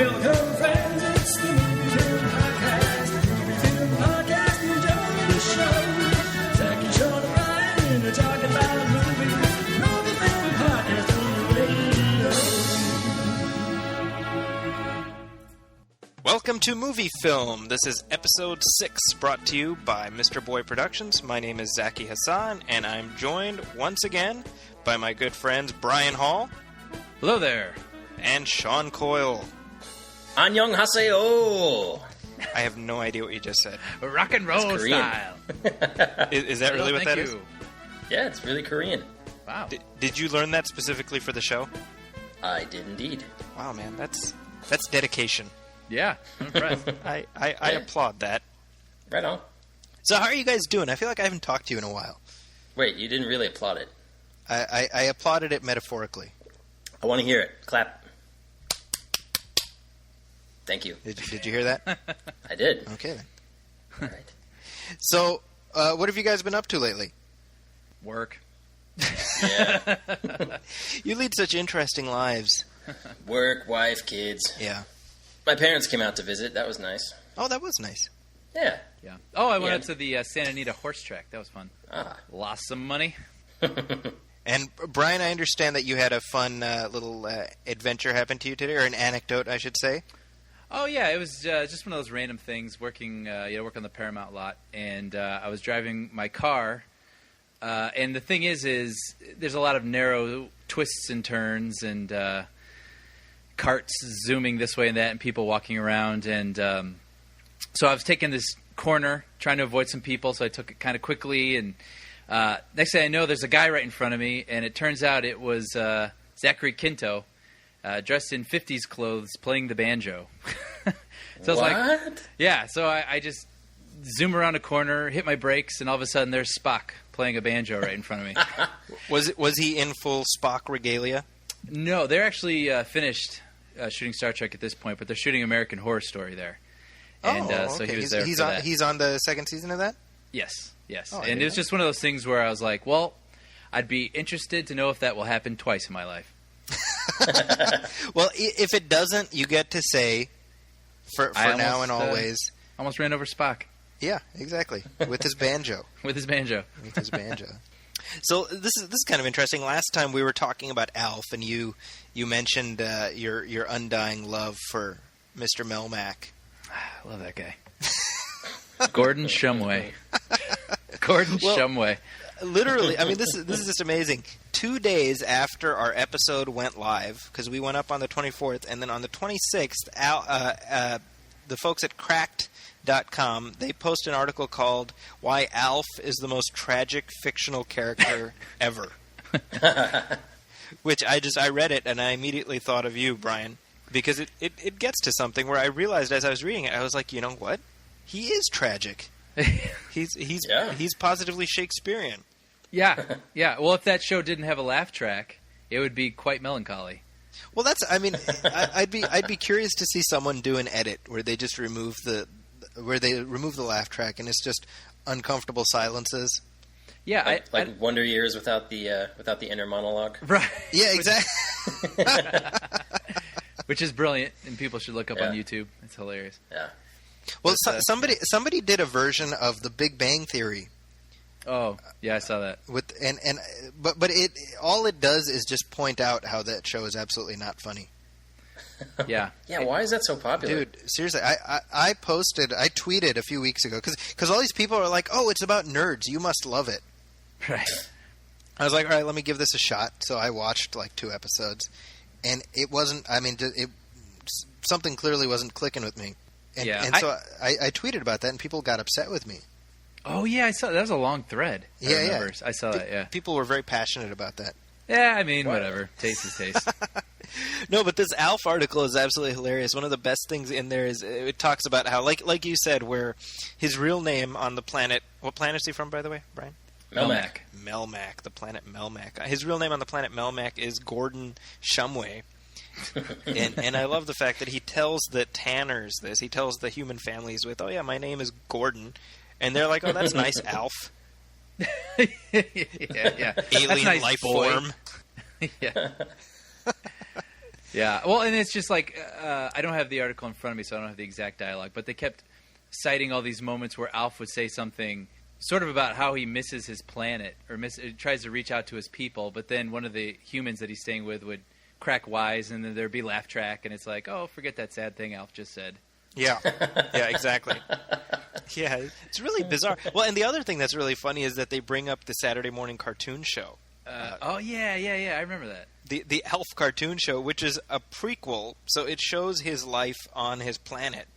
Welcome, friends, it's the Movie Film Podcast. Movie Film Podcast, enjoy the show. Zach and Sean and Ryan are talking about movies. Movie Film Podcast on the radio. Welcome to Movie Film. This is episode 6, brought to you by Mr. Boy Productions. My name is Zaki Hassan, and I'm joined once again by my good friends Brian Hall. Hello there. And Sean Coyle. Annyeonghaseyo! I have no idea what you just said. Rock and roll style. Is that really what that is? Yeah, it's really Korean. Wow. Did you learn that specifically for the show? I did indeed. Wow, man, that's dedication. Yeah, I'm impressed. I applaud that. Right on. So how are you guys doing? I feel like I haven't talked to you in a while. Wait, you didn't really applaud it. I applauded it metaphorically. I want to hear it. Clap. Thank you. Did you hear that? I did. Okay, then. All right. So, what have you guys been up to lately? Work. Yeah. You lead such interesting lives. Work, wife, kids. Yeah. My parents came out to visit. That was nice. Oh, that was nice. Yeah. Yeah. Oh, I went Yeah. out to the Santa Anita horse track. That was fun. Ah. Lost some money. And Brian, I understand that you had a fun little adventure happen to you today, or an anecdote, I should say. Oh, yeah. It was just one of those random things, working work on the Paramount lot. And I was driving my car. And the thing is there's a lot of narrow twists and turns and carts zooming this way and that and people walking around. And so I was taking this corner, trying to avoid some people, so I took it kind of quickly. And next thing I know, there's a guy right in front of me, and it turns out it was Zachary Quinto, dressed in 50s clothes, playing the banjo. So I was like, yeah, so I just zoom around a corner, hit my brakes, and all of a sudden there's Spock playing a banjo right in front of me. Was he in full Spock regalia? No, they're actually finished shooting Star Trek at this point, but they're shooting American Horror Story there. And so he was there for that. He's on the second season of that? Yes. Oh, And it was just one of those things where I was like, well, I'd be interested to know if that will happen twice in my life. Well, if it doesn't, you get to say, for now and always. Almost ran over Spock. Yeah, exactly. With his banjo. With his banjo. So this is kind of interesting. Last time we were talking about Alf, and you mentioned your undying love for Mr. Melmac. I love that guy. Gordon Shumway. Shumway. Literally, I mean, this is just amazing. 2 days after our episode went live, because we went up on the 24th, and then on the 26th, the folks at Cracked.com, they post an article called "Why Alf is the Most Tragic Fictional Character Ever," which I read it and I immediately thought of you, Brian, because it gets to something where I realized as I was reading it, I was like, you know what? He is tragic. He's positively Shakespearean. Yeah. Well, if that show didn't have a laugh track, it would be quite melancholy. Well, I'd be curious to see someone do an edit where they just remove the laugh track and it's just uncomfortable silences. Yeah, like Wonder Years without the inner monologue. Right. Yeah, exactly. Which is brilliant, and people should look up on YouTube. It's hilarious. Yeah. Well, somebody did a version of The Big Bang Theory. Oh, yeah, I saw that. But all it does is just point out how that show is absolutely not funny. Yeah. Yeah, why is that so popular? Dude, seriously, I tweeted a few weeks ago, because all these people are like, oh, it's about nerds, you must love it. Right. I was like, all right, let me give this a shot. So I watched like 2 episodes, and it wasn't, something clearly wasn't clicking with me. And so I tweeted about that, and people got upset with me. Oh, yeah, I saw that was a long thread. Yeah. I saw that, yeah. People were very passionate about that. Yeah, I mean, whatever. Taste is taste. No, but this Alf article is absolutely hilarious. One of the best things in there is it talks about how, like you said, where his real name on the planet... What planet is he from, by the way, Brian? Melmac. The planet Melmac. His real name on the planet Melmac is Gordon Shumway. and I love the fact that he tells the Tanners this. He tells the human families with, oh, yeah, my name is Gordon. And they're like, oh, that's nice, Alf. yeah. Alien nice, life boy. form. Yeah. Yeah, well, and it's just like I don't have the article in front of me, so I don't have the exact dialogue. But they kept citing all these moments where Alf would say something sort of about how he misses his planet or tries to reach out to his people, but then one of the humans that he's staying with would crack wise, and then there'd be laugh track, and it's like, oh, forget that sad thing Alf just said. Yeah, yeah, exactly. Yeah, it's really bizarre. Well, and the other thing that's really funny is that they bring up the Saturday morning cartoon show. Oh, yeah, I remember that. The Alf cartoon show, which is a prequel, so it shows his life on his planet,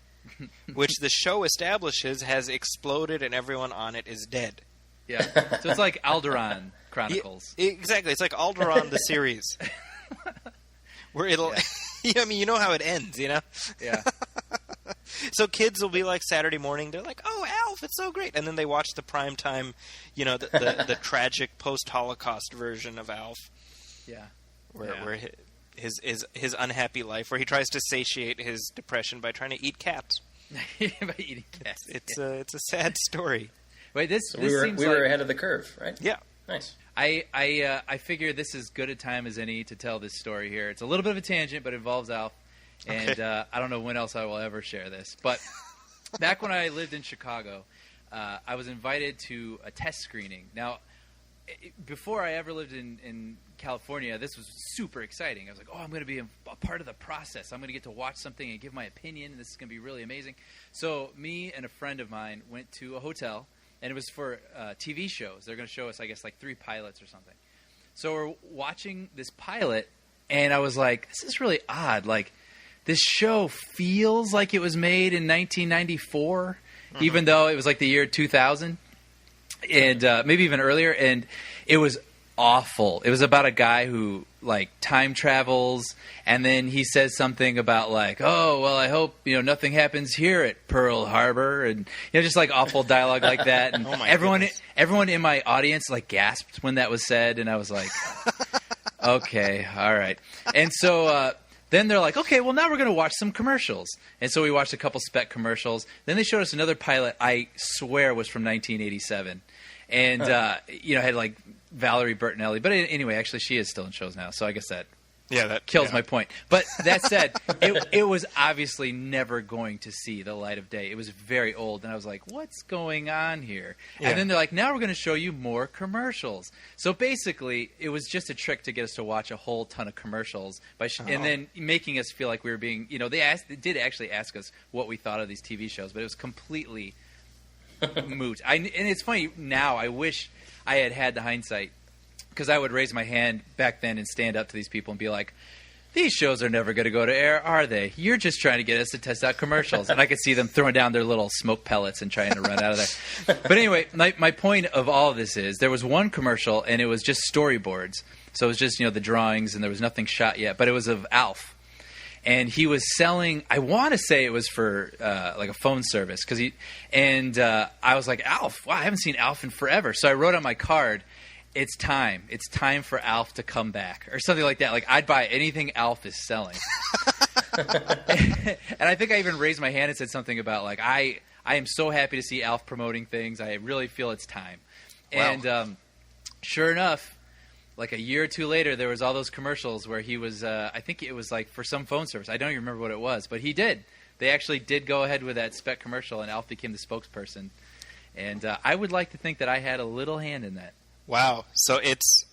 which the show establishes has exploded and everyone on it is dead. Yeah, so it's like Alderaan Chronicles. Yeah, exactly, it's like Alderaan the series, where it'll. Yeah. I mean, you know how it ends, you know. Yeah. So kids will be like Saturday morning, they're like, "Oh, Alf, it's so great," and then they watch the primetime, you know, the tragic post-Holocaust version of Alf. Yeah. Where his unhappy life, where he tries to satiate his depression by trying to eat cats. By eating cats. It's a sad story. Wait, So we were ahead of the curve, right? Yeah. Nice. I figure this is good a time as any to tell this story here. It's a little bit of a tangent, but it involves Alf. And Okay. I don't know when else I will ever share this. But back when I lived in Chicago, I was invited to a test screening. Now, before I ever lived in California, this was super exciting. I was like, oh, I'm going to be a part of the process. I'm going to get to watch something and give my opinion, and this is going to be really amazing. So me and a friend of mine went to a hotel, and it was for TV shows. They're going to show us, I guess, like 3 pilots or something. So we're watching this pilot, and I was like, this is really odd. Like, this show feels like it was made in 1994, even though it was like the year 2000, and maybe even earlier. And it was awful. It was about a guy who like time travels, and then he says something about like, oh, well, I hope nothing happens here at Pearl Harbor, and just like awful dialogue like that. And Oh my everyone in my audience like gasped when that was said, and I was like, okay, all right. And so then they're like, okay, well, now we're going to watch some commercials. And so we watched a couple spec commercials. Then they showed us another pilot I swear was from 1987. And, had like Valerie Bertinelli. But anyway, actually, she is still in shows now. So I guess that kills my point. But that said, it was obviously never going to see the light of day. It was very old. And I was like, what's going on here? Yeah. And then they're like, now we're going to show you more commercials. So basically, it was just a trick to get us to watch a whole ton of commercials and then making us feel like we were being, they did actually ask us what we thought of these TV shows, but it was completely moot. And it's funny now, I wish I had the hindsight, because I would raise my hand back then and stand up to these people and be like, these shows are never going to go to air, are they? You're just trying to get us to test out commercials. And I could see them throwing down their little smoke pellets and trying to run out of there. But anyway, my point of all of this is there was one commercial, and it was just storyboards. So it was just, the drawings, and there was nothing shot yet. But it was of Alf. And he was selling, I want to say it was for like a phone service. I was like, Alf, wow, I haven't seen Alf in forever. So I wrote on my card, it's time. It's time for Alf to come back, or something like that. Like, I'd buy anything Alf is selling. And I think I even raised my hand and said something about, like, I am so happy to see Alf promoting things. I really feel it's time. Wow. And sure enough, like a year or two later, there was all those commercials where he was, I think it was like for some phone service. I don't even remember what it was, but he did. They actually did go ahead with that spec commercial, and Alf became the spokesperson. And I would like to think that I had a little hand in that. Wow. So it's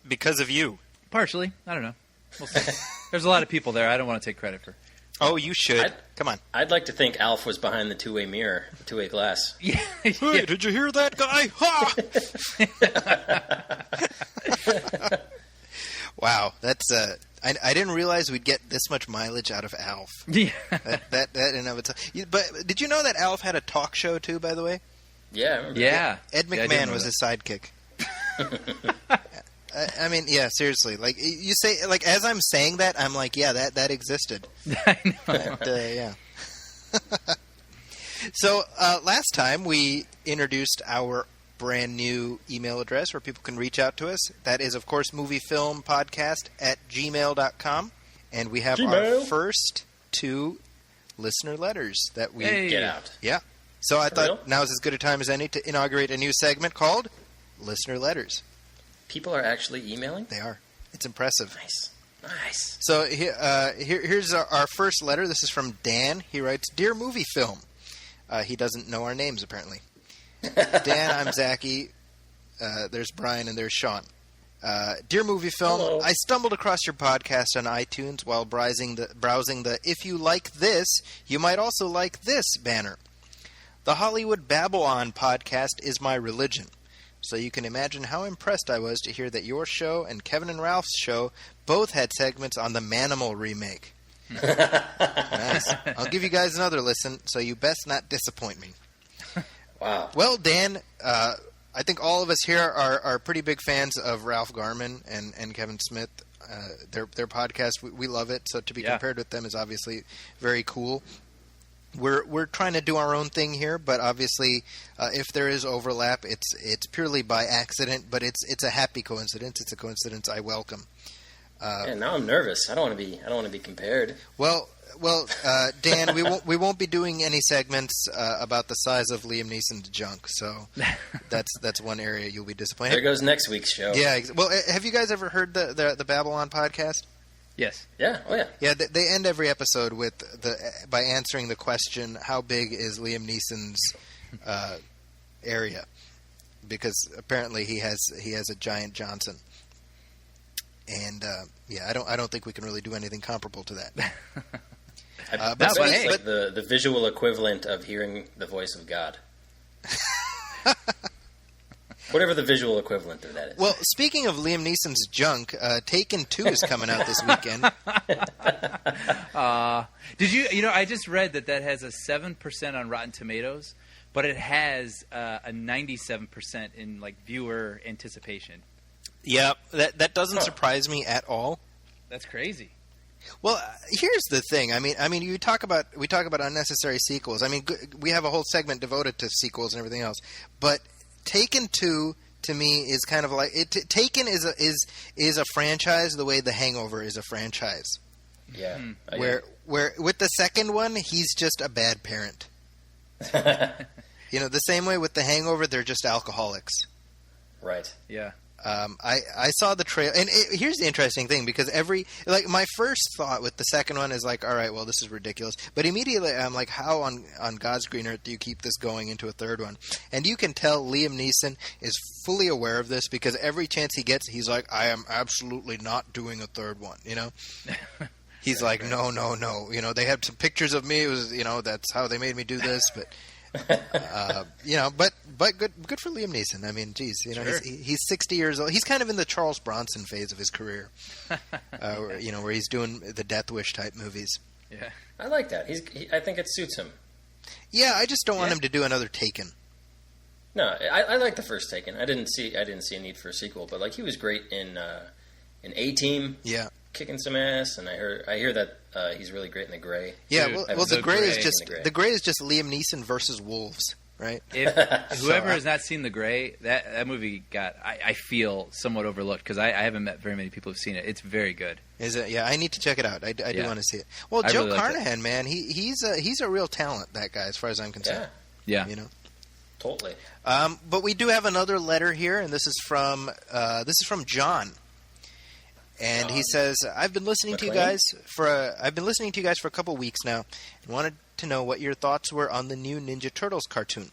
because of you. Partially. I don't know. We'll see. There's a lot of people there. I don't want to take credit for. Oh, you should. Come on. I'd like to think Alf was behind the two-way mirror, the two-way glass. Yeah. Hey, did you hear that guy? Ha! Wow. That's I didn't realize we'd get this much mileage out of Alf. Yeah. That in and of itself. But did you know that Alf had a talk show too, by the way? Yeah, I remember. Yeah. Ed Yeah, I didn't McMahon know was that. his sidekick. I mean, yeah, seriously. Like, you say, like, as I'm saying that, I'm like, yeah, that existed. I know. Yeah. So, last time we introduced our brand new email address where people can reach out to us. That is, of course, moviefilmpodcast@gmail.com. And we have our first 2 listener letters that we... Hey. Get out. Yeah. So I For thought real? now's as good a time as any to inaugurate a new segment called Listener Letters. People are actually emailing? They are. It's impressive. Nice. Nice. So here's our first letter. This is from Dan. He writes, "Dear Movie Film." He doesn't know our names, apparently. Dan, I'm Zachy. There's Brian, and there's Sean. Dear Movie Film, Hello. I stumbled across your podcast on iTunes while browsing the "If you like this, you might also like this" banner. The Hollywood Babble-On podcast is my religion, so you can imagine how impressed I was to hear that your show and Kevin and Ralph's show both had segments on the Manimal remake. Nice. I'll give you guys another listen, so you best not disappoint me. Wow. Well, Dan, I think all of us here are pretty big fans of Ralph Garman and Kevin Smith. Their podcast, we love it. So to be compared with them is obviously very cool. We're trying to do our own thing here, but obviously, if there is overlap, it's purely by accident. But it's a happy coincidence. It's a coincidence I welcome. Yeah, now I'm nervous. I don't want to be compared. Well, Dan, we won't be doing any segments about the size of Liam Neeson's junk. So that's one area you'll be disappointed. There goes next week's show. Yeah. Well, have you guys ever heard the Babble-On podcast? Yes. Yeah. Oh yeah. Yeah. They end every episode with by answering the question, "How big is Liam Neeson's area?" Because apparently he has a giant Johnson. And I don't think we can really do anything comparable to that. I but bet but- it's like the visual equivalent of hearing the voice of God. Whatever the visual equivalent of that is. Well, speaking of Liam Neeson's junk, Taken 2 is coming out this weekend. Did you know? I just read that has a 7% on Rotten Tomatoes, but it has a 97% in like viewer anticipation. Yeah, that doesn't surprise me at all. That's crazy. Well, here's the thing. I mean, we talk about unnecessary sequels. I mean, we have a whole segment devoted to sequels and everything else. But Taken 2 to me is kind of like Taken is a franchise the way The Hangover is a franchise. Yeah. Where with the second one, he's just a bad parent. The same way with The Hangover, they're just alcoholics. Right. Yeah. I saw the trailer, and here's the interesting thing, because my first thought with the second one is like, all right, well, this is ridiculous, but immediately I'm like, how on God's green earth do you keep this going into a third one? And you can tell Liam Neeson is fully aware of this, because every chance he gets, he's like, I am absolutely not doing a third one, He's like, no. They had some pictures of me. It was, that's how they made me do this, but. But good for Liam Neeson. I mean, geez, Sure. he's 60 years old. He's kind of in the Charles Bronson phase of his career, where he's doing the Death Wish type movies. Yeah. I like that. I think it suits him. Yeah, I just don't want him to do another Taken. No, I like the first Taken. I didn't see a need for a sequel, but like he was great in A-Team. Yeah. Kicking some ass, and I hear that he's really great in The Gray. Yeah, Dude, well, The the Gray is Grey. just The Grey. Liam Neeson versus wolves, right? If whoever has not seen The Gray, that movie got, I feel, somewhat overlooked, because I haven't met very many people who've seen it. It's very good. Is it? Yeah, I need to check it out. I do Yeah. want to see it. Well, I Joe really liked it. Carnahan, man, he's a real talent. That guy, as far as I'm concerned. Yeah, Yeah. totally. But we do have another letter here, and this is from John. And he says, I've been listening to you guys for a couple weeks now, and wanted to know what your thoughts were on the new Ninja Turtles cartoon.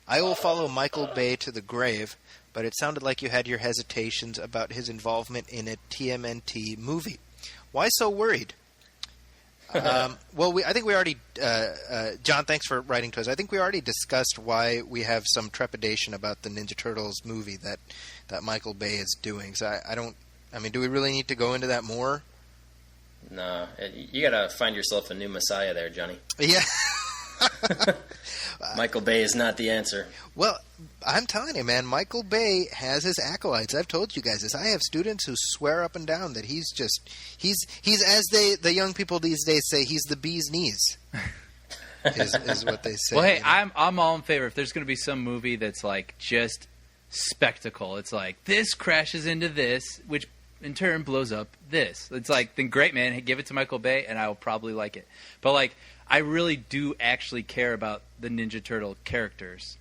I will follow Michael Bay to the grave, but it sounded like you had your hesitations about his involvement in a TMNT movie. Why so worried? Well, I think we already, John, thanks for writing to us. I think we already discussed why we have some trepidation about the Ninja Turtles movie that Michael Bay is doing. So do we really need to go into that more? No, you gotta find yourself a new messiah there, Johnny. Yeah. Michael Bay is not the answer. Well, I'm telling you, man, Michael Bay has his acolytes. I've told you guys this. I have students who swear up and down that he's as the young people these days say, he's the bee's knees. is what they say. Well, hey, I'm all in favor. If there's going to be some movie that's like just spectacle, it's like this crashes into this, which in turn blows up this. It's like, then great, man, give it to Michael Bay, and I will probably like it. But like, I really do actually care about the Ninja Turtle characters.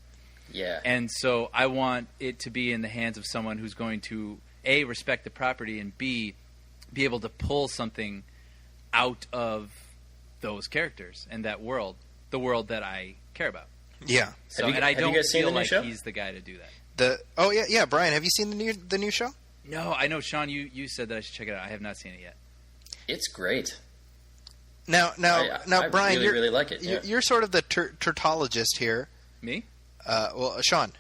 Yeah. And so I want it to be in the hands of someone who's going to, A, respect the property, and B, be able to pull something out of those characters and that world, the world that I care about. Yeah. So, Have you- and I have you don't guys seen feel the new like show? he's the guy to do that. Yeah, Brian, have you seen the new show? No, I know, Sean. You said that I should check it out. I have not seen it yet. It's great. Now, I Brian, really, really like it. Yeah. you're sort of the turtologist here. Me? Well, Sean.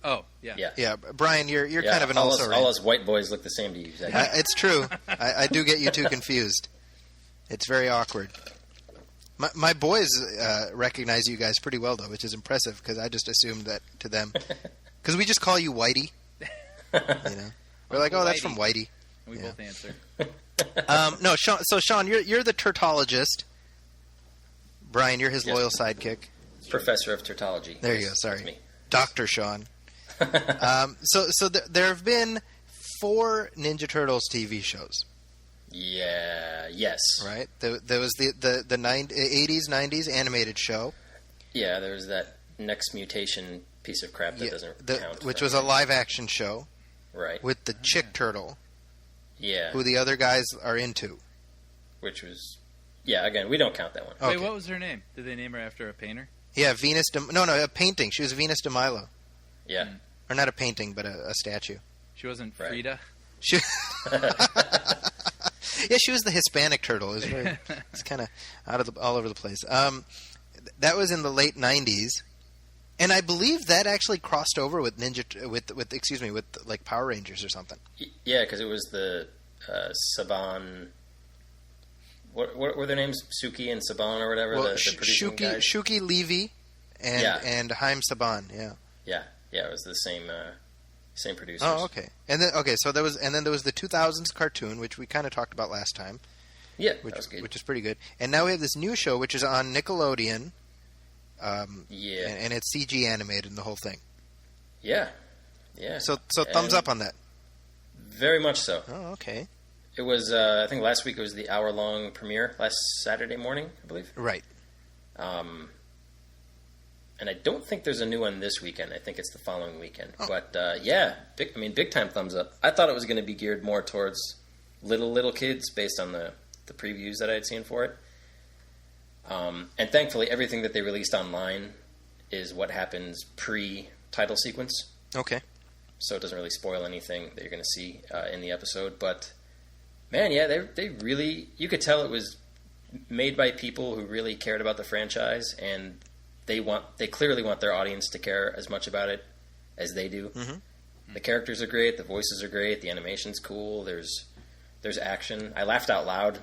Oh, yeah. Yeah. Yeah, Brian, you're Yeah, kind of an all also. us white boys look the same to you, Zach. It's true. I do get you two confused. It's very awkward. My boys recognize you guys pretty well, though, which is impressive because I just assumed that to them. Because we just call you Whitey. You know, we're like, oh, that's from Whitey. And we Yeah. both answer. No, Sean. So Sean, you're the turtologist. Brian, you're his Yes. loyal sidekick. Professor of Turtology. There you go. That's Sorry, me. Dr. Sean. So there have been 4 Ninja Turtles TV shows, Yeah. Yes. right? There was the 80s, 90s animated show, Yeah. There's that Next Mutation piece of crap that doesn't count. which was a live action show right. with the chick turtle, Yeah. who the other guys are into. Which was. Yeah. Again, we don't count that one. Okay. Wait, what was her name? Did they name her after a painter? Yeah, Venus. No, a painting. She was Venus de Milo, Yeah. or not a painting, but a statue. She wasn't Right. Frida? She, yeah, she was the Hispanic turtle. It's kind of all over the place. That was in the late '90s, and I believe that actually crossed over with with like Power Rangers or something. Yeah, because it was the Saban. What were their names? Suki and Saban or whatever. Well, the producing guys? Shuki Levy and Yeah. and Haim Saban. Yeah. Yeah, it was the same producers. Oh, okay. And then so there was the 2000s cartoon, which we kind of talked about last time, Yeah, which that was good. which is pretty good. And now we have this new show, which is on Nickelodeon. Yeah, and it's CG animated and the whole thing. yeah. So thumbs And up on that. Very much so. Oh, okay. It was. I think last week it was the hour-long premiere. Last Saturday morning, I believe. Right. And I don't think there's a new one this weekend. I think it's the following weekend. Oh. But yeah, big time thumbs up. I thought it was going to be geared more towards little kids based on the previews that I had seen for it. And thankfully, everything that they released online is what happens pre-title sequence. Okay. So it doesn't really spoil anything that you're going to see in the episode. But man, yeah, they really, you could tell it was made by people who really cared about the franchise, and they clearly want their audience to care as much about it as they do. Mm-hmm. The characters are great, the voices are great, the animation's cool. There's action. I laughed out loud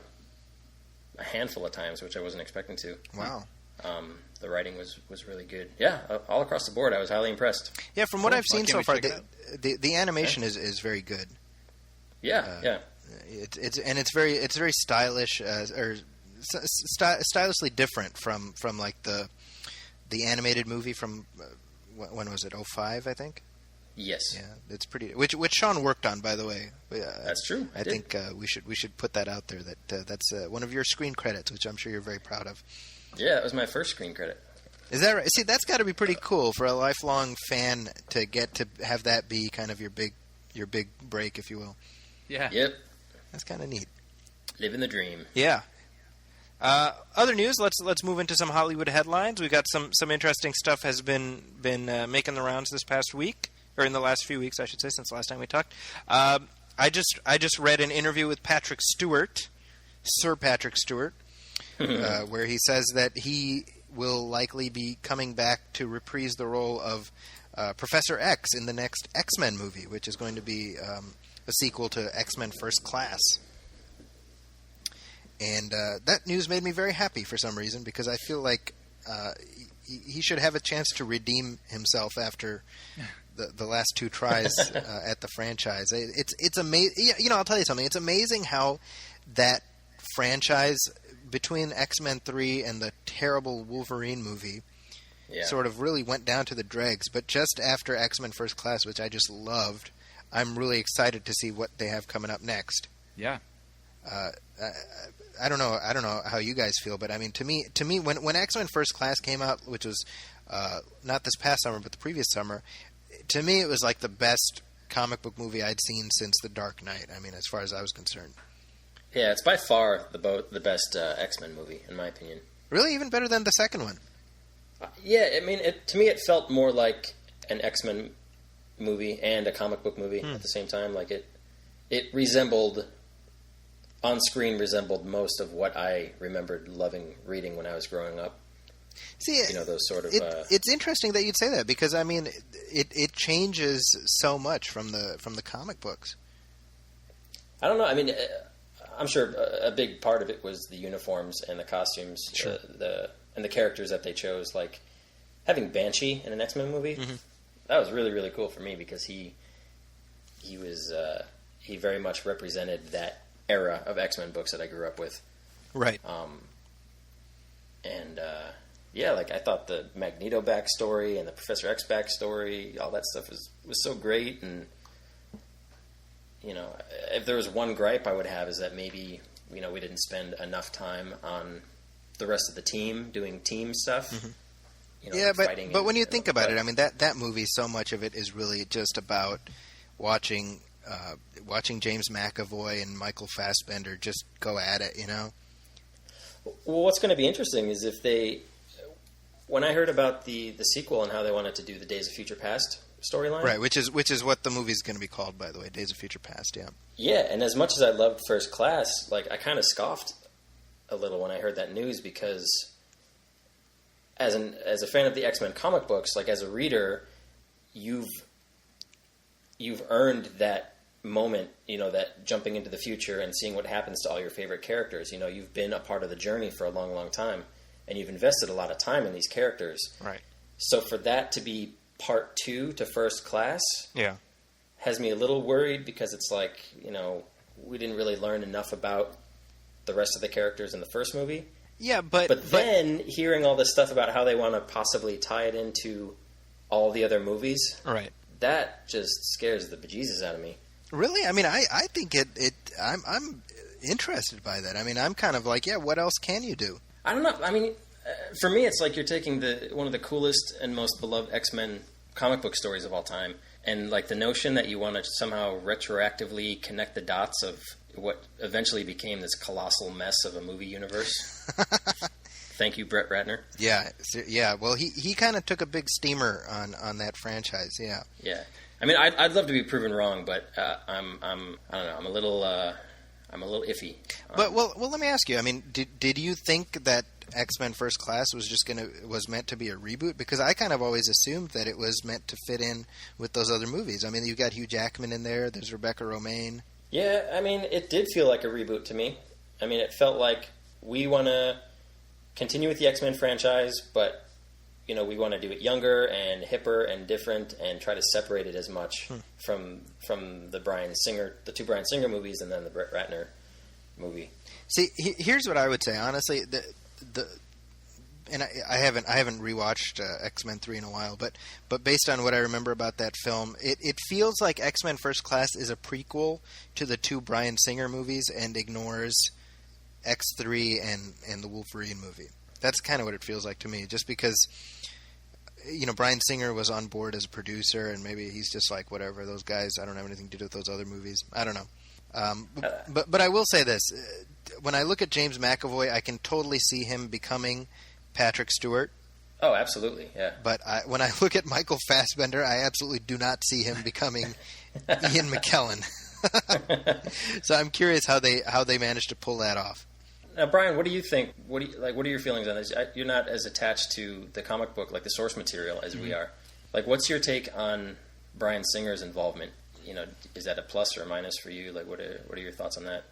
a handful of times, which I wasn't expecting to. Wow. The writing was really good. Yeah, all across the board, I was highly impressed. Yeah, from what Cool. I've Why seen can't so we far, check it out? the animation is very good. Yeah. It's very stylish or stylishly different from like the animated movie from when was it? 05, I think. Yes. Yeah, it's pretty. Which Sean worked on, by the way. That's true. I think we should put that out there. That's one of your screen credits, which I'm sure you're very proud of. Yeah, that was my first screen credit. Is that right? See, that's got to be pretty cool for a lifelong fan to get to have that be kind of your big break, if you will. Yeah. Yep. That's kind of neat. Living the dream. Yeah. Other news. Let's move into some Hollywood headlines. We've got some interesting stuff has been making the rounds this past week, or in the last few weeks, I should say, since the last time we talked. I just read an interview with Patrick Stewart, Sir Patrick Stewart, where he says that he will likely be coming back to reprise the role of Professor X in the next X-Men movie, which is going to be a sequel to X-Men First Class. And that news made me very happy for some reason, because I feel like he should have a chance to redeem himself after the last 2 tries at the franchise. It's amazing. You know, I'll tell you something. It's amazing how that franchise, between X-Men 3 and the terrible Wolverine movie, sort of really went down to the dregs. But just after X-Men First Class, which I just loved, I'm really excited to see what they have coming up next. Yeah. I don't know how you guys feel, but I mean, to me, when X-Men First Class came out, which was not this past summer, but the previous summer, to me, it was like the best comic book movie I'd seen since The Dark Knight. I mean, as far as I was concerned. Yeah, it's by far the best X-Men movie, in my opinion. Really, even better than the second one. Yeah, I mean, to me, it felt more like an X-Men movie and a comic book movie at the same time. Like it resembled, on screen, resembled most of what I remembered loving reading when I was growing up. See, Those sort of. It's interesting that you'd say that because I mean, it changes so much from the comic books. I don't know. I mean, I'm sure a big part of it was the uniforms and the costumes, Sure. And the characters that they chose. Like having Banshee in an X-Men movie, that was really, really cool for me because he very much represented that era of X-Men books that I grew up with. Right. Yeah, like I thought the Magneto backstory and the Professor X backstory, all that stuff was so great. And if there was one gripe I would have is that maybe we didn't spend enough time on the rest of the team doing team stuff. Yeah, fighting but when you think about it, I mean that movie, so much of it is really just about watching James McAvoy and Michael Fassbender just go at it. Well, what's going to be interesting is when I heard about the sequel and how they wanted to do the Days of Future Past storyline, Right, which is what the movie's going to be called, by the way, Days of Future Past. Yeah. Yeah, and as much as I loved First Class, like I kind of scoffed a little when I heard that news because as a fan of the X-Men comic books, like as a reader, you've earned that moment, that jumping into the future and seeing what happens to all your favorite characters. You've been a part of the journey for a long, long time, and you've invested a lot of time in these characters. Right. So for that to be part 2 to First Class, Yeah. has me a little worried because it's like, we didn't really learn enough about the rest of the characters in the first movie. Yeah, But then hearing all this stuff about how they want to possibly tie it into all the other movies, right. that just scares the bejesus out of me. Really? I mean, I think I'm interested by that. I mean, I'm kind of like, yeah, what else can you do? I don't know. I mean, for me, it's like you're taking one of the coolest and most beloved X-Men comic book stories of all time, and like the notion that you want to somehow retroactively connect the dots of what eventually became this colossal mess of a movie universe. Thank you, Brett Ratner. Yeah. Well, he kind of took a big steamer on that franchise. Yeah. Yeah. I mean, I'd love to be proven wrong, but I don't know. I'm a little iffy. But well, let me ask you. I mean, did you think that X-Men First Class was meant to be a reboot? Because I kind of always assumed that it was meant to fit in with those other movies. I mean, you got Hugh Jackman in there. There's Rebecca Romijn. Yeah, I mean, it did feel like a reboot to me. I mean, it felt like we want to continue with the X-Men franchise, but we want to do it younger and hipper and different, and try to separate it as much from the the 2 Bryan Singer movies, and then the Brett Ratner movie. See, here's what I would say. Honestly, and I haven't rewatched X-Men 3 in a while, but based on what I remember about that film, it feels like X-Men First Class is a prequel to the 2 Bryan Singer movies and ignores X3 and the Wolverine movie. That's kind of what it feels like to me, just because Bryan Singer was on board as a producer, and maybe he's just like, whatever, those guys, I don't have anything to do with those other movies. I don't know. But I will say this. When I look at James McAvoy, I can totally see him becoming Patrick Stewart. Oh, absolutely, yeah. But when I look at Michael Fassbender, I absolutely do not see him becoming Ian McKellen. So I'm curious how they managed to pull that off. Now, Brian, what do you think? What are your feelings on this? You're not as attached to the comic book, like the source material, as we are. Like, what's your take on Bryan Singer's involvement? Is that a plus or a minus for you? Like, what are your thoughts on that?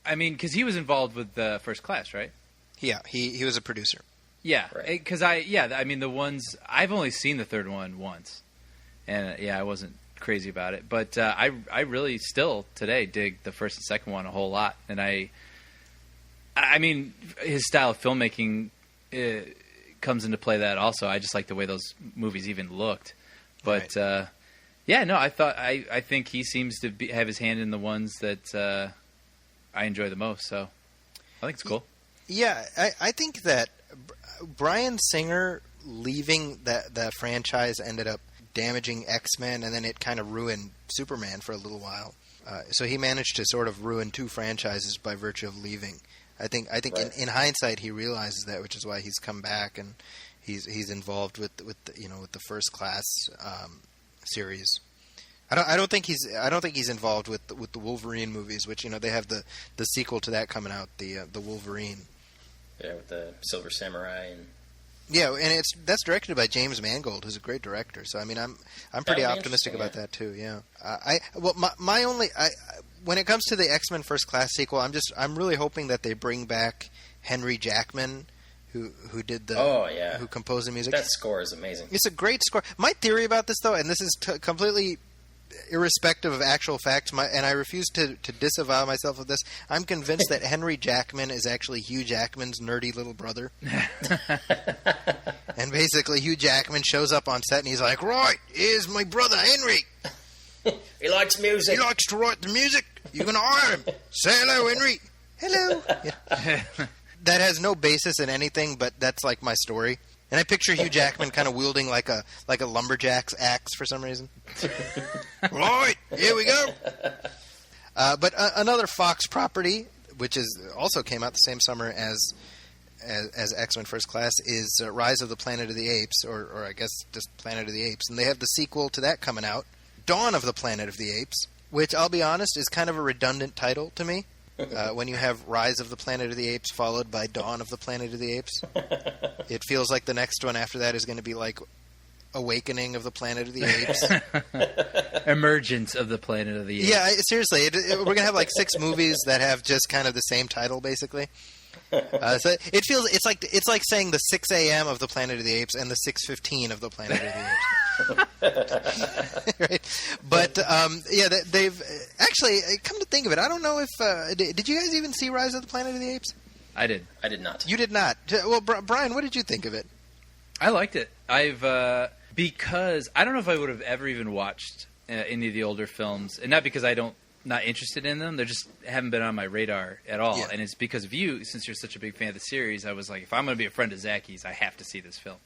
I mean, because he was involved with the First Class, right? Yeah, he was a producer. Yeah, Right. because I mean, the ones I've only seen the third one once, and I wasn't crazy about it, but I really still today dig the first and second one a whole lot, and I mean, his style of filmmaking comes into play that also. I just like the way those movies even looked, but Right. I think he seems to have his hand in the ones that I enjoy the most. So I think it's cool. Yeah, I think that Bryan Singer leaving that franchise ended up damaging X-Men, and then it kind of ruined Superman for a little while. So he managed to sort of ruin 2 franchises by virtue of leaving. I think Right. in hindsight he realizes that, which is why he's come back and he's involved with the First Class series. I don't think he's involved with the Wolverine movies, which they have the sequel to that coming out, the Wolverine. Yeah, with the Silver Samurai and Yeah, and that's directed by James Mangold, who's a great director. So I mean, I'm pretty That'll be optimistic interesting, about that too. Yeah, my only when it comes to the X-Men First Class sequel, I'm really hoping that they bring back Henry Jackman, who did who composed the music. that score is amazing. It's a great score. My theory about this, though, and this is completely irrespective of actual facts, and I refuse to disavow myself of this, I'm convinced that Henry Jackman is actually Hugh Jackman's nerdy little brother. And basically, Hugh Jackman shows up on set, and he's like, right, here's my brother Henry. He likes music. He likes to write the music. You're going to hire him. Say hello, Henry. Hello. Yeah. That has no basis in anything, but that's like my story. And I picture Hugh Jackman kind of wielding like a lumberjack's axe for some reason. Right, here we go. But another Fox property, which is also came out the same summer as X-Men First Class, is Rise of the Planet of the Apes, or I guess just Planet of the Apes. And they have the sequel to that coming out, Dawn of the Planet of the Apes, which I'll be honest is kind of a redundant title to me. When you have Rise of the Planet of the Apes followed by Dawn of the Planet of the Apes, it feels like the next one after that is going to be like Awakening of the Planet of the Apes. Emergence of the Planet of the Apes. Yeah, seriously, we're going to have like 6 movies that have just kind of the same title, basically. So it feels it's like saying the 6 a.m. of the Planet of the Apes and the 6:15 of the Planet of the Apes. Right, but they've actually come to think of it. I don't know if did you guys even see Rise of the Planet of the Apes? I did. I did not. You did not. Well, Brian, what did you think of it? I liked it. Because I don't know if I would have ever even watched any of the older films, and not because not interested in them. They just haven't been on my radar at all. Yeah. And it's because of you, since you're such a big fan of the series. I was like, if I'm going to be a friend of Zacky's, I have to see this film.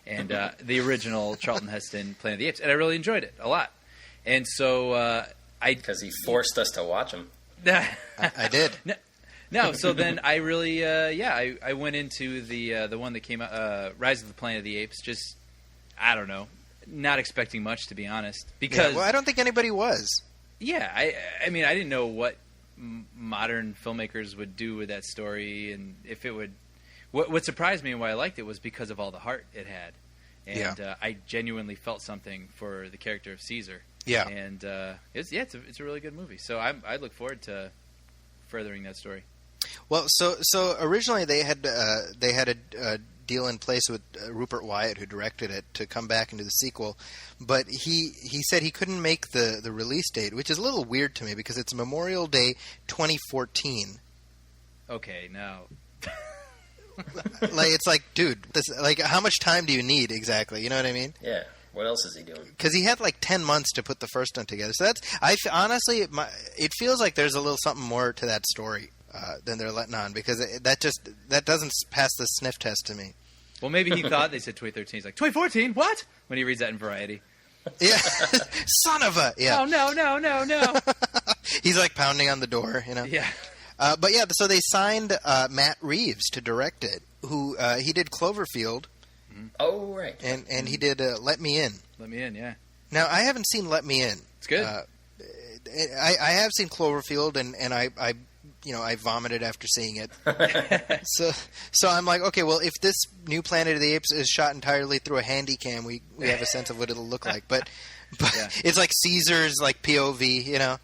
And the original Charlton Heston Planet of the Apes, and I really enjoyed it a lot. And so Because he forced us to watch him. I did. No, so then I really, I went into the one that came out, Rise of the Planet of the Apes. Just, I don't know, not expecting much, to be honest. Because I don't think anybody was. Yeah, I mean, I didn't know what modern filmmakers would do with that story, and if it would. What surprised me and why I liked it was because of all the heart it had, and I genuinely felt something for the character of Caesar. Yeah, and it's a really good movie. So I look forward to furthering that story. Well, so originally they had a deal in place with Rupert Wyatt, who directed it, to come back and do the sequel, but he said he couldn't make the release date, which is a little weird to me because it's Memorial Day 2014. Okay, now. Like, it's like, dude, how much time do you need exactly? You know what I mean? Yeah. What else is he doing? Because he had like 10 months to put the first one together. So honestly, it feels like there's a little something more to that story than they're letting on, because that doesn't pass the sniff test to me. Well, maybe he thought they said 2013. He's like, 2014? What? When he reads that in Variety. Yeah, son of a yeah. Oh no! He's like pounding on the door, you know. Yeah. But yeah, so they signed Matt Reeves to direct it, who he did Cloverfield. Oh, right. And he did Let Me In. Let Me In, yeah. Now, I haven't seen Let Me In. It's good. I have seen Cloverfield, and I vomited after seeing it. So I'm like, okay, well, if this new Planet of the Apes is shot entirely through a handy cam, we have a sense of what it'll look like. But yeah. It's like Caesar's like POV, you know.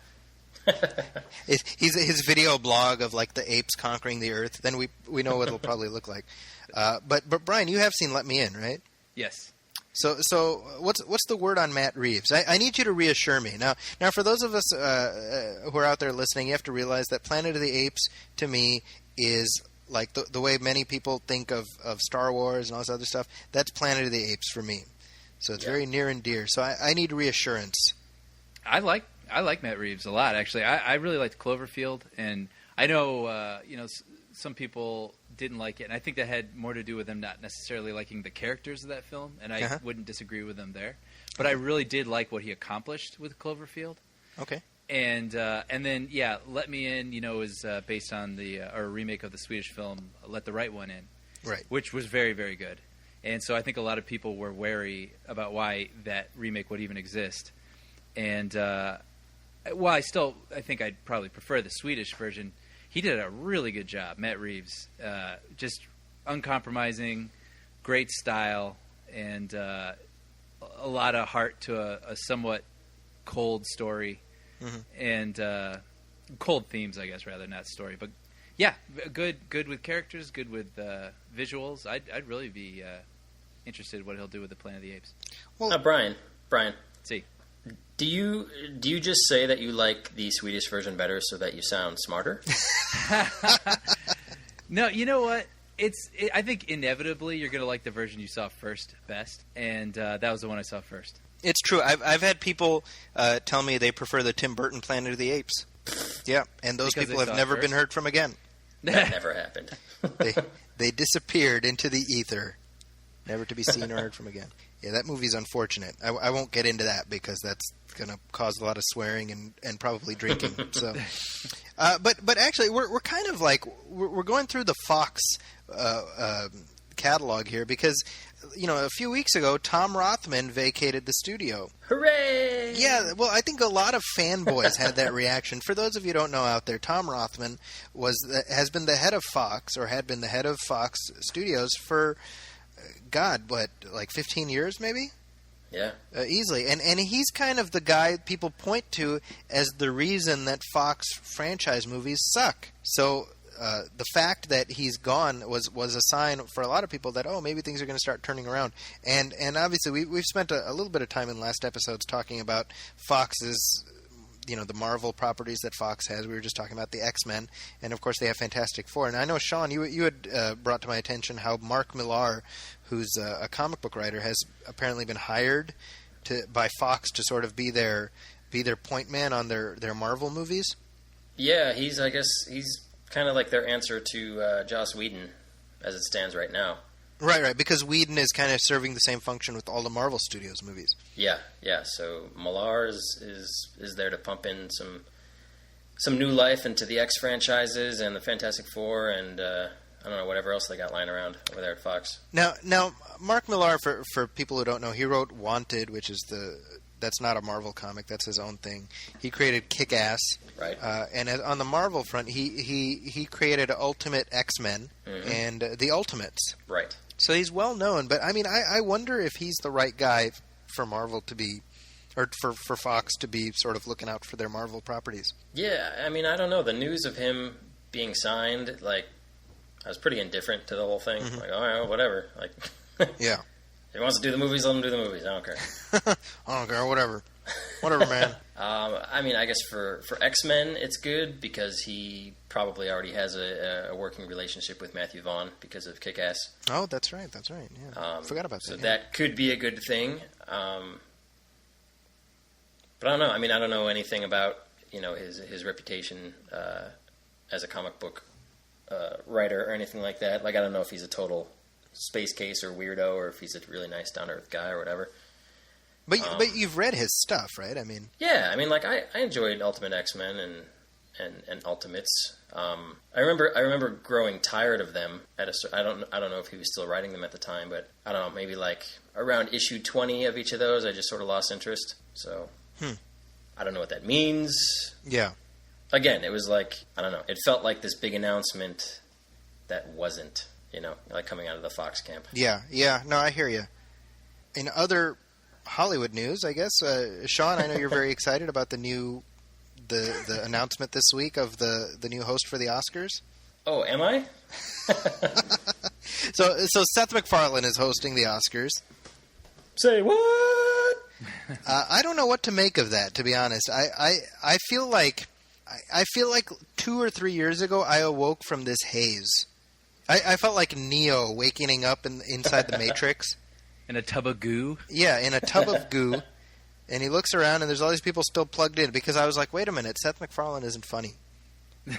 His video blog of like the apes conquering the earth. Then we know what it'll probably look like. But Brian, you have seen Let Me In, right? Yes. So what's the word on Matt Reeves? I need you to reassure me. Now for those of us who are out there listening, you have to realize that Planet of the Apes to me is like the way many people think of Star Wars and all this other stuff. That's Planet of the Apes for me. So it's very near and dear. So I need reassurance. I like Matt Reeves a lot, actually. I really liked Cloverfield, and I know some people didn't like it, and I think that had more to do with them not necessarily liking the characters of that film, and I wouldn't disagree with them there. But I really did like what he accomplished with Cloverfield. Okay. And then Let Me In, is based on the or a remake of the Swedish film Let the Right One In, Right. which was very, very good. And so I think a lot of people were wary about why that remake would even exist. And I think I'd probably prefer the Swedish version. He did a really good job, Matt Reeves. Just uncompromising, great style, and a lot of heart to a somewhat cold story. Mm-hmm. And cold themes, I guess, rather, not story. But yeah, good with characters, good with visuals. I'd really be interested in what he'll do with the Planet of the Apes. Well, Brian, See, do you just say that you like the Swedish version better so that you sound smarter? no, you know what? I think inevitably you're going to like the version you saw first best, and that was the one I saw first. It's true. I've had people tell me they prefer the Tim Burton Planet of the Apes. Yeah, and those Because people they have saw it never first? been heard from again. That never happened. They disappeared into the ether, never to be seen or heard from again. Yeah, that movie's unfortunate. I won't get into that because that's going to cause a lot of swearing and probably drinking. So, but actually, we're kind of like we're going through the Fox catalog here because a few weeks ago Tom Rothman vacated the studio. Hooray! Yeah, well, I think a lot of fanboys had that reaction. For those of you who don't know out there, Tom Rothman has been the head of Fox, or had been the head of Fox Studios for, like 15 years maybe? Yeah. Easily. And he's kind of the guy people point to as the reason that Fox franchise movies suck. So the fact that he's gone was a sign for a lot of people that, maybe things are going to start turning around. And obviously we've spent a little bit of time in last episodes talking about Fox's, the Marvel properties that Fox has. We were just talking about the X-Men, and of course they have Fantastic Four. And I know, Sean, you had brought to my attention how Mark Millar, who's a comic book writer, has apparently been hired by Fox to sort of be their point man on their Marvel movies. Yeah, he's kind of like their answer to Joss Whedon as it stands right now. Right, because Whedon is kind of serving the same function with all the Marvel Studios movies. Yeah. So Millar is there to pump in some new life into the X franchises and the Fantastic Four and I don't know, whatever else they got lying around over there at Fox. Now Mark Millar, for people who don't know, he wrote Wanted, which is that's not a Marvel comic. That's his own thing. He created Kick-Ass. Right. And on the Marvel front, he created Ultimate X-Men and The Ultimates. Right. So he's well known. But, I mean, I wonder if he's the right guy for Marvel to be, or for Fox to be sort of looking out for their Marvel properties. Yeah, I mean, I don't know. The news of him being signed, I was pretty indifferent to the whole thing. Mm-hmm. All right, whatever. Yeah. If he wants to do the movies, let him do the movies. I don't care. I don't care. Whatever, man. I mean, I guess for X-Men, it's good because he probably already has a working relationship with Matthew Vaughn because of Kick-Ass. Oh, that's right. Yeah, forgot about that. So that could be a good thing. But I don't know. I mean, I don't know anything about his reputation as a comic book writer or anything like that. I don't know if he's a total space case or weirdo, or if he's a really nice down-to-earth guy or whatever. But you've read his stuff, right? I mean, yeah. I mean, I enjoyed Ultimate X-Men and Ultimates. I remember growing tired of them I don't know if he was still writing them at the time, but I don't know, maybe around issue 20 of each of those, I just sort of lost interest. So I don't know what that means. Yeah. Again, it was I don't know. It felt like this big announcement that wasn't. Coming out of the Fox camp. Yeah. No, I hear you. In other Hollywood news, I guess, Sean, I know you're very excited about the announcement this week of the new host for the Oscars. Oh, am I? So Seth MacFarlane is hosting the Oscars. Say what? I don't know what to make of that, to be honest. I feel like 2 or 3 years ago I awoke from this haze. I felt like Neo waking up inside the Matrix. In a tub of goo? Yeah, in a tub of goo. And he looks around, and there's all these people still plugged in. Because I was like, wait a minute, Seth MacFarlane isn't funny.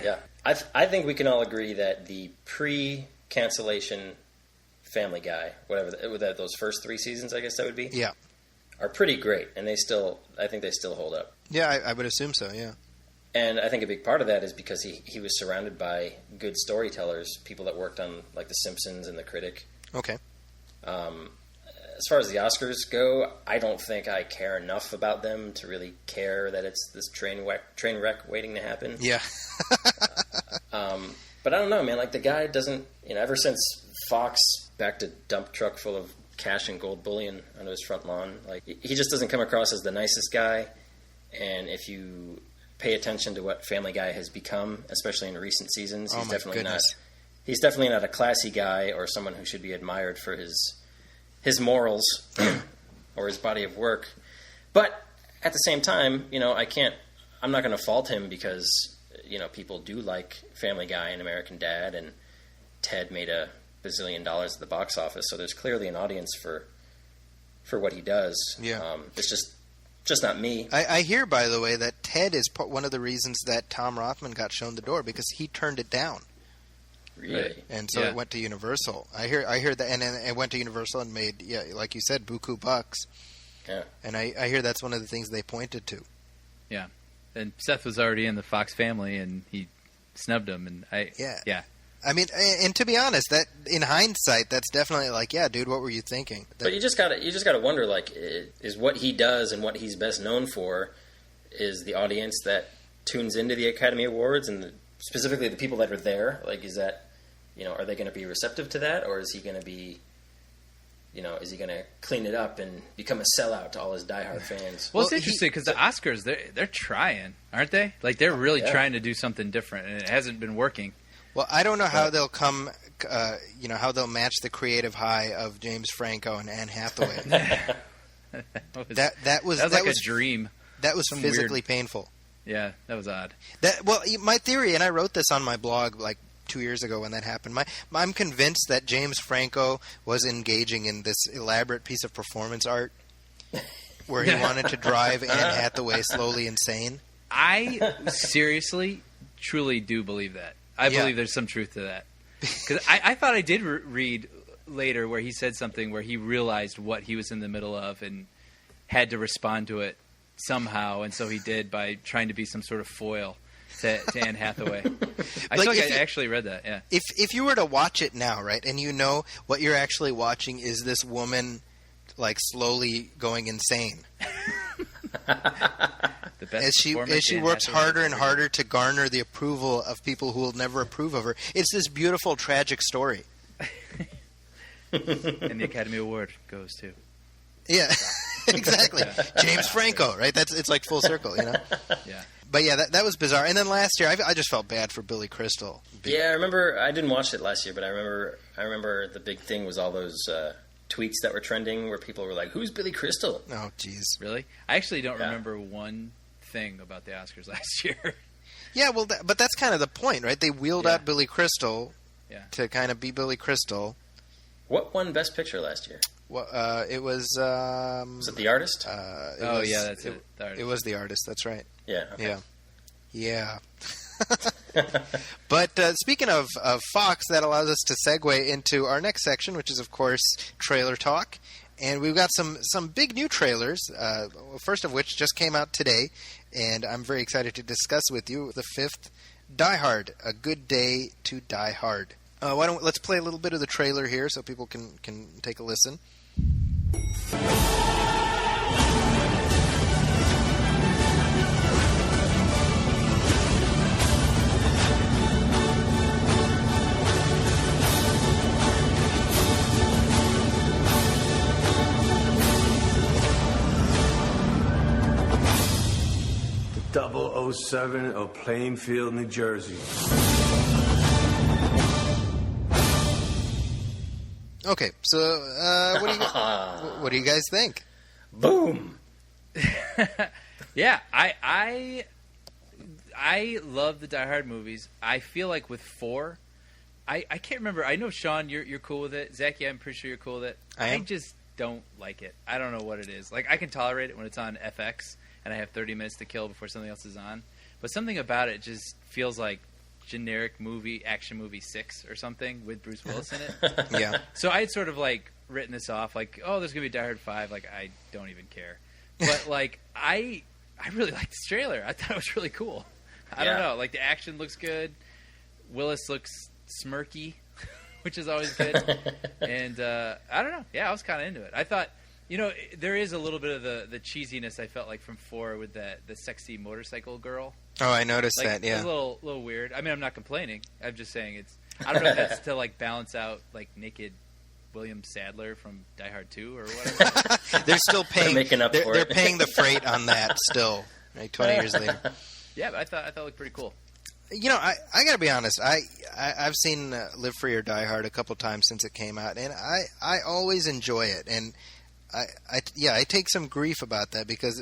Yeah. I think we can all agree that the pre-cancellation Family Guy, whatever, those first 3 seasons, I guess that would be. Yeah. are pretty great, and I think they still hold up. Yeah, I would assume so. Yeah. And I think a big part of that is because he was surrounded by good storytellers, people that worked on like The Simpsons and The Critic. Okay. As far as the Oscars go, I don't think I care enough about them to really care that it's this train wreck waiting to happen. Yeah. But I don't know, man. Like the guy doesn't, ever since Fox backed a dump truck full of cash and gold bullion onto his front lawn, like he just doesn't come across as the nicest guy. And if you pay attention to what Family Guy has become, especially in recent seasons, he's definitely not a classy guy or someone who should be admired for his morals or his body of work. But at the same time, I'm not going to fault him because, people do like Family Guy and American Dad, and Ted made $1 bazillion at the box office. So there's clearly an audience for what he does. Yeah. It's just not me. I hear, by the way, that Ted is one of the reasons that Tom Rothman got shown the door, because he turned it down. Really? And so it went to Universal. I hear that, and it went to Universal and made, like you said, buku bucks. Yeah. And I hear that's one of the things they pointed to. Yeah. And Seth was already in the Fox family, and he snubbed him. And yeah. I mean, and to be honest, that in hindsight, that's definitely like, yeah, dude, what were you thinking? But you just gotta wonder, like, is what he does and what he's best known for, is the audience that tunes into the Academy Awards and specifically the people that are there, like, is that, are they going to be receptive to that, or is he going to be, is he going to clean it up and become a sellout to all his diehard fans? Well, it's interesting because the Oscars, they're trying, aren't they? Like, they're really trying to do something different, and it hasn't been working. Well, I don't know how they'll come, how they'll match the creative high of James Franco and Anne Hathaway. that was a dream. That was physically painful. Yeah, that was odd. My theory, and I wrote this on my blog like 2 years ago when that happened. I'm convinced that James Franco was engaging in this elaborate piece of performance art where he wanted to drive Anne Hathaway slowly insane. I seriously, truly do believe that. I believe there's some truth to that. Because I thought I did read later where he said something where he realized what he was in the middle of and had to respond to it somehow, and so he did by trying to be some sort of foil to Anne Hathaway. I actually read that, yeah. If you were to watch it now, right, and what you're actually watching is this woman, like, slowly going insane. As she works harder and harder to garner the approval of people who will never approve of her. It's this beautiful, tragic story. And the Academy Award goes to... Yeah, exactly. James Franco, right? It's like full circle, Yeah. But yeah, that was bizarre. And then last year, I just felt bad for Billy Crystal. Yeah, I remember. I didn't watch it last year, but I remember the big thing was all those tweets that were trending where people were like, "Who's Billy Crystal?" Oh, jeez. Really? I actually don't remember one thing about the Oscars last year. Yeah, well, but that's kind of the point, right? They wheeled out Billy Crystal to kind of be Billy Crystal. What won Best Picture last year? Well, it was... was it The Artist? That's it. The Artist. It was The Artist, that's right. Yeah. Okay. Yeah. But speaking of Fox, that allows us to segue into our next section, which is, of course, Trailer Talk. And we've got some big new trailers, first of which just came out today, and I'm very excited to discuss with you the fifth, Die Hard, A Good Day to Die Hard. Let's play a little bit of the trailer here so people can take a listen. The 007 of Plainfield, New Jersey. Okay, so what do you guys think? Boom. Yeah, I love the Die Hard movies. I feel like with 4, I can't remember. I know, Sean, you're cool with it. Zach, I'm pretty sure you're cool with it. I just don't like it. I don't know what it is. Like, I can tolerate it when it's on FX and I have 30 minutes to kill before something else is on. But something about it just feels like generic action movie 6 or something with Bruce Willis in it. Yeah. So I had sort of like written this off like, oh, there's gonna be Die Hard 5. Like, I don't even care. But like, I really liked this trailer. I thought it was really cool. I don't know. Like, the action looks good. Willis looks smirky, which is always good. And I don't know. Yeah, I was kind of into it. I thought, there is a little bit of the cheesiness I felt like from 4 with the sexy motorcycle girl. Oh, I noticed Like, that. Yeah. It was a little weird. I mean, I'm not complaining. I'm just saying I don't know if that's to like balance out like naked William Sadler from Die Hard 2 or whatever. They're still paying. making up for they're it. paying the freight on that still. Right, 20 years later. Yeah, but I thought it looked pretty cool. I got to be honest. I've seen Live Free or Die Hard a couple times since it came out, and I always enjoy it. And I take some grief about that because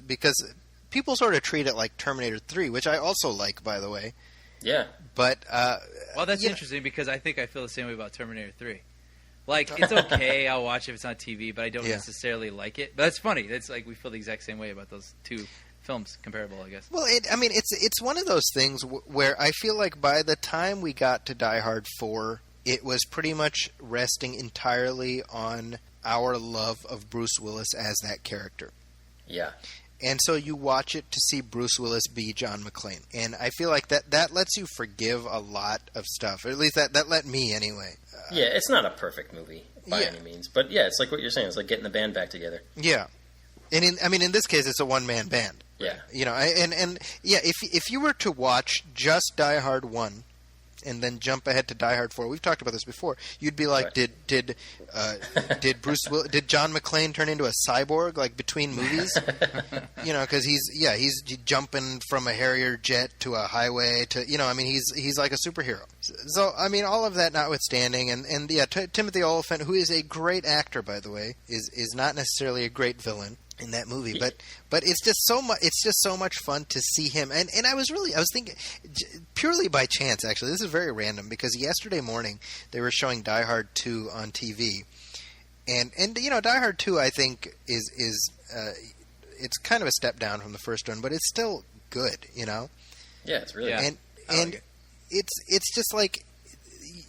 people sort of treat it like Terminator 3, which I also like, by the way. Yeah. But Well, that's interesting because I think I feel the same way about Terminator 3. Like, it's okay, I'll watch it if it's on TV, but I don't necessarily like it. But that's funny. That's like we feel the exact same way about those two films, comparable, I guess. Well, it's one of those things where I feel like by the time we got to Die Hard 4, it was pretty much resting entirely on our love of Bruce Willis as that character. Yeah. And so you watch it to see Bruce Willis be John McClane. And I feel like that lets you forgive a lot of stuff. Or at least that let me anyway. Yeah, it's not a perfect movie by any means. But yeah, it's like what you're saying. It's like getting the band back together. Yeah. And in this case, it's a one-man band. Yeah. If you were to watch just Die Hard 1 and then jump ahead to Die Hard 4, we've talked about this before, you'd be like, right. did John McClane turn into a cyborg like between movies? Because he's jumping from a Harrier jet to a highway to he's like a superhero. So all of that notwithstanding, and Timothy Olyphant, who is a great actor by the way, is not necessarily a great villain in that movie, but it's just so much fun to see him. And I was thinking purely by chance, actually, this is very random because yesterday morning they were showing Die Hard 2 on TV, and Die Hard 2 I think is it's kind of a step down from the first one, but it's still good, Yeah, it's really good. And it's just like,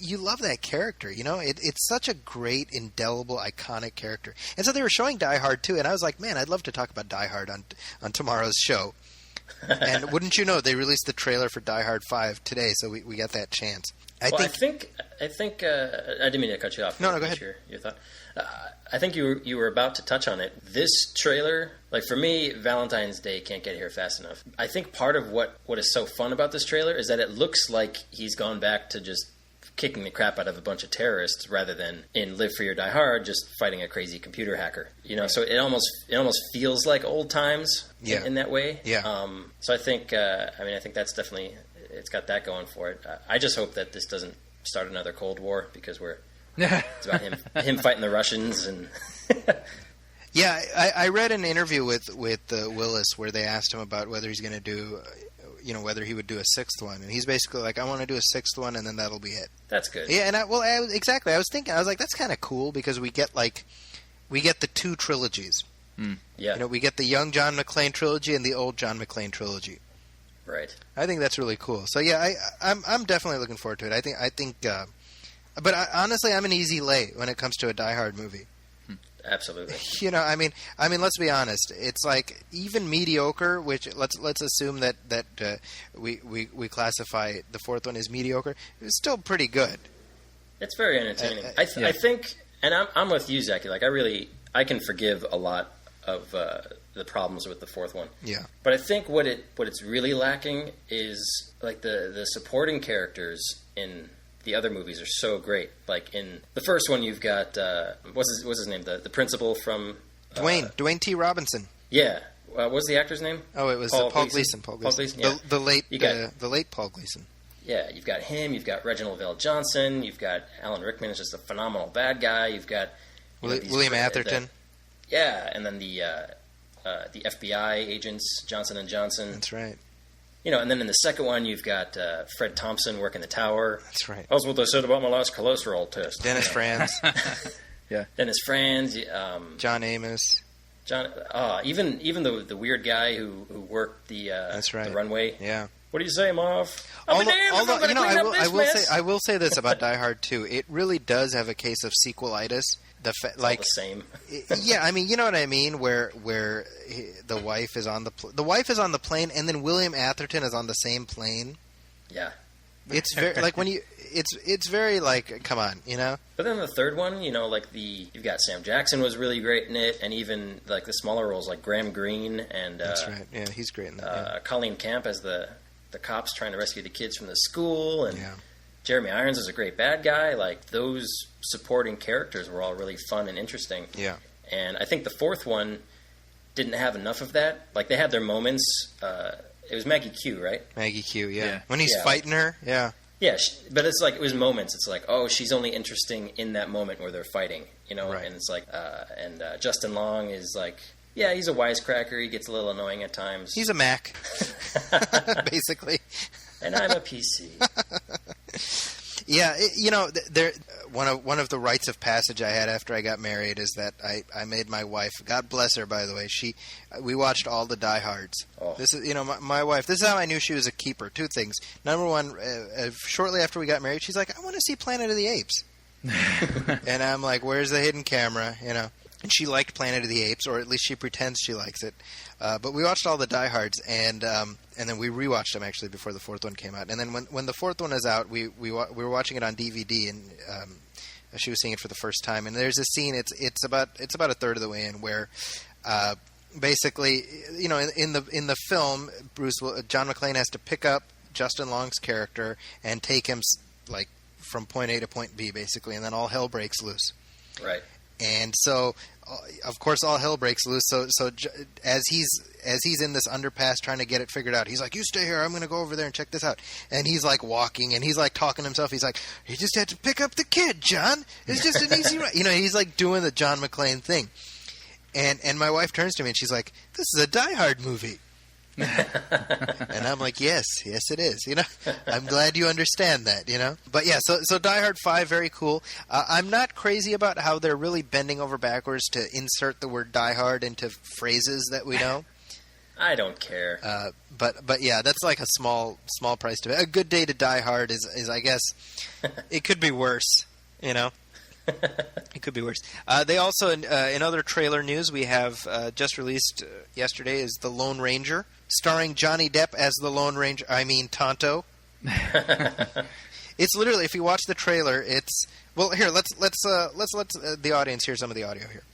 you love that character, it's such a great, indelible, iconic character. And so they were showing Die Hard 2, and I was like, man, I'd love to talk about Die Hard on tomorrow's show. And wouldn't you know, they released the trailer for Die Hard 5 today, so we got that chance. I think I didn't mean to cut you off. No, go ahead. Your thought. I think you were about to touch on it. This trailer, like for me, Valentine's Day can't get here fast enough. I think part of what is so fun about this trailer is that it looks like he's gone back to just kicking the crap out of a bunch of terrorists rather than in Live Free or Die Hard just fighting a crazy computer hacker. So it almost feels like old times in that way. Yeah. So I think I think that's definitely, it's got that going for it. I just hope that this doesn't start another Cold War because it's about him fighting the Russians and. Yeah, I read an interview with Willis where they asked him about whether he's going to do. Whether he would do a sixth one, and he's basically like, I want to do a sixth one, and then that'll be it. That's good. Yeah, and I was thinking, I was like, that's kind of cool because we get the two trilogies. Yeah, we get the young John McClane trilogy and the old John McClane trilogy. Right. I think that's really cool. So yeah, I'm definitely looking forward to it. I think, but honestly, I'm an easy lay when it comes to a Die Hard movie. Absolutely. Let's be honest. It's like even mediocre, which let's assume that we classify the fourth one as mediocre. It's still pretty good. It's very entertaining. I think, and I'm with you, Zachy. Like I can forgive a lot of the problems with the fourth one. Yeah. But I think what it's really lacking is like the supporting characters in the other movies are so great. Like in the first one, you've got what's his name? The principal from Dwayne T. Robinson. Yeah, what's the actor's name? Oh, it was Paul Gleason. Paul Gleason. Yeah. The late Paul Gleason. Yeah, you've got him. You've got Reginald VelJohnson. You've got Alan Rickman is just a phenomenal bad guy. You've got William Atherton. And then the FBI agents, Johnson and Johnson. That's right. And then in the second one, you've got Fred Thompson working the tower. That's right. That's what they said about my last cholesterol test. Dennis Franz. Yeah. Dennis Franz. John Amos. Even the weird guy who worked the That's right. the runway. Yeah. What do you say, Marv? I'll be damned if I'm gonna clean up this mess. I will say this about Die Hard 2. It really does have a case of sequelitis. It's all the same. Yeah, I mean, you know what I mean, where the wife is on the wife is on the plane, and then William Atherton is on the same plane. Yeah. It's very like when you it's very like, come on, you know. But then the third one, you know, like you've got Sam Jackson was really great in it, and even like the smaller roles like Graham Greene and that's right, yeah, he's great in that. Colleen Camp as the cops trying to rescue the kids from the school, and Jeremy Irons is a great bad guy. Like those supporting characters were all really fun and interesting. Yeah, and I think the fourth one didn't have enough of that. Like they had their moments. It was Maggie Q, right? Maggie Q, yeah. When he's fighting her, yeah. Yeah, but it's like, it was moments. It's like, oh, she's only interesting in that moment where they're fighting, you know? Right. And it's like, Justin Long is like, yeah, he's a wisecracker. He gets a little annoying at times. He's a Mac, basically. And I'm a PC. Yeah, you know, one of the rites of passage I had after I got married is that I made my wife, God bless her, by the way, we watched all the Die Hards. Oh. This is, you know, my wife. This is how I knew she was a keeper. Two things. Number one, shortly after we got married, she's like, I want to see Planet of the Apes, and I'm like, where's the hidden camera? You know. And she liked Planet of the Apes, or at least she pretends she likes it. But we watched all the Die Hards, and then we rewatched them actually before the fourth one came out. And then when the fourth one is out, we were watching it on DVD, and she was seeing it for the first time. And there's a scene. It's about a third of the way in where basically, you know, in the film, John McClane has to pick up Justin Long's character and take him like from point A to point B, basically, and then all hell breaks loose. Right. And so, of course, all hell breaks loose. So as he's in this underpass trying to get it figured out, he's like, "You stay here. I'm going to go over there and check this out." And he's like walking, and he's like talking to himself. He's like, "You just had to pick up the kid, John. It's just an easy ride." You know, he's like doing the John McClane thing. And my wife turns to me and she's like, "This is a Die Hard movie." And I'm like, yes it is, you know. I'm glad you understand that, you know. But yeah, so Die Hard 5, very cool. I'm not crazy about how they're really bending over backwards to insert the word Die Hard into phrases that we know. I don't care. But yeah, that's like a small price to pay. A Good Day to Die Hard is I guess it could be worse, you know. It could be worse. They also, in other trailer news, we have just released yesterday is The Lone Ranger, starring Johnny Depp as the Lone Ranger. I mean Tonto. It's literally, if you watch the trailer, it's well. Here, let's let the audience hear some of the audio here.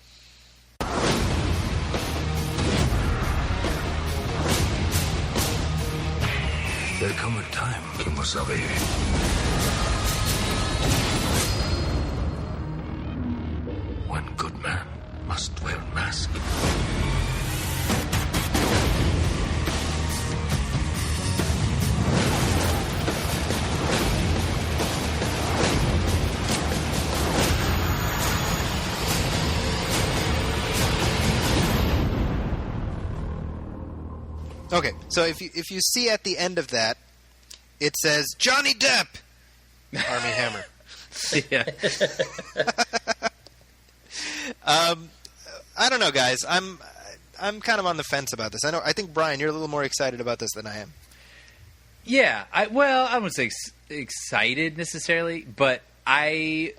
There come a time, Kimosabe, one good man must wear a mask. Okay, so if you see at the end of that, it says Johnny Depp, Army Hammer. Yeah. I don't know, guys. I'm kind of on the fence about this. I think Brian, you're a little more excited about this than I am. Yeah. I wouldn't say excited necessarily, but I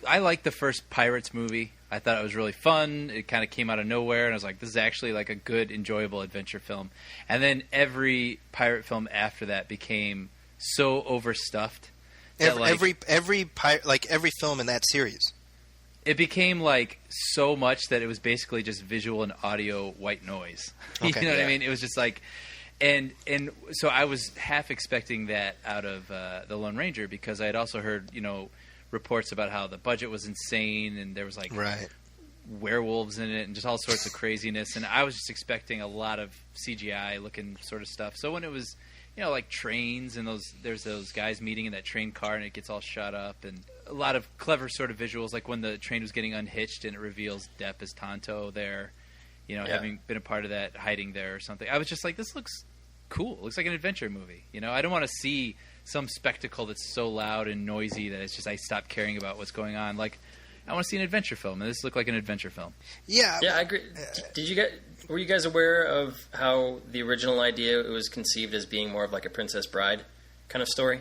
liked the first Pirates movie. I thought it was really fun. It kind of came out of nowhere, and I was like, this is actually like a good, enjoyable adventure film. And then every pirate film after that became so overstuffed. Every film in that series. It became like so much that it was basically just visual and audio white noise. Okay, you know what I mean? It was just like, and so I was half expecting that out of The Lone Ranger, because I had also heard, you know, reports about how the budget was insane and there was like werewolves in it and just all sorts of craziness. And I was just expecting a lot of CGI looking sort of stuff. So when it was, you know, like trains and there's those guys meeting in that train car and it gets all shot up, and a lot of clever sort of visuals, like when the train was getting unhitched and it reveals Depp as Tonto there, you know, having been a part of that, hiding there or something. I was just like, this looks cool. It looks like an adventure movie. You know, I don't want to see some spectacle that's so loud and noisy that it's just I stop caring about what's going on. Like, I want to see an adventure film, and this looked like an adventure film. Yeah. Yeah, I agree. Were you guys aware of how the original idea it was conceived as being more of like a Princess Bride kind of story?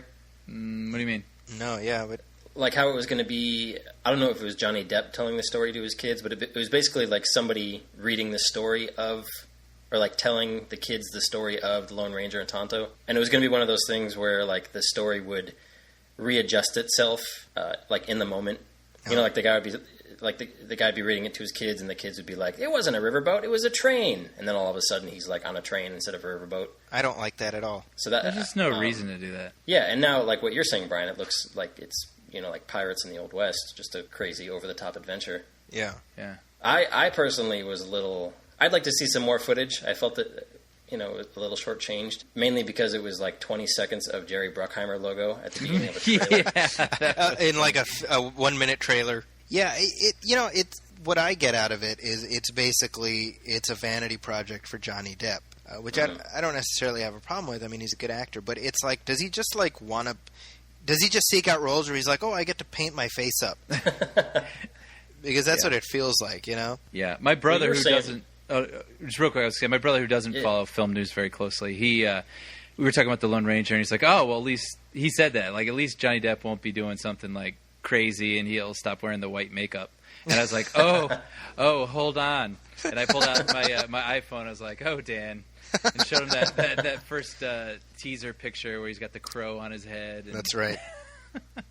What do you mean? No, yeah, but Like how it was going to be, I don't know if it was Johnny Depp telling the story to his kids, but it was basically like somebody reading the story of, or like telling the kids the story of the Lone Ranger and Tonto. And it was going to be one of those things where like the story would readjust itself like in the moment. You know, like the guy would be like the guy would be reading it to his kids, and the kids would be like, "It wasn't a riverboat, it was a train." And then all of a sudden, he's like on a train instead of a riverboat. I don't like that at all. So that There's just no reason to do that. Yeah, and now like what you're saying, Brian, it looks like it's like Pirates in the Old West, just a crazy over the top adventure. Yeah. Yeah. I personally was a little. I'd like to see some more footage. I felt that it was a little shortchanged, mainly because it was like 20 seconds of Jerry Bruckheimer logo at the beginning of the trailer. In like a 1 minute trailer. Yeah, it's what I get out of it is it's basically it's a vanity project for Johnny Depp, which I don't necessarily have a problem with. I mean, he's a good actor, but it's like, does he just like want to? Does he just seek out roles where he's like, oh, I get to paint my face up? Because that's what it feels like, Yeah, my brother Well, who saying- doesn't. Just real quick, I was saying, my brother who doesn't follow film news very closely. We were talking about the Lone Ranger, and he's like, "Oh, well, at least he said that. Like, at least Johnny Depp won't be doing something like crazy, and he'll stop wearing the white makeup." And I was like, "Oh, hold on!" And I pulled out my iPhone. I was like, "Oh, Dan," and showed him that first teaser picture where he's got the crow on his head. And That's right.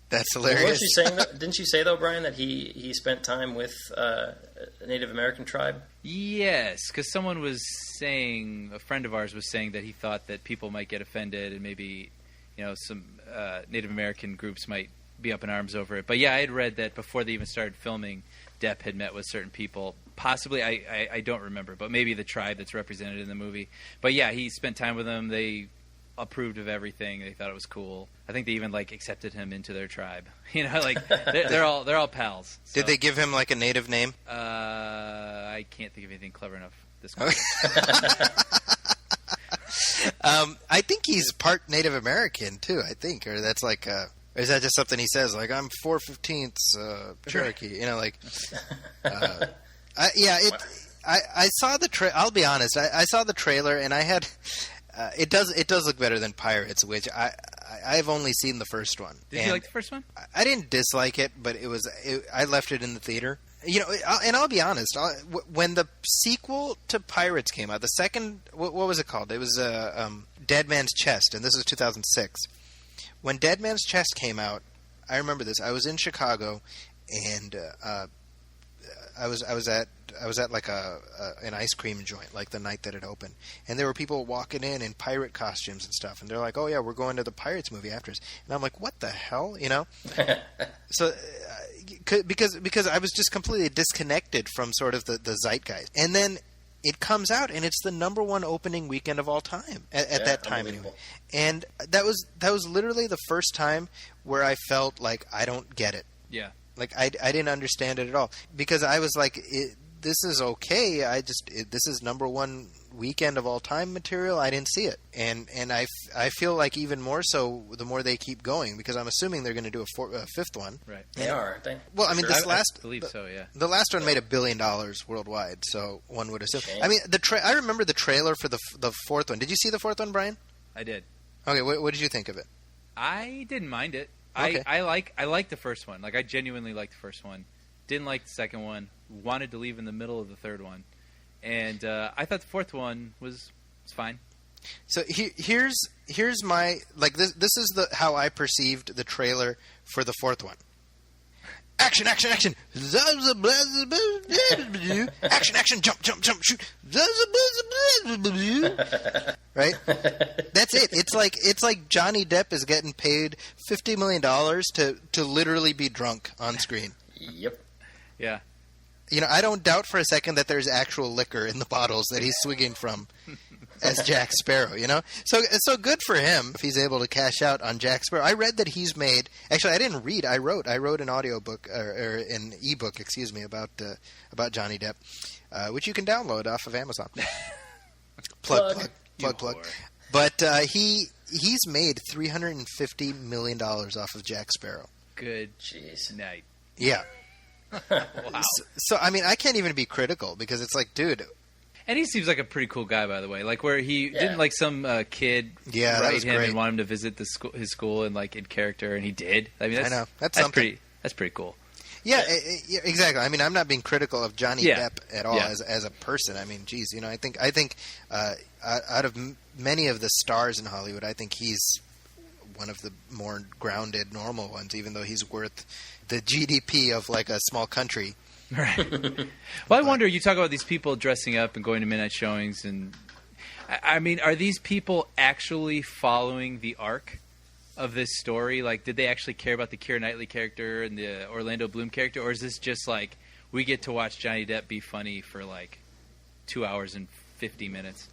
That's Weren't hilarious. you saying that, didn't you say though, Brian, that he spent time with a Native American tribe? Yes, because someone was saying, a friend of ours was saying that he thought that people might get offended and maybe, some Native American groups might be up in arms over it. But yeah, I had read that before they even started filming, Depp had met with certain people. Possibly, I don't remember, but maybe the tribe that's represented in the movie. But yeah, he spent time with them. They approved of everything. They thought it was cool. I think they even accepted him into their tribe. They're all pals. So. Did they give him like a native name? I can't think of anything clever enough this time. I think he's part Native American too. I think, or that's like, or is that just something he says? Like, I'm 4/15 Cherokee. I saw the I'll be honest. I saw the trailer and I had. It does look better than Pirates, which I've only seen the first one. Did you like the first one? I didn't dislike it, but I left it in the theater. And I'll be honest. When the sequel to Pirates came out, the second, what was it called? It was Dead Man's Chest, and this is 2006. When Dead Man's Chest came out, I remember this. I was in Chicago, and I was at like an ice cream joint, like the night that it opened, and there were people walking in pirate costumes and stuff, and they're like, "Oh yeah, we're going to the Pirates movie after us," and I'm like, "What the hell?" So because I was just completely disconnected from sort of the zeitgeist, and then it comes out, and it's the number 1 opening weekend of all time at that time anyway, and that was literally the first time where I felt like I don't get it. Yeah. Like I didn't understand it at all, because I was like, this is okay. This is number 1 weekend of all time material. I didn't see it, and I feel like even more so the more they keep going, because I'm assuming they're going to do a 5th one. Right. They are, aren't they? Well, I mean, I believe so. Yeah. The last one made $1 billion worldwide, so one would assume. Okay. I mean, I remember the trailer for the 4th one. Did you see the 4th one, Brian? I did. Okay, what did you think of it? I didn't mind it. Okay. I like the first one. Like, I genuinely liked the first one. Didn't like the second one. Wanted to leave in the middle of the third one, and I thought the fourth one was fine. So here's my this is how I perceived the trailer for the 4th one. Action, action, action! Action, action! Jump, jump, jump! Shoot! Right? That's it. It's like Johnny Depp is getting paid $50 million to literally be drunk on screen. Yep. Yeah. I don't doubt for a second that there's actual liquor in the bottles that he's swigging from as Jack Sparrow, So good for him if he's able to cash out on Jack Sparrow. I read that he's made – actually, I didn't read. I wrote an audiobook or an ebook, excuse me, about Johnny Depp, which you can download off of Amazon. Plug. But he's made $350 million off of Jack Sparrow. Good Jeez. night. Yeah. Wow. So I mean, I can't even be critical because it's like, dude, And he seems like a pretty cool guy, by the way. Like where he didn't like some kid Yeah, that write was him great. and want him to visit his school and like in character, and he did. I mean, I know. That's something. That's pretty cool. yeah, yeah, exactly. I mean, I'm not being critical of Johnny Yeah. Depp at all Yeah. as a person. I mean, geez, I think out of many of the stars in Hollywood, I think he's one of the more grounded, normal ones. Even though he's worth the GDP of like a small country. Right. Well, I wonder. You talk about these people dressing up and going to midnight showings, and I mean, are these people actually following the arc of this story? Like, did they actually care about the Keira Knightley character and the Orlando Bloom character, or is this just like we get to watch Johnny Depp be funny for like 2 hours and 50 minutes?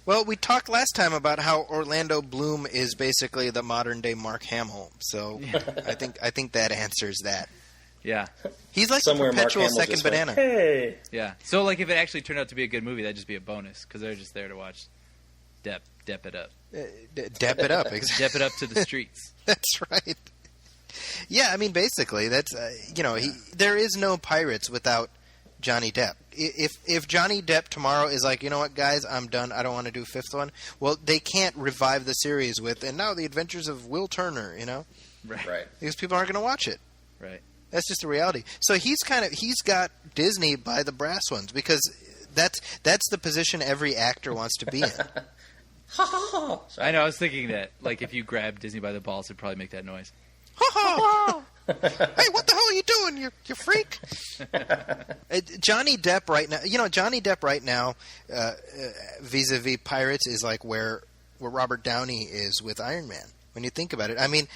Well, we talked last time about how Orlando Bloom is basically the modern day Mark Hamill. So I think that answers that. Yeah, He's like Somewhere the Mark perpetual Hamill second just went, banana. Hey. yeah. So like, if it actually turned out to be a good movie, that'd just be a bonus because they're just there to watch Depp it up, Dep it up. Exactly. Depp it up to the streets. That's right. Yeah, I mean, basically, that's there is no Pirates without Johnny Depp. If Johnny Depp tomorrow is like, you know what, guys, I'm done. I don't want to do a fifth one. Well, they can't revive the series with, and now the Adventures of Will Turner. Right. Because people aren't going to watch it. Right. That's just the reality. So he's got Disney by the brass ones because that's the position every actor wants to be in. I know. I was thinking that, like, if you grab Disney by the balls, it'd probably make that noise. Hey, what the hell are you doing? You freak! Johnny Depp right now. Johnny Depp right now, vis-a-vis Pirates, is like where Robert Downey is with Iron Man. When you think about it, I mean,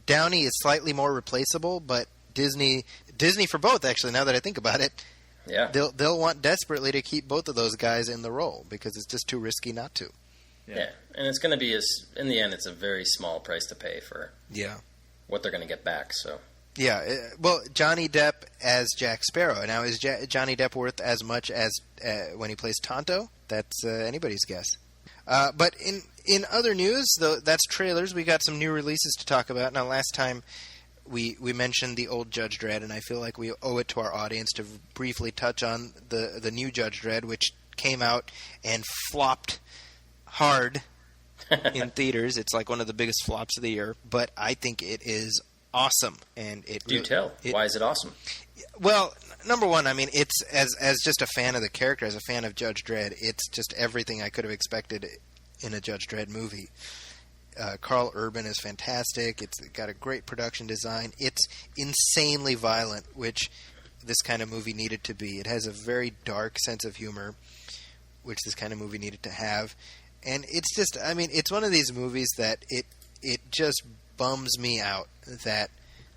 Downey is slightly more replaceable, but Disney for both. Actually, now that I think about it, Yeah. they'll want desperately to keep both of those guys in the role because it's just too risky not to. Yeah. And it's going to be, in the end, it's a very small price to pay for Yeah. what they're going to get back. So Yeah, well, Johnny Depp as Jack Sparrow. Now, is Johnny Depp worth as much as when he plays Tonto? That's anybody's guess. But in other news, though, that's trailers. We got some new releases to talk about. Now, last time we mentioned the old Judge Dredd, and I feel like we owe it to our audience to briefly touch on the new Judge Dredd, which came out and flopped hard in theaters. It's like one of the biggest flops of the year, but I think it is awesome. And do tell. Why is it awesome? Well, number one, I mean, it's as just a fan of the character, as a fan of Judge Dredd, it's just everything I could have expected in a Judge Dredd movie. Carl Urban is fantastic. It's got a great production design. It's insanely violent, which this kind of movie needed to be. It has a very dark sense of humor, which this kind of movie needed to have. And it's just, I mean, it's one of these movies that it just bums me out that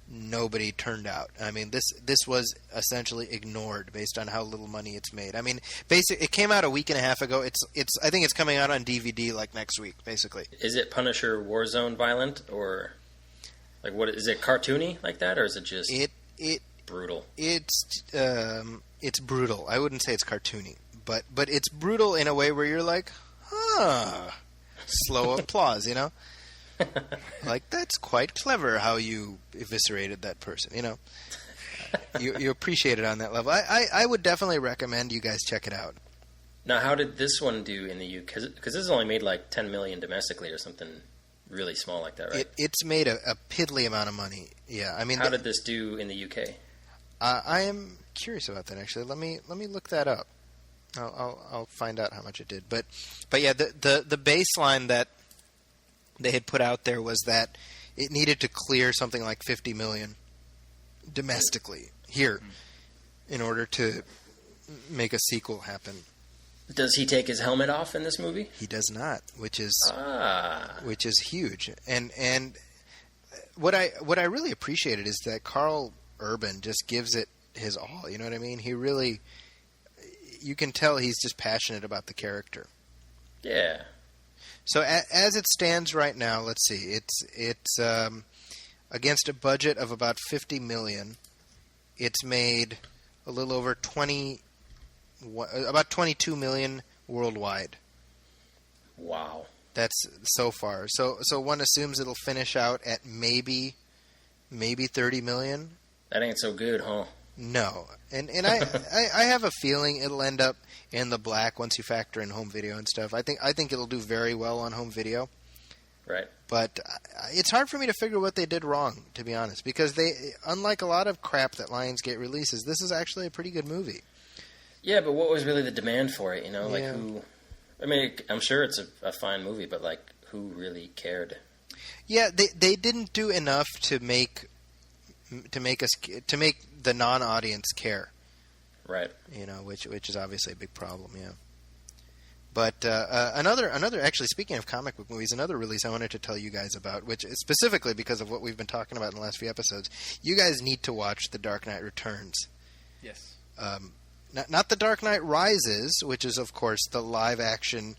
nobody turned out. I mean, this was essentially ignored based on how little money it's made. I mean, it came out a week and a half ago. I think it's coming out on DVD like next week, basically. Is it Punisher Warzone violent, or like what is it, cartoony like that, or is it just brutal? It's brutal. I wouldn't say it's cartoony, but it's brutal in a way where you're like, slow applause, like, that's quite clever how you eviscerated that person, you appreciate it on that level. I would definitely recommend you guys check it out. Now, how did this one do in the UK? Because this has only made like 10 million domestically or something really small like that, right? It's made a piddly amount of money. Yeah, I mean, how did this do in the UK? I am curious about that, actually. Let me look that up. I'll find out how much it did. But yeah, the baseline that they had put out there was that it needed to clear something like 50 million domestically here in order to make a sequel happen. Does he take his helmet off in this movie? He does not, which is huge. And what I really appreciated is that Carl Urban just gives it his all. You know what I mean? He really, you can tell he's just passionate about the character. Yeah. So as it stands right now, let's see. It's against a budget of about 50 million. It's made a little over about 22 million worldwide. Wow. That's so far. So one assumes it'll finish out at maybe 30 million That ain't so good, huh? No, and I have a feeling it'll end up in the black once you factor in home video and stuff. I think it'll do very well on home video. Right. But it's hard for me to figure what they did wrong, to be honest, because they, unlike a lot of crap that Lionsgate releases, this is actually a pretty good movie. Yeah, but what was really the demand for it? You know, like Yeah. who? I mean, I'm sure it's a fine movie, but like, who really cared? Yeah, they didn't do enough to make the non-audience care. Right. You know, which is obviously a big problem. Yeah. But another actually, speaking of comic book movies, another release I wanted to tell you guys about, which is specifically because of what we've been talking about in the last few episodes. You guys need to watch The Dark Knight Returns. Yes. Not The Dark Knight Rises, which is of course the live-action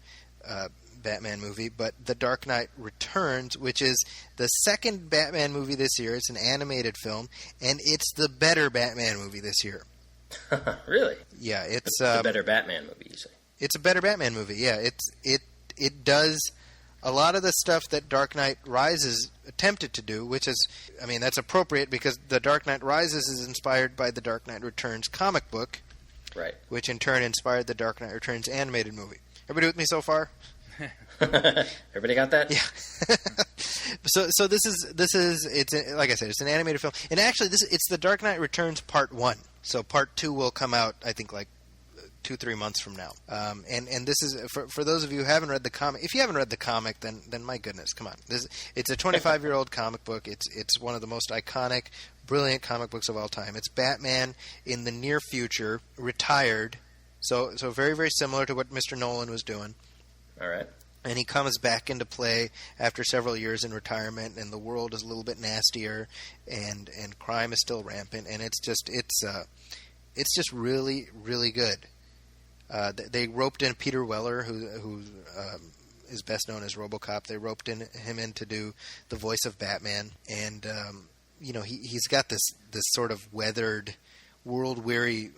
Batman movie, but The Dark Knight Returns, which is the second Batman movie this year. It's an animated film, and it's the better Batman movie this year. Really? Yeah, it's The better Batman movie, you say? It's a better Batman movie. Yeah, it does a lot of the stuff that Dark Knight Rises attempted to do, which is, I mean, that's appropriate because The Dark Knight Rises is inspired by The Dark Knight Returns comic book, Right. which in turn inspired The Dark Knight Returns animated movie. Everybody with me so far? Everybody got that? Yeah. So this is it's like I said, it's an animated film, and actually it's The Dark Knight Returns Part 1. So Part 2 will come out, I think, like 2-3 months from now. And this is for those of you who haven't read the comic. If you haven't read the comic, then my goodness, come on. It's a 25-year-old comic book. It's one of the most iconic, brilliant comic books of all time. It's Batman in the near future, retired. So very, very similar to what Mr. Nolan was doing. All right. And he comes back into play after several years in retirement, and the world is a little bit nastier, and crime is still rampant, and it's just really, really good. They roped in Peter Weller, who is best known as RoboCop. They roped him in to do the voice of Batman, and he's got this sort of weathered, world-weary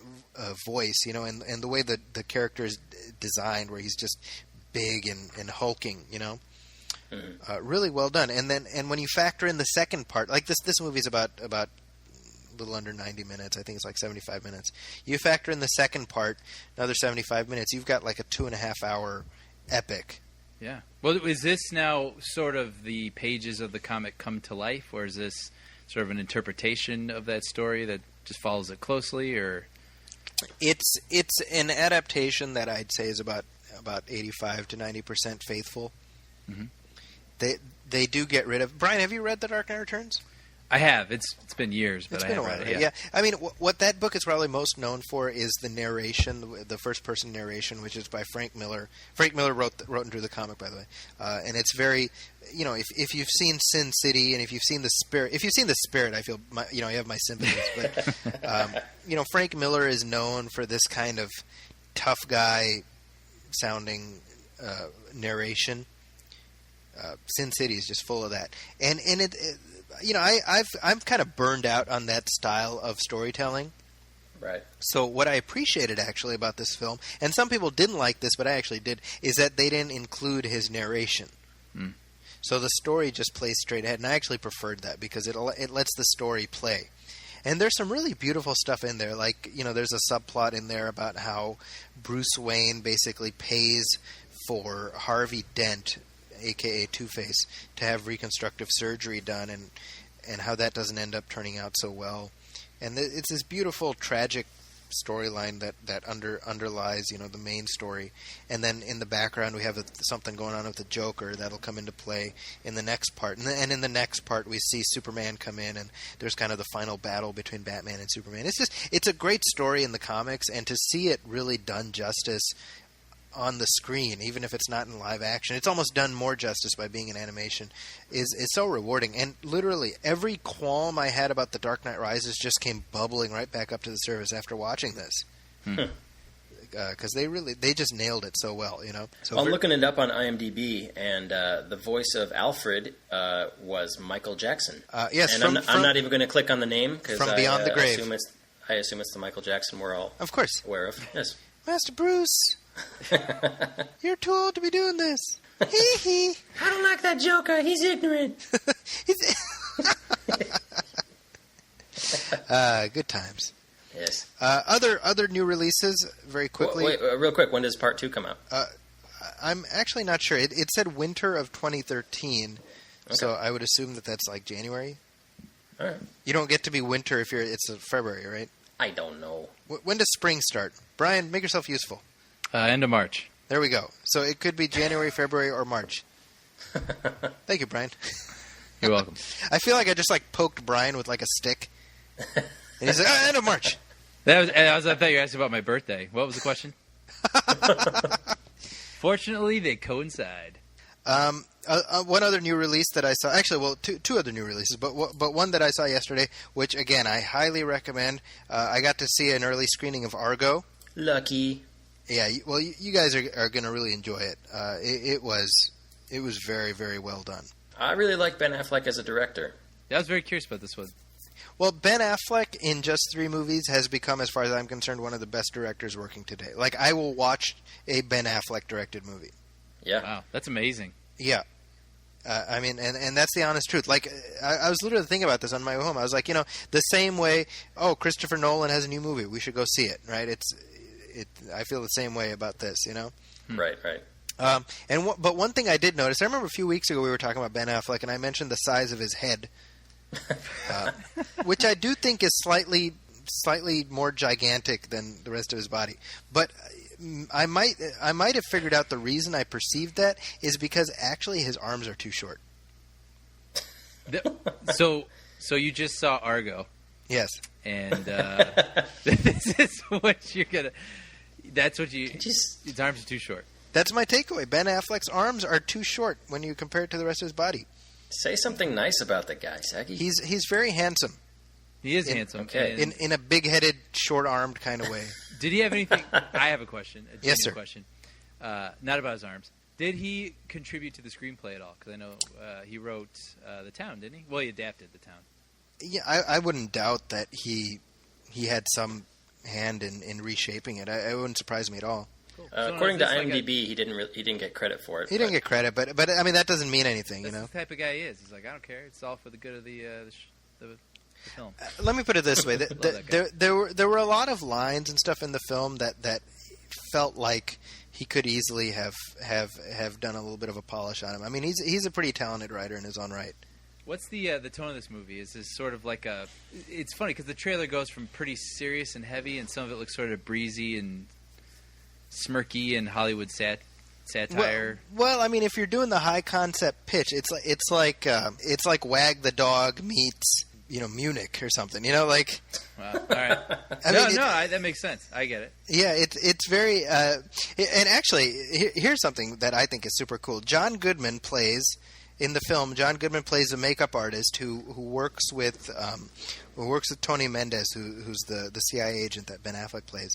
voice, and the way that the character is designed, where he's just big and hulking, really well done. And when you factor in the second part, like this movie is about a little under 90 minutes. I think it's like 75 minutes. You factor in the second part, another 75 minutes. You've got like a 2.5 hour epic. Yeah. Well, is this now sort of the pages of the comic come to life, or is this sort of an interpretation of that story that just follows it closely, or? It's an adaptation that I'd say is about 85 to 90% faithful. Mm-hmm. They do get rid of. Brian, have you read The Dark Knight Returns? I have. It's been years, but it's I been have a while. read it. Yeah. I mean, what that book is probably most known for is the narration, the first-person narration, which is by Frank Miller. Frank Miller wrote and drew the comic, by the way, and it's very, if you've seen Sin City and if you've seen The Spirit, I feel, you have my sympathies. But Frank Miller is known for this kind of tough guy sounding narration. Sin City is just full of that, and I'm kind of burned out on that style of storytelling. Right. So what I appreciated actually about this film, and some people didn't like this, but I actually did, is that they didn't include his narration. Mm. So the story just plays straight ahead, and I actually preferred that because it lets the story play. And there's some really beautiful stuff in there, like, there's a subplot in there about how Bruce Wayne basically pays for Harvey Dent, a.k.a. Two-Face, to have reconstructive surgery done, and how that doesn't end up turning out so well. And it's this beautiful, tragic storyline that underlies, the main story. And then in the background, we have something going on with the Joker that'll come into play in the next part. And in the next part, we see Superman come in, and there's kind of the final battle between Batman and Superman. It's a great story in the comics, and to see it really done justice on the screen, even if it's not in live action, it's almost done more justice by being an animation, is so rewarding. And literally every qualm I had about The Dark Knight Rises just came bubbling right back up to the surface after watching this. Because they just nailed it so well, So I'm looking it up on IMDb, and the voice of Alfred was Michael Jackson. Yes, and I'm not even going to click on the name because from Beyond the Grave. I assume it's the Michael Jackson we're all of course aware of. Yes, Master Bruce. You're too old to be doing this. Hee hee. I don't like that Joker. He's ignorant. Good times. Yes. Other new releases, very quickly. Wait, real quick. When does Part 2 come out? I'm actually not sure. It said winter of 2013, so I would assume that that's like January. All right. You don't get to be winter if it's February, right? I don't know. When does spring start? Brian, make yourself useful. End of March. There we go. So it could be January, February, or March. Thank you, Brian. You're welcome. I feel like I just like poked Brian with like a stick, and he's like, "End of March." I thought you were asking about my birthday. What was the question? Fortunately, they coincide. One other new release that I saw, actually, well, two other new releases, but one that I saw yesterday, which again I highly recommend. I got to see an early screening of Argo. Lucky. Yeah, well, you guys are going to really enjoy it. It was very, very well done. I really like Ben Affleck as a director. Yeah, I was very curious about this one. Well, Ben Affleck in just 3 movies has become, as far as I'm concerned, one of the best directors working today. Like, I will watch a Ben Affleck directed movie. Yeah. Wow, that's amazing. Yeah. I mean, and that's the honest truth. Like, I was literally thinking about this on my way home. I was like, the same way, Christopher Nolan has a new movie. We should go see it, right? I feel the same way about this, Right. But one thing I did notice, I remember a few weeks ago we were talking about Ben Affleck, and I mentioned the size of his head, which I do think is slightly more gigantic than the rest of his body. But I might have figured out the reason I perceived that is because actually his arms are too short. So you just saw Argo. Yes. And this is what you're gonna. That's what you. His arms are too short. That's my takeaway. Ben Affleck's arms are too short when you compare it to the rest of his body. Say something nice about the guy, Saki. He's very handsome. He is handsome. Okay. In a big-headed, short-armed kind of way. Did he have anything? I have a question. Yes, sir. Question. Not about his arms. Did he contribute to the screenplay at all? Because I know he wrote The Town, didn't he? Well, he adapted The Town. Yeah, I wouldn't doubt that he had some hand in reshaping it. It wouldn't surprise me at all. Cool. According to IMDb, he didn't get credit for it. He didn't get credit, but I mean that doesn't mean anything, That's the type of guy he is. He's like, I don't care. It's all for the good of the film. Let me put it this way: there were a lot of lines and stuff in the film that felt like he could easily have done a little bit of a polish on him. I mean, he's a pretty talented writer in his own right. What's the tone of this movie? Is this sort of like a? It's funny because the trailer goes from pretty serious and heavy, and some of it looks sort of breezy and smirky and Hollywood satire. Well, I mean, if you're doing the high concept pitch, it's like Wag the Dog meets Munich or something. Like. Wow. All right. That makes sense. I get it. Yeah, it's very. And actually, here's something that I think is super cool. John Goodman plays. In the film, John Goodman plays a makeup artist who works with Tony Mendez, who's the CIA agent that Ben Affleck plays,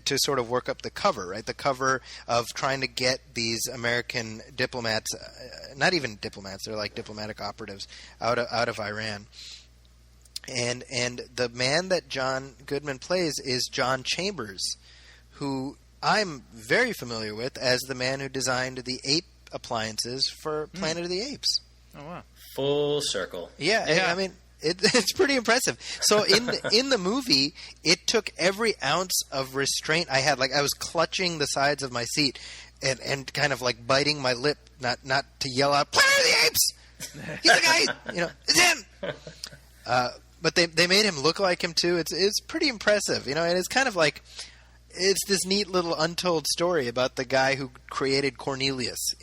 to sort of work up the cover, right? The cover of trying to get these American diplomats, not even diplomats, they're like diplomatic operatives, out of Iran. And the man that John Goodman plays is John Chambers, who I'm very familiar with as the man who designed the ape appliances for Planet of the Apes. Oh wow! Full circle. Yeah. I mean, it's pretty impressive. So in the movie, it took every ounce of restraint I had. Like I was clutching the sides of my seat and kind of like biting my lip, not to yell out "Planet of the Apes!" He's the guy, it's him. But they made him look like him too. It's pretty impressive, and it's kind of like. It's this neat little untold story about the guy who created Cornelius,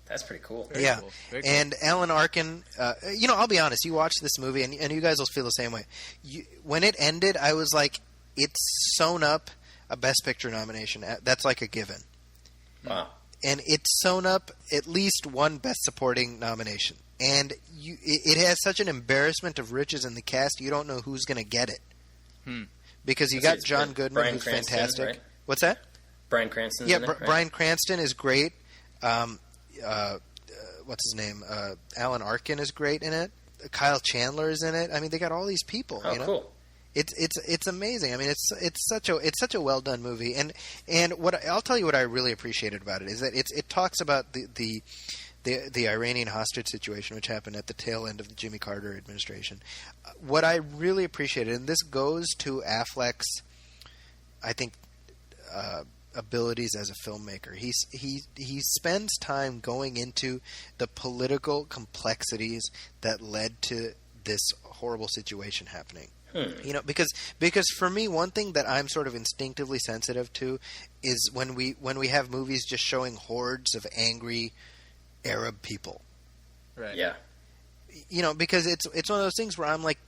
That's pretty cool. Very yeah. cool. Very cool. And Alan Arkin, I'll be honest, you watch this movie, and you guys will feel the same way. When it ended, I was like, it's sewn up a Best Picture nomination. That's like a given. Wow. And it's sewn up at least one Best Supporting nomination. And it has such an embarrassment of riches in the cast, you don't know who's going to get it. Because you got John Goodman, Bryan who's Cranston, fantastic. right? What's that? Bryan Cranston. Yeah, in it, right? Bryan Cranston is great. What's his name? Alan Arkin is great in it. Kyle Chandler is in it. I mean, they got all these people. Oh, cool. It's amazing. I mean, it's such a well done movie. And what I'll tell you what I really appreciated about it is that it talks about the the Iranian hostage situation, which happened at the tail end of the Jimmy Carter administration. What I really appreciated, and this goes to Affleck's, I think, abilities as a filmmaker. He spends time going into the political complexities that led to this horrible situation happening. You know, because for me, one thing that I'm sort of instinctively sensitive to is when we have movies just showing hordes of angry Arab people. Right. Yeah. You know, because it's one of those things where I'm like,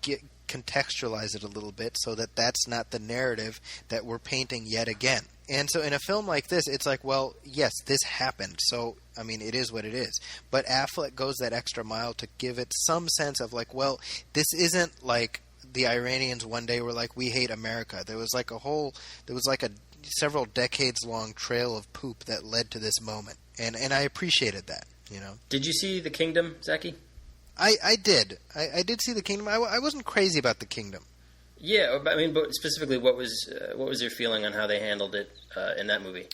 contextualize it a little bit so that that's not the narrative that we're painting yet again. And so in a film like this, it's like, well, yes, this happened. So, I mean, it is what it is. But Affleck goes that extra mile to give it some sense of like, well, this isn't like the Iranians one day were like, we hate America. There was like a several decades long trail of poop that led to this moment. And I appreciated that, you know. Did you see The Kingdom, Zachy? I did. I did see The Kingdom. I wasn't crazy about The Kingdom. Yeah, I mean, but specifically, what was your feeling on how they handled it in that movie?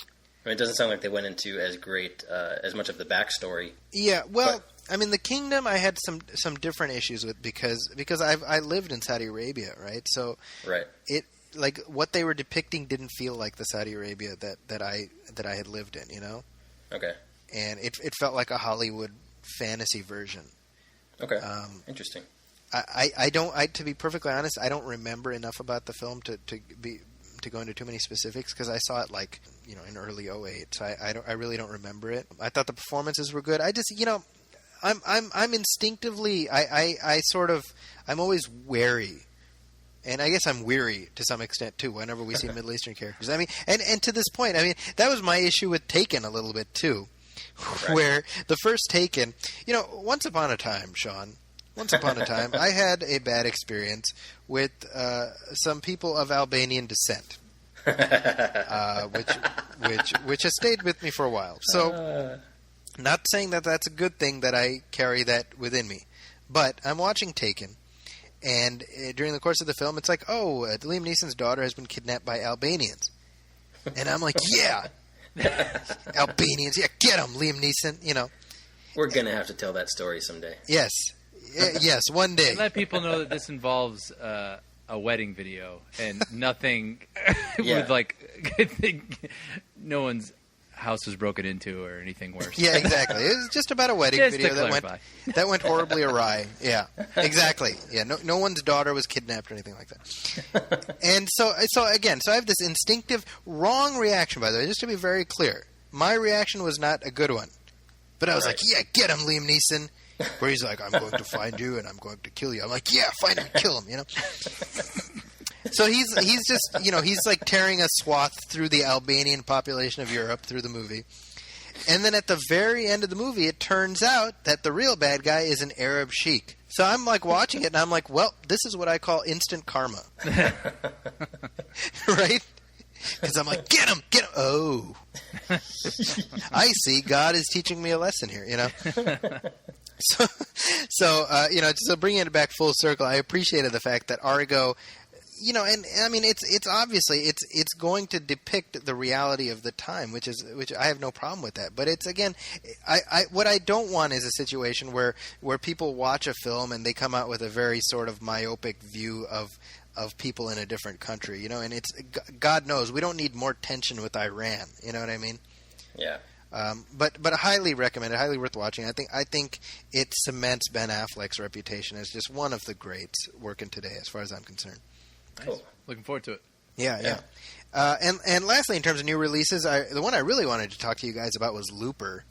I mean, it doesn't sound like they went into as much of the backstory. Yeah, well, but, I mean, The Kingdom, I had some different issues with because I lived in Saudi Arabia, right? So right. It like what they were depicting didn't feel like the Saudi Arabia that I had lived in, you know. Okay. And it felt like a Hollywood fantasy version. Okay. Interesting. To be perfectly honest, I don't remember enough about the film to go into too many specifics because I saw it like, you know, in early 2008. So I really don't remember it. I thought the performances were good. I just, you know, I'm instinctively I'm always wary. And I guess I'm weary to some extent too whenever we see Middle Eastern characters. I mean, and to this point, I mean, that was my issue with Taken a little bit too. Right. Where the first Taken, you know, once upon a time, Sean, I had a bad experience with some people of Albanian descent, which has stayed with me for a while. So, not saying that that's a good thing that I carry that within me, but I'm watching Taken, and during the course of the film, it's like, Liam Neeson's daughter has been kidnapped by Albanians, and I'm like, yeah. Albanians, yeah, get them, Liam Neeson. You know, we're gonna have to tell that story someday. Yes, yes, one day. And let people know that this involves a wedding video and nothing with like no one's house was broken into or anything worse. Yeah, exactly. It was just about a wedding video that went horribly awry. Yeah, exactly. Yeah, no one's daughter was kidnapped or anything like that. And so I have this instinctive wrong reaction, by the way, just to be very clear. My reaction was not a good one. But I was like, yeah, get him, Liam Neeson. Where he's like, I'm going to find you and I'm going to kill you. I'm like, yeah, find him, kill him, you know. So he's just, you know, he's like tearing a swath through the Albanian population of Europe through the movie. And then at the very end of the movie, it turns out that the real bad guy is an Arab sheik. So I'm like watching it and I'm like, well, this is what I call instant karma. Right? Because I'm like, get him. Oh. I see. God is teaching me a lesson here, you know. So bringing it back full circle, I appreciated the fact that Argo, you know, and I mean, it's obviously it's going to depict the reality of the time, which I have no problem with that. But it's again, what I don't want is a situation where people watch a film and they come out with a very sort of myopic view of people in a different country, you know. And it's God knows we don't need more tension with Iran. You know what I mean? Yeah. But highly recommended, highly worth watching. I think it cements Ben Affleck's reputation as just one of the greats working today, as far as I'm concerned. Nice. Cool. Looking forward to it. Yeah. And lastly, in terms of new releases, the one I really wanted to talk to you guys about was Looper.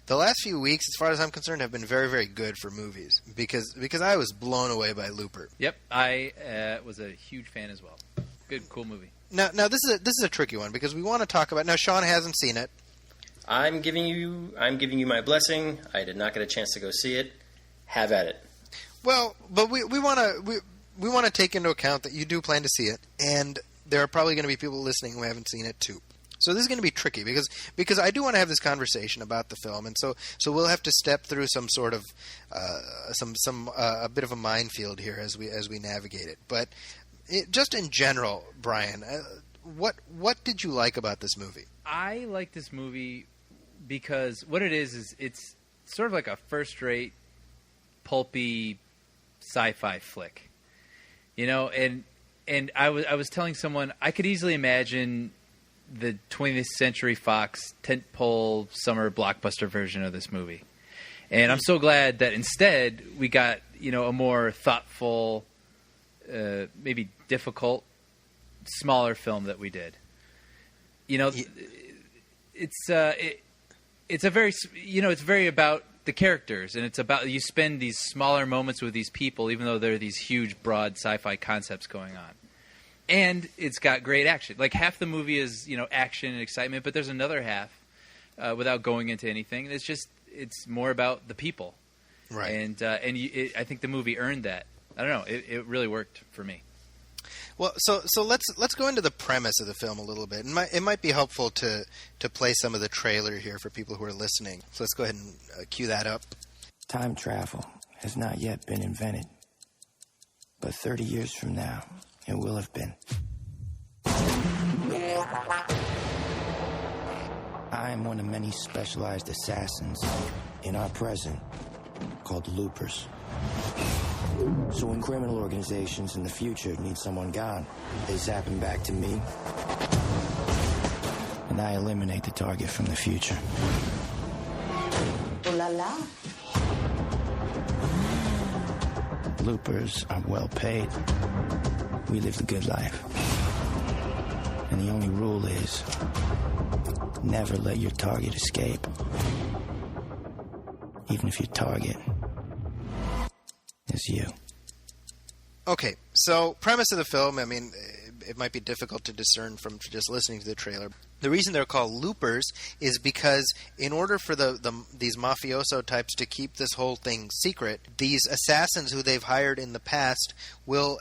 The last few weeks, as far as I'm concerned, have been very, very good for movies because I was blown away by Looper. Yep, I was a huge fan as well. Good, cool movie. Now this is a tricky one because we want to talk about. Now Sean hasn't seen it. I'm giving you my blessing. I did not get a chance to go see it. Have at it. Well, but we want to take into account that you do plan to see it, and there are probably going to be people listening who haven't seen it too. So this is going to be tricky because I do want to have this conversation about the film, and so we'll have to step through some sort of a bit of a minefield here as we navigate it. But just in general, Brian, what did you like about this movie? I like this movie because what it is it's sort of like a first-rate, pulpy sci-fi flick, you know. And I was telling someone I could easily imagine the 20th Century Fox tentpole summer blockbuster version of this movie, and I'm so glad that instead we got, you know, a more thoughtful, maybe difficult, smaller film that we did. You know, it's a very, you know, it's very about the characters, and it's about, you spend these smaller moments with these people, even though there are these huge, broad sci-fi concepts going on. And it's got great action. Like, half the movie is, you know, action and excitement, but there's another half, without going into anything, it's more about the people. Right. And I think the movie earned that. I don't know. It really worked for me. Well, so let's go into the premise of the film a little bit. It might be helpful to play some of the trailer here for people who are listening. So let's go ahead and cue that up. Time travel has not yet been invented, but 30 years from now, it will have been. I am one of many specialized assassins in our present called loopers. So when criminal organizations in the future need someone gone, they zap him back to me, and I eliminate the target from the future. Ooh la la. Loopers are well paid. We live the good life. And the only rule is never let your target escape. Even if your target is you. Okay, so premise of the film, I mean, it might be difficult to discern from just listening to the trailer. The reason they're called loopers is because in order for these mafioso types to keep this whole thing secret, these assassins who they've hired in the past will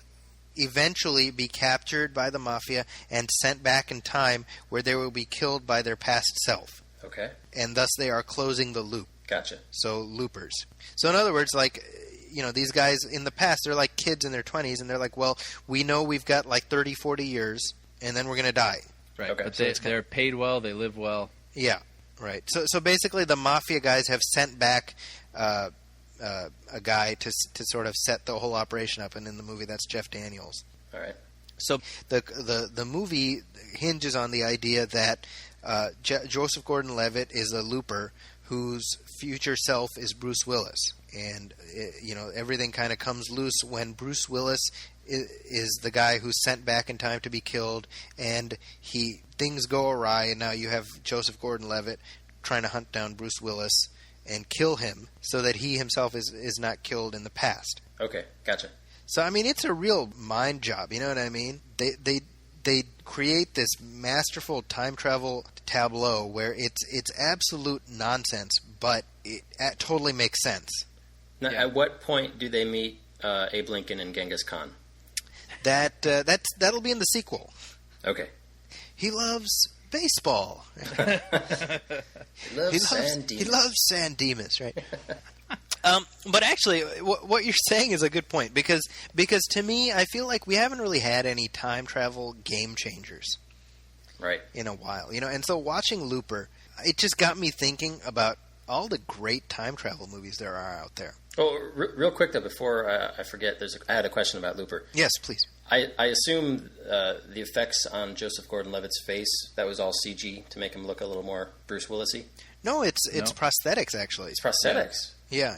eventually be captured by the mafia and sent back in time, where they will be killed by their past self. Okay. And thus they are closing the loop. Gotcha. So loopers. So in other words, like, you know, these guys in the past, they're like kids in their 20s, and they're like, well, we know we've got like 30, 40 years, and then we're going to die. Right. Okay. But So they're paid well. They live well. Yeah, right. So basically the mafia guys have sent back a guy to sort of set the whole operation up, and in the movie that's Jeff Daniels. All right. So the movie hinges on the idea that Joseph Gordon-Levitt is a looper whose future self is Bruce Willis. And, you know, everything kind of comes loose when Bruce Willis is the guy who's sent back in time to be killed, and things go awry, and now you have Joseph Gordon-Levitt trying to hunt down Bruce Willis and kill him so that he himself is not killed in the past. Okay. Gotcha. So, I mean, it's a real mind job, you know what I mean? They create this masterful time travel tableau where it's absolute nonsense, but it totally makes sense. Now, Yeah. at what point do they meet Abe Lincoln and Genghis Khan? That'll be in the sequel. Okay. He loves baseball. He He loves San Dimas, right? But actually, what you're saying is a good point, because to me, I feel like we haven't really had any time travel game changers Right. in a while, you know. And so watching Looper, it just got me thinking about all the great time travel movies there are out there. Oh, real quick though, before I forget, I had a question about Looper. Yes, please. I assume the effects on Joseph Gordon-Levitt's face, that was all CG to make him look a little more Bruce Willis-y. No, it's No. prosthetics actually. It's prosthetics. Yeah.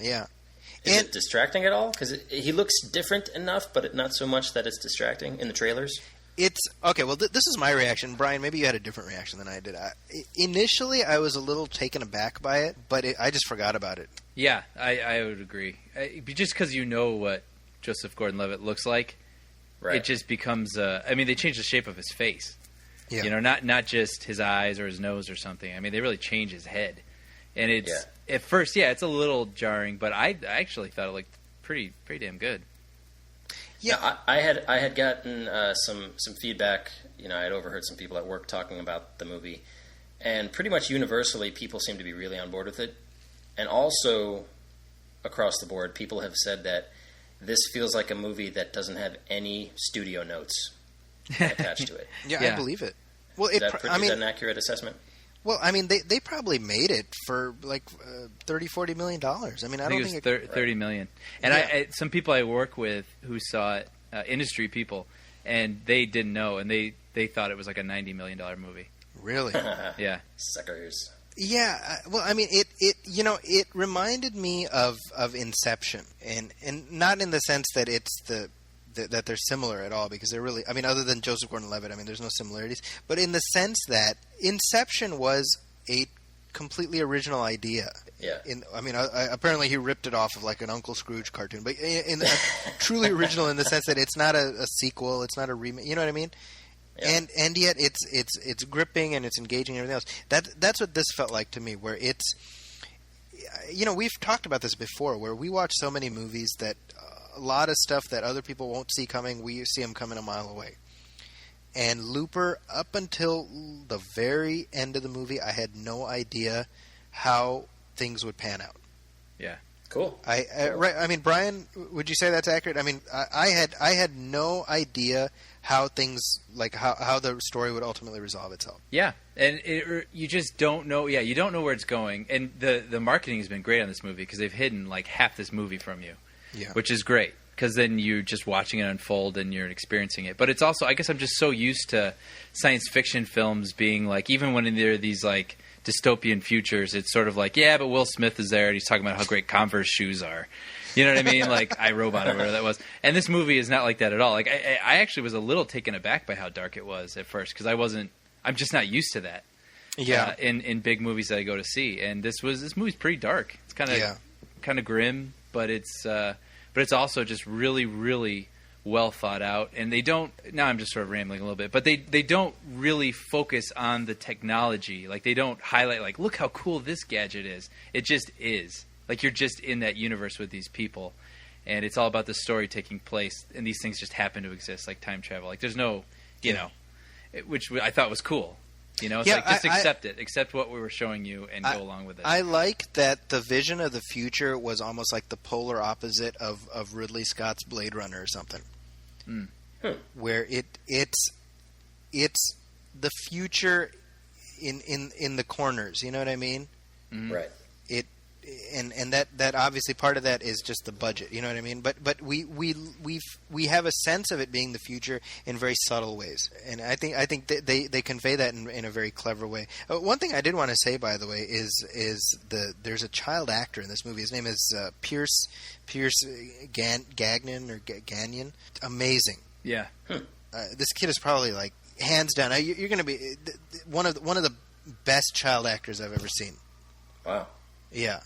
Is And it distracting at all? Because he looks different enough, but not so much that it's distracting in the trailers. it's okay. Well, this is my reaction, Brian. Maybe you had a different reaction than I did. Initially, I was a little taken aback by it, but I just forgot about it. Yeah, I would agree. Just because you know what Joseph Gordon-Levitt looks like, Right. it just becomes. I mean, they change the shape of his face. Yeah. You know, not just his eyes or his nose or something. I mean, they really change his head, and it's at first, it's a little jarring, but I actually thought it looked pretty damn good. Yeah. Now, I had gotten some feedback. You know, I had overheard some people at work talking about the movie, and pretty much universally, people seem to be really on board with it. And also, across the board, people have said that this feels like a movie that doesn't have any studio notes attached to it. Yeah, Yeah. I believe it. Well, Is that an accurate assessment? Well, I mean, they probably made it for like $30-40 million. I mean, I don't think it was 30 million. And Yeah. I some people I work with who saw it, industry people, and they didn't know, and they thought it was like a $90 million movie. really. Yeah. Suckers. Yeah, well, I mean, it reminded me of Inception, and not in the sense that it's that they're similar at all, because they're really, I mean, other than Joseph Gordon-Levitt, I mean, there's no similarities, but in the sense that Inception was a completely original idea. Yeah. I mean, apparently he ripped it off of like an Uncle Scrooge cartoon, but truly original in the sense that it's not a sequel, it's not a remake. You know what I mean? Yeah. And yet it's gripping and it's engaging and everything else. That's what this felt like to me. Where it's, we've talked about this before, where we watch so many movies that a lot of stuff that other people won't see coming, we see them coming a mile away. And Looper, up until the very end of the movie, I had no idea how things would pan out. Yeah. Cool. Right. I mean, Brian, would you say that's accurate? I mean, I had no idea how things, like how the story would ultimately resolve itself. Yeah, and you just don't know. Yeah, you don't know where it's going, and the marketing has been great on this movie because they've hidden like half this movie from you, which is great because then you're just watching it unfold and you're experiencing it. But it's also, I guess, I'm just so used to science fiction films being like, even when there are these like dystopian futures, it's sort of like, yeah, but Will Smith is there and he's talking about how great Converse shoes are. You know what I mean? Like iRobot or whatever that was. And this movie is not like that at all. Like I actually was a little taken aback by how dark it was at first because I'm just not used to that. Yeah. In big movies that I go to see, and this movie's pretty dark. It's kind of grim, but it's also just really, really well thought out. And they don't. Now I'm just sort of rambling a little bit, but they don't really focus on the technology. Like they don't highlight like, look how cool this gadget is. It just is. Like you're just in that universe with these people, and it's all about the story taking place, and these things just happen to exist, like time travel. Like there's no, which I thought was cool. It's like just accept what we were showing you and go along with it. I like that the vision of the future was almost like the polar opposite of Ridley Scott's Blade Runner or something, where it's the future in the corners. You know what I mean? Mm-hmm. Right. And that obviously part of that is just the budget, you know what I mean? But we have a sense of it being the future in very subtle ways, and I think they convey that in a very clever way. One thing I did want to say, by the way, is there's a child actor in this movie. His name is Pierce Gagnon or Gagnon. Amazing. Yeah. This kid is probably like hands down. You're going to be one of the best child actors I've ever seen. Wow. Yeah.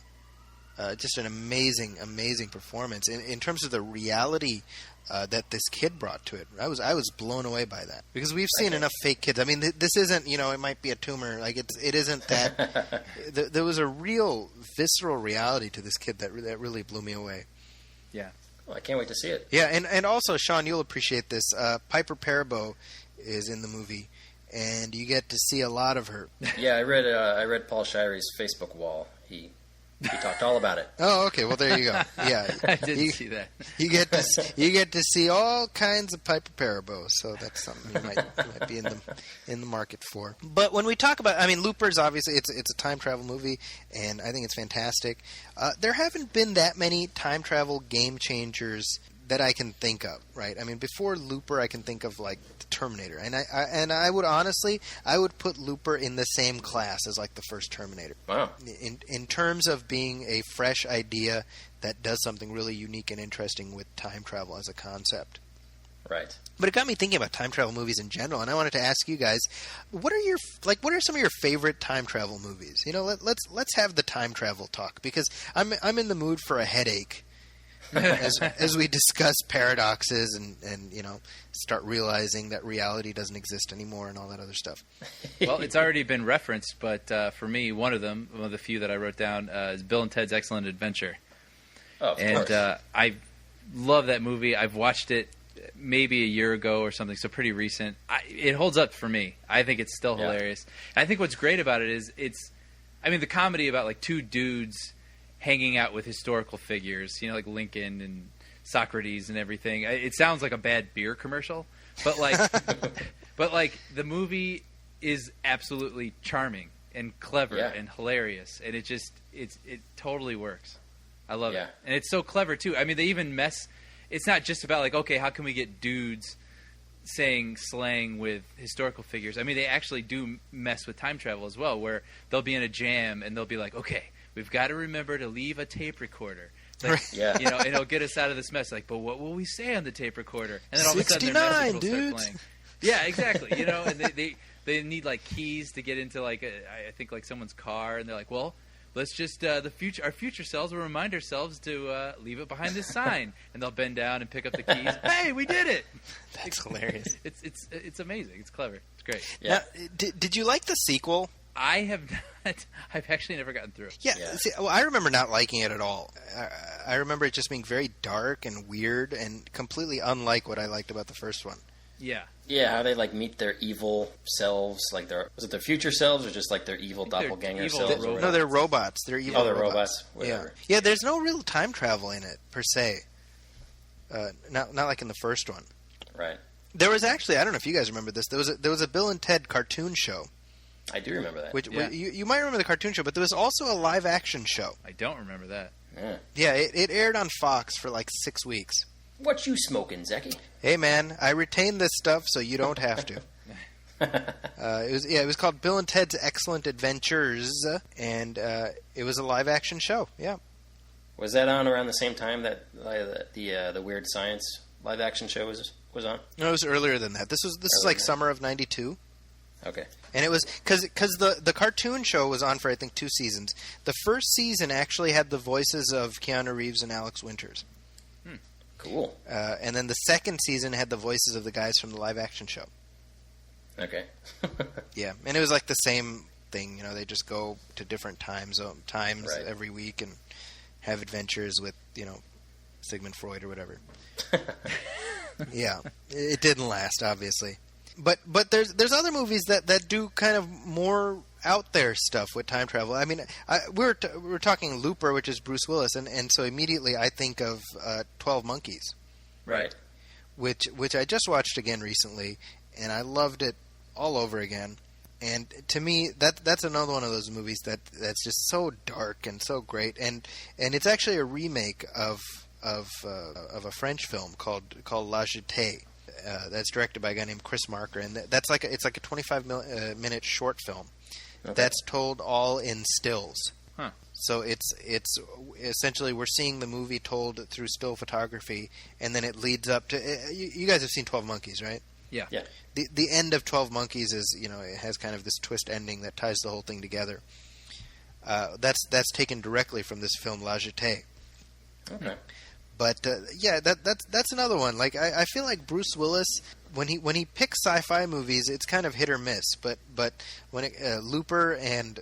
Just an amazing, amazing performance in terms of the reality that this kid brought to it. I was blown away by that because we've seen enough fake kids. I mean, this isn't, it might be a tumor. Like it isn't that. There was a real visceral reality to this kid that really blew me away. Yeah. Well, I can't wait to see it. Yeah, and also, Sean, you'll appreciate this. Piper Perabo is in the movie, and you get to see a lot of her. Yeah, I read Paul Shire's Facebook wall. He talked all about it. Oh, okay. Well, there you go. Yeah, I didn't see that. You get to see all kinds of Piper Perabo, so that's something you might be in the market for. But when we talk about, I mean, Looper's obviously it's a time travel movie, and I think it's fantastic. There haven't been that many time travel game changers that I can think of, right? I mean, before Looper, I can think of like the Terminator, and I would honestly put Looper in the same class as like the first Terminator. Wow. In terms of being a fresh idea that does something really unique and interesting with time travel as a concept. Right. But it got me thinking about time travel movies in general, and I wanted to ask you guys, what are some of your favorite time travel movies? Let's have the time travel talk, because I'm in the mood for a headache. as we discuss paradoxes and start realizing that reality doesn't exist anymore and all that other stuff. Well, it's already been referenced, but for me, one of the few that I wrote down is Bill and Ted's Excellent Adventure. Oh, of course. I love that movie. I've watched it maybe a year ago or something, so pretty recent. It holds up for me. I think it's still hilarious. And I think what's great about it is the comedy about like two dudes hanging out with historical figures, like Lincoln and Socrates and everything. It sounds like a bad beer commercial, but like, the movie is absolutely charming. and clever Yeah. and hilarious, and it totally works. I love Yeah. it, and it's so clever too. I mean, they even mess. It's not just about like, okay, how can we get dudes saying slang with historical figures? I mean, they actually do mess with time travel as well, where they'll be in a jam and they'll be like, okay, we've got to remember to leave a tape recorder. Like, Yeah. you know, and it'll get us out of this mess. Like, but what will we say on the tape recorder? And then all of a sudden, their message will 69, start dudes. playing. Yeah, exactly. You know, and they need like keys to get into like I think like someone's car, and they're like, well, let's just our future selves will remind ourselves to leave it behind this sign, and they'll bend down and pick up the keys. Hey, we did it! That's hilarious. It's amazing. It's clever. It's great. Yeah. Now, did you like the sequel? I have not. I've actually never gotten through. Yeah, Yeah. See, well, I remember not liking it at all. I remember it just being very dark and weird and completely unlike what I liked about the first one. Yeah. Yeah, how they like meet their evil selves, like was it their future selves or just like their evil they're doppelganger evil selves? or robots. No, whatever? they're robots. They're evil. Oh, they're robots. Yeah, Whatever. yeah. There's no real time travel in it per se. Not like in the first one. Right. There was actually, I don't know if you guys remember this. There was a Bill and Ted cartoon show, I do remember that. which Yeah. you might remember the cartoon show, but there was also a live action show. I don't remember that. Yeah. Yeah, it aired on Fox for like 6 weeks. What you smoking, Zeki? Hey man, I retained this stuff so you don't have to. It was called Bill and Ted's Excellent Adventures, and it was a live action show. Yeah, Was that on around the same time that the Weird Science live action show was on? no, it was earlier than that. This is Earlier like than that. summer of '92. Okay. And it was because the cartoon show was on for I think 2 seasons. The first season actually had the voices of Keanu Reeves and Alex Winters, Cool. and then the second season had the voices of the guys from the live action show. Okay. Yeah, and it was like the same thing. You know, they just go to different times Right. every week and have adventures with Sigmund Freud or whatever. Yeah, it didn't last, obviously. But there's other movies that do kind of more out there stuff with time travel. I mean, we're talking Looper, which is Bruce Willis, and so immediately I think of 12 Monkeys, Right. which I just watched again recently, and I loved it all over again. And to me, that's another one of those movies that's just so dark and so great, and it's actually a remake of a French film called La Jetée. That's directed by a guy named Chris Marker, and it's like a 25-minute short film that's told all in stills. Huh. So it's essentially we're seeing the movie told through still photography, and then it leads up to. You guys have seen 12 Monkeys, right? Yeah. Yeah. The end of 12 Monkeys is it has kind of this twist ending that ties the whole thing together. That's taken directly from this film La Jetée. Okay. But that's another one. Like I feel like Bruce Willis when he picks sci-fi movies, it's kind of hit or miss. But when Looper and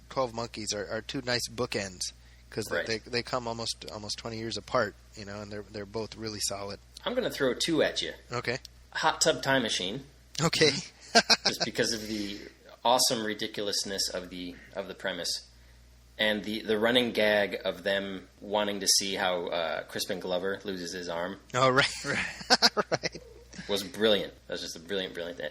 12 Monkeys are two nice bookends because Right. they come almost 20 years apart, and they're both really solid. I'm going to throw 2 at you. Okay. Hot Tub Time Machine, Okay. just because of the awesome ridiculousness of the premise, and the running gag of them wanting to see how Crispin Glover loses his arm Oh right. Right. was brilliant. That was just a brilliant thing.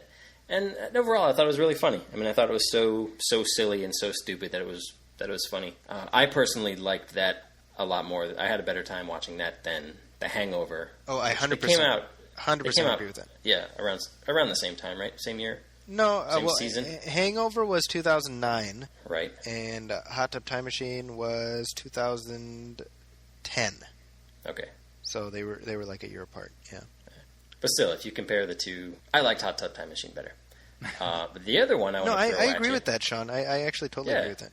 And overall, I thought it was really funny. I mean, I thought it was so silly and so stupid that it was funny. I personally liked that a lot more. I had a better time watching that than The Hangover. Oh, I which 100% came out. 100% agree with that. Yeah, around the same time, right? Same year, No, Same season? Hangover was 2009, right? and Hot Tub Time Machine was 2010. Okay. So they were like a year apart. Yeah. But still, if you compare the two, I liked Hot Tub Time Machine better. But the other one I want No, to I throw at agree you, with that, Sean. I actually totally Yeah. agree with that.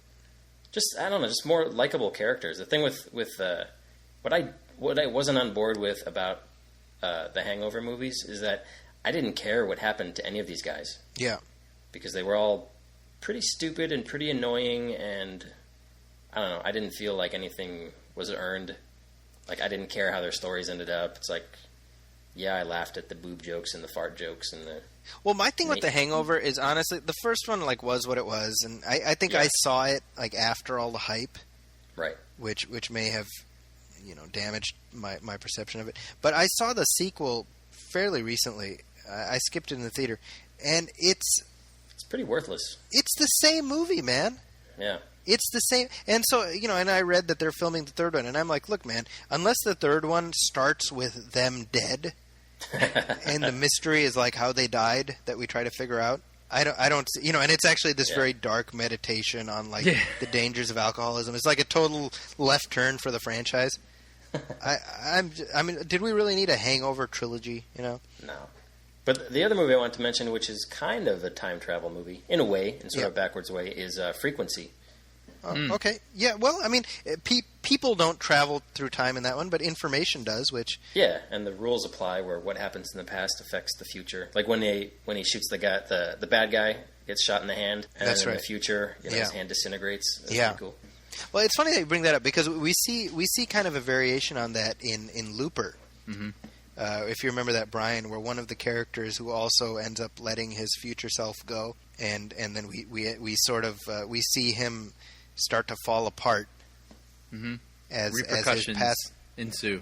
just I don't know, just more likable characters. The thing with what I wasn't on board with about the Hangover movies is that I didn't care what happened to any of these guys Yeah. because they were all pretty stupid and pretty annoying, and I don't know. I didn't feel like anything was earned. Like I didn't care how their stories ended up. It's like, yeah, I laughed at the boob jokes and the fart jokes and the Well, my thing with Me- The Hangover is honestly the first one was what it was, and I think Yeah. I saw it after all the hype, right. which may have damaged my perception of it. But I saw the sequel fairly recently. I skipped it in the theater, and it's It's pretty worthless. the same movie, man. Yeah. It's the same. And so, and I read that they're filming the third one, and I'm like, look, man, unless the third one starts with them dead, and the mystery is like how they died that we try to figure out, I don't, and it's actually this very dark meditation on like the dangers of alcoholism. It's like a total left turn for the franchise. I mean, did we really need a Hangover trilogy, No. But the other movie I want to mention, which is kind of a time travel movie, in a way, in sort of a backwards way, is Frequency. Okay. Yeah, well, I mean, people don't travel through time in that one, but information does, which... Yeah, and the rules apply where what happens in the past affects the future. Like when he shoots the guy, the bad guy gets shot in the hand, and then in the future, his hand disintegrates. That's pretty cool. Well, it's funny that you bring that up, because we see kind of a variation on that in Looper. Mm-hmm. If you remember that, Brian, where one of the characters who also ends up letting his future self go, and then we sort of we see him start to fall apart as his past ensue.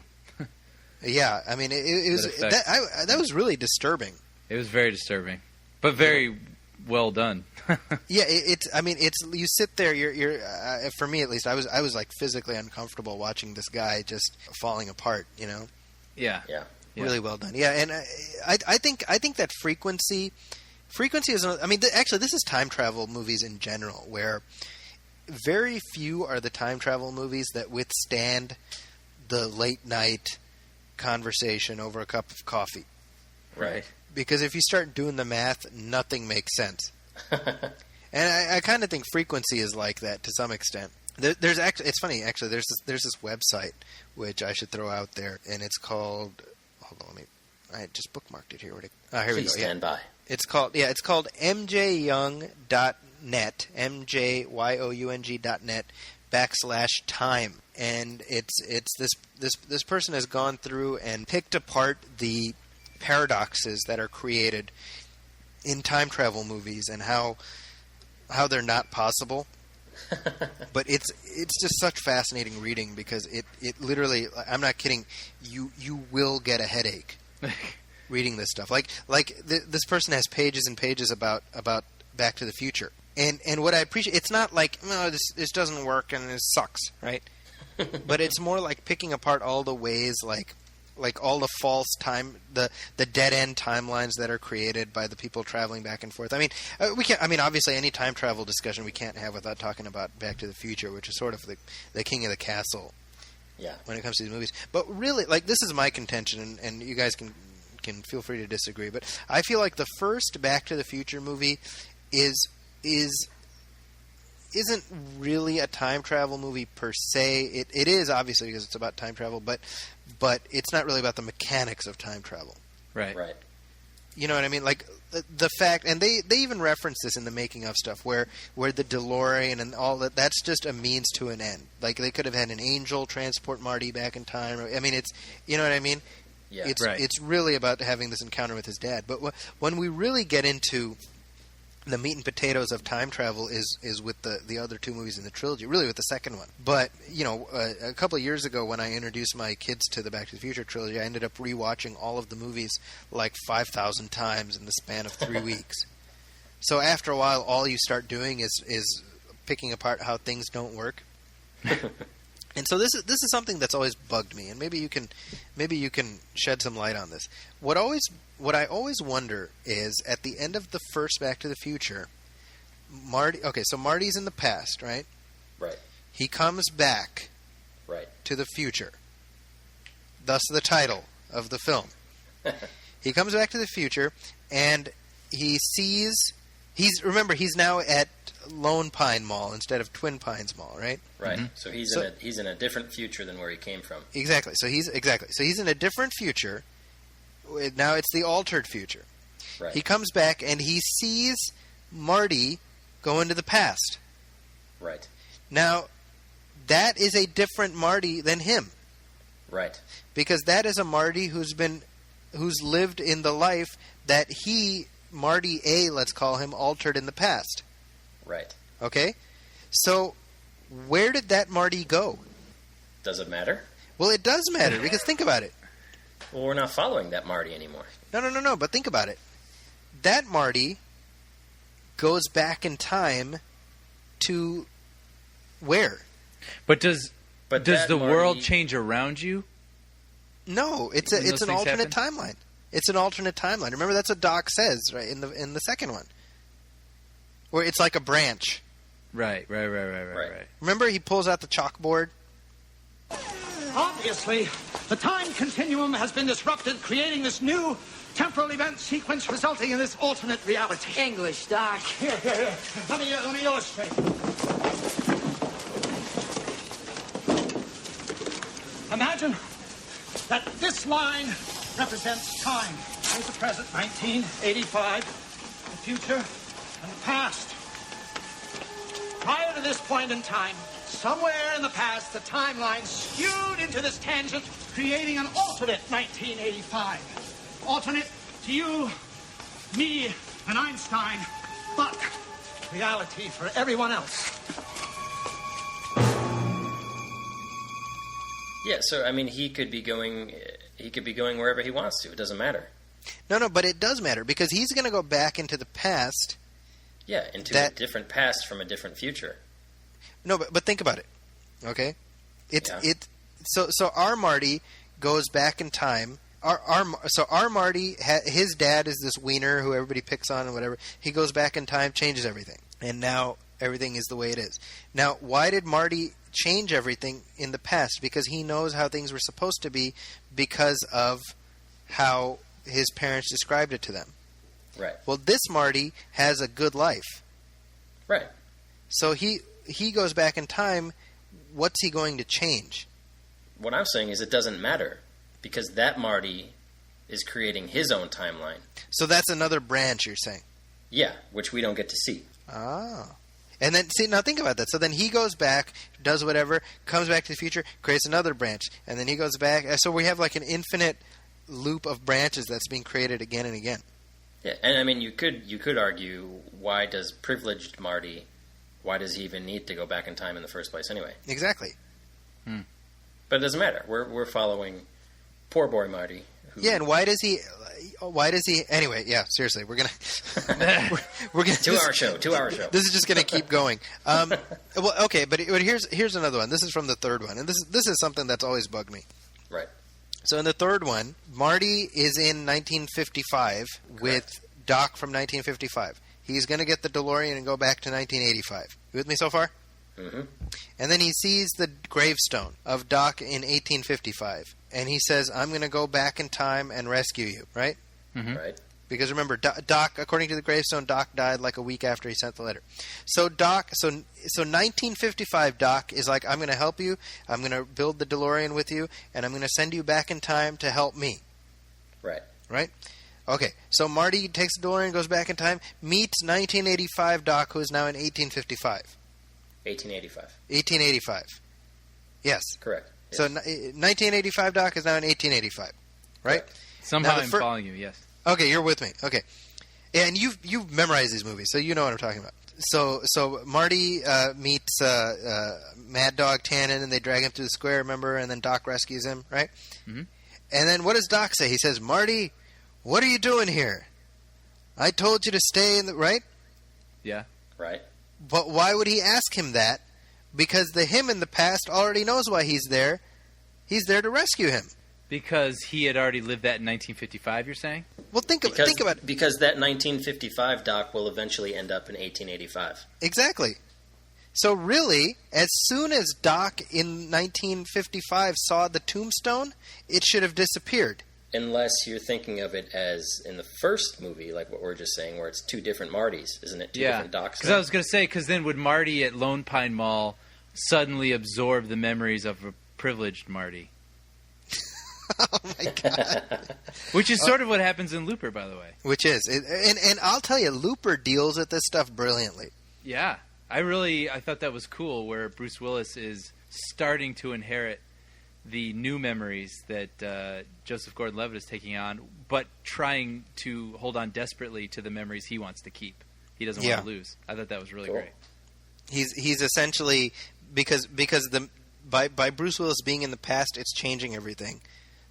Yeah, I mean it was that was really disturbing. It was very disturbing, but very well done. Yeah, it's. I mean, it's. You sit there. You're. For me, at least, I was like physically uncomfortable watching this guy just falling apart. Yeah. Really well done. Yeah, and I think that Frequency is. I mean, actually, this is time travel movies in general, where very few are the time travel movies that withstand the late night conversation over a cup of coffee. Right. Because if you start doing the math, nothing makes sense. And I kind of think Frequency is like that to some extent. There's actually, it's funny actually. There's this website which I should throw out there, and it's called. Hold on, I just bookmarked it here. Here Please we go. Stand by. It's called mjyoung.net, mjyoung.net/time, and it's this person has gone through and picked apart the paradoxes that are created in time travel movies and how they're not possible. But it's just such fascinating reading, because it literally, I'm not kidding, you will get a headache reading this stuff. Like this person has pages and pages about Back to the Future, and what I appreciate, it's not like, no, this doesn't work and this sucks, right? But it's more like picking apart all the ways, like all the false time, the dead end timelines that are created by the people traveling back and forth. I mean, we can't. I mean, obviously, any time travel discussion we can't have without talking about Back to the Future, which is sort of the king of the castle. Yeah. When it comes to these movies, but really, like, this is my contention, and you guys can feel free to disagree. But I feel like the first Back to the Future movie isn't really a time travel movie per se. It is, obviously, because it's about time travel, but it's not really about the mechanics of time travel. Right. You know what I mean? Like the fact, and they even reference this in the making of stuff, where the DeLorean and all that's just a means to an end. Like, they could have had an angel transport Marty back in time. I mean, it's, you know what I mean? Yeah. It's really about having this encounter with his dad. But when we really get into the meat and potatoes of time travel is with the other two movies in the trilogy, really with the second one. But, a couple of years ago when I introduced my kids to the Back to the Future trilogy, I ended up rewatching all of the movies like 5,000 times in the span of 3 weeks. So after a while, all you start doing is picking apart how things don't work. And so this is something that's always bugged me, and maybe you can shed some light on this. What I always wonder is, at the end of the first Back to the Future, Marty. Okay, so Marty's in the past, right? Right. He comes back. Right. To the future. Thus, the title of the film. He comes back to the future, and he sees. He's now at Lone Pine Mall instead of Twin Pines Mall, right? Right. Mm-hmm. So he's in a different future than where he came from. Exactly. So he's in a different future. Now it's the altered future. Right. He comes back and he sees Marty go into the past. Right. Now, that is a different Marty than him. Right. Because that is a Marty who's lived in the life that Marty A, let's call him, altered in the past. Right. Okay? So, where did that Marty go? Does it matter? Well, it does matter, because think about it. Well, we're not following that Marty anymore. No, but think about it. That Marty goes back in time to where? But does But the that world Marty- change around you? No, it's When an those things alternate timeline. It's an alternate timeline. Remember, that's what Doc says, right, in the second one, where it's like a branch. Right. Right. Remember, he pulls out the chalkboard. Obviously, the time continuum has been disrupted, creating this new temporal event sequence resulting in this alternate reality. English, Doc. Here. Let me illustrate. Imagine that this line represents time. Here's the present, 1985, the future, and the past. Prior to this point in time, somewhere in the past, the timeline skewed into this tangent, creating an alternate 1985. Alternate to you, me, and Einstein, but reality for everyone else. Yeah, so I mean, he could be going wherever he wants to. It doesn't matter. No, but it does matter because he's going to go back into the past. Yeah, into a different past from a different future. No, but think about it. Okay, Yeah. So our Marty goes back in time. Our Marty, his dad is this wiener who everybody picks on and whatever. He goes back in time, changes everything, and now everything is the way it is. Now, why did Marty change everything in the past? Because he knows how things were supposed to be because of how his parents described it to them. Right. Well, this Marty has a good life. Right. So he goes back in time. What's he going to change? What I'm saying is it doesn't matter because that Marty is creating his own timeline. So that's another branch, you're saying? Yeah, which we don't get to see. Ah. And then, see, now think about that. So then he goes back, does whatever, comes back to the future, creates another branch, and then he goes back. So we have like an infinite loop of branches that's being created again and again. Yeah, and I mean, you could argue, why does privileged Marty, why does he even need to go back in time in the first place anyway? Exactly. But it doesn't matter. We're following poor boy Marty. Yeah, and why does he? Anyway, yeah. Seriously, we're gonna. we're gonna. 2 hour show. 2 hour show. This is just gonna keep going. Well, okay, but here's another one. This is from the third one, and this is something that's always bugged me. Right. So in the third one, Marty is in 1955 with Doc from 1955. He's going to get the DeLorean and go back to 1985. You with me so far? Mm-hmm. And then he sees the gravestone of Doc in 1855. And he says, I'm going to go back in time and rescue you, right? Right. Because remember, Doc, according to the gravestone, Doc died like a week after he sent the letter. So 1955, Doc is like, I'm going to help you. I'm going to build the DeLorean with you, and I'm going to send you back in time to help me. Right. Right? Okay. So Marty takes the DeLorean, goes back in time, meets 1985 Doc, who is now in 1855. 1885. 1885. Yes. Correct. Yes. So 1985 Doc is now in 1885. Right? Somehow Now, I'm following you. Yes. Okay, you're with me. Okay, and you've memorized these movies, so you know what I'm talking about. So Marty meets Mad Dog Tannen, and they drag him through the square. Remember, and then Doc rescues him, right? Mm-hmm. And then what does Doc say? He says, "Marty, what are you doing here? I told you to stay in the right." Yeah. Right. But why would he ask him that? Because the him in the past already knows why he's there. He's there to rescue him. Because he had already lived that in 1955, you're saying? Well, think about it. Because that 1955 Doc will eventually end up in 1885. Exactly. So really, as soon as Doc in 1955 saw the tombstone, it should have disappeared. Unless you're thinking of it as in the first movie, like what we're just saying, where it's two different Martys, isn't it? Two different Docs. Because I was going to say, because then would Marty at Lone Pine Mall suddenly absorb the memories of a privileged Marty? Oh my God! Which is sort of what happens in Looper, by the way. Which is, and I'll tell you, Looper deals with this stuff brilliantly. Yeah, I thought that was cool, where Bruce Willis is starting to inherit the new memories that Joseph Gordon-Levitt is taking on, but trying to hold on desperately to the memories he wants to keep. He doesn't want to lose. I thought that was really great. He's essentially because by Bruce Willis being in the past, it's changing everything.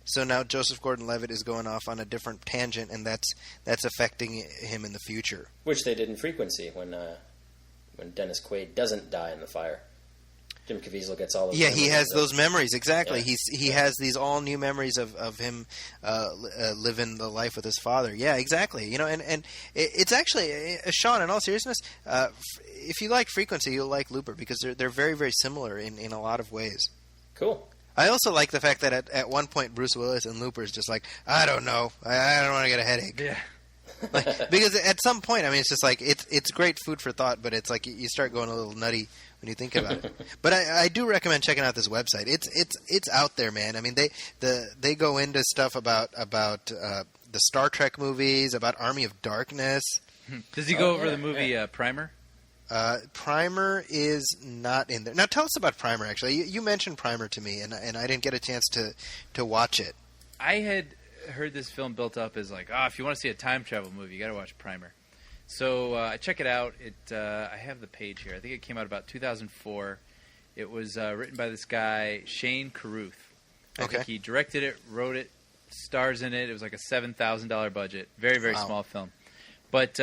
So now Joseph Gordon-Levitt is going off on a different tangent, and that's affecting him in the future. Which they did in Frequency when Dennis Quaid doesn't die in the fire. Jim Caviezel gets all those Yeah, memories he has of- those memories, exactly. Yeah. He has these all new memories of him living the life with his father. Yeah, exactly. You know, and it's actually, Sean, in all seriousness, if you like Frequency, you'll like Looper, because they're very, very similar in a lot of ways. Cool. I also like the fact that at one point Bruce Willis in Looper is just like, I don't know, I don't want to get a headache. Yeah. Like, because at some point, I mean, it's just like it's great food for thought, but it's like you start going a little nutty when you think about it. But I do recommend checking out this website. It's out there, man. I mean, they go into stuff about the Star Trek movies, about Army of Darkness. Does he go over the movie Primer? Primer is not in there. Now tell us about Primer. Actually, you mentioned Primer to me, and I didn't get a chance to watch it. I had heard this film built up as like, if you want to see a time travel movie, you got to watch Primer. So I check it out. I have the page here. I think it came out about 2004. It was written by this guy Shane Carruth. I think he directed it, wrote it, stars in it. It was like a $7,000 budget. Very, very small film. But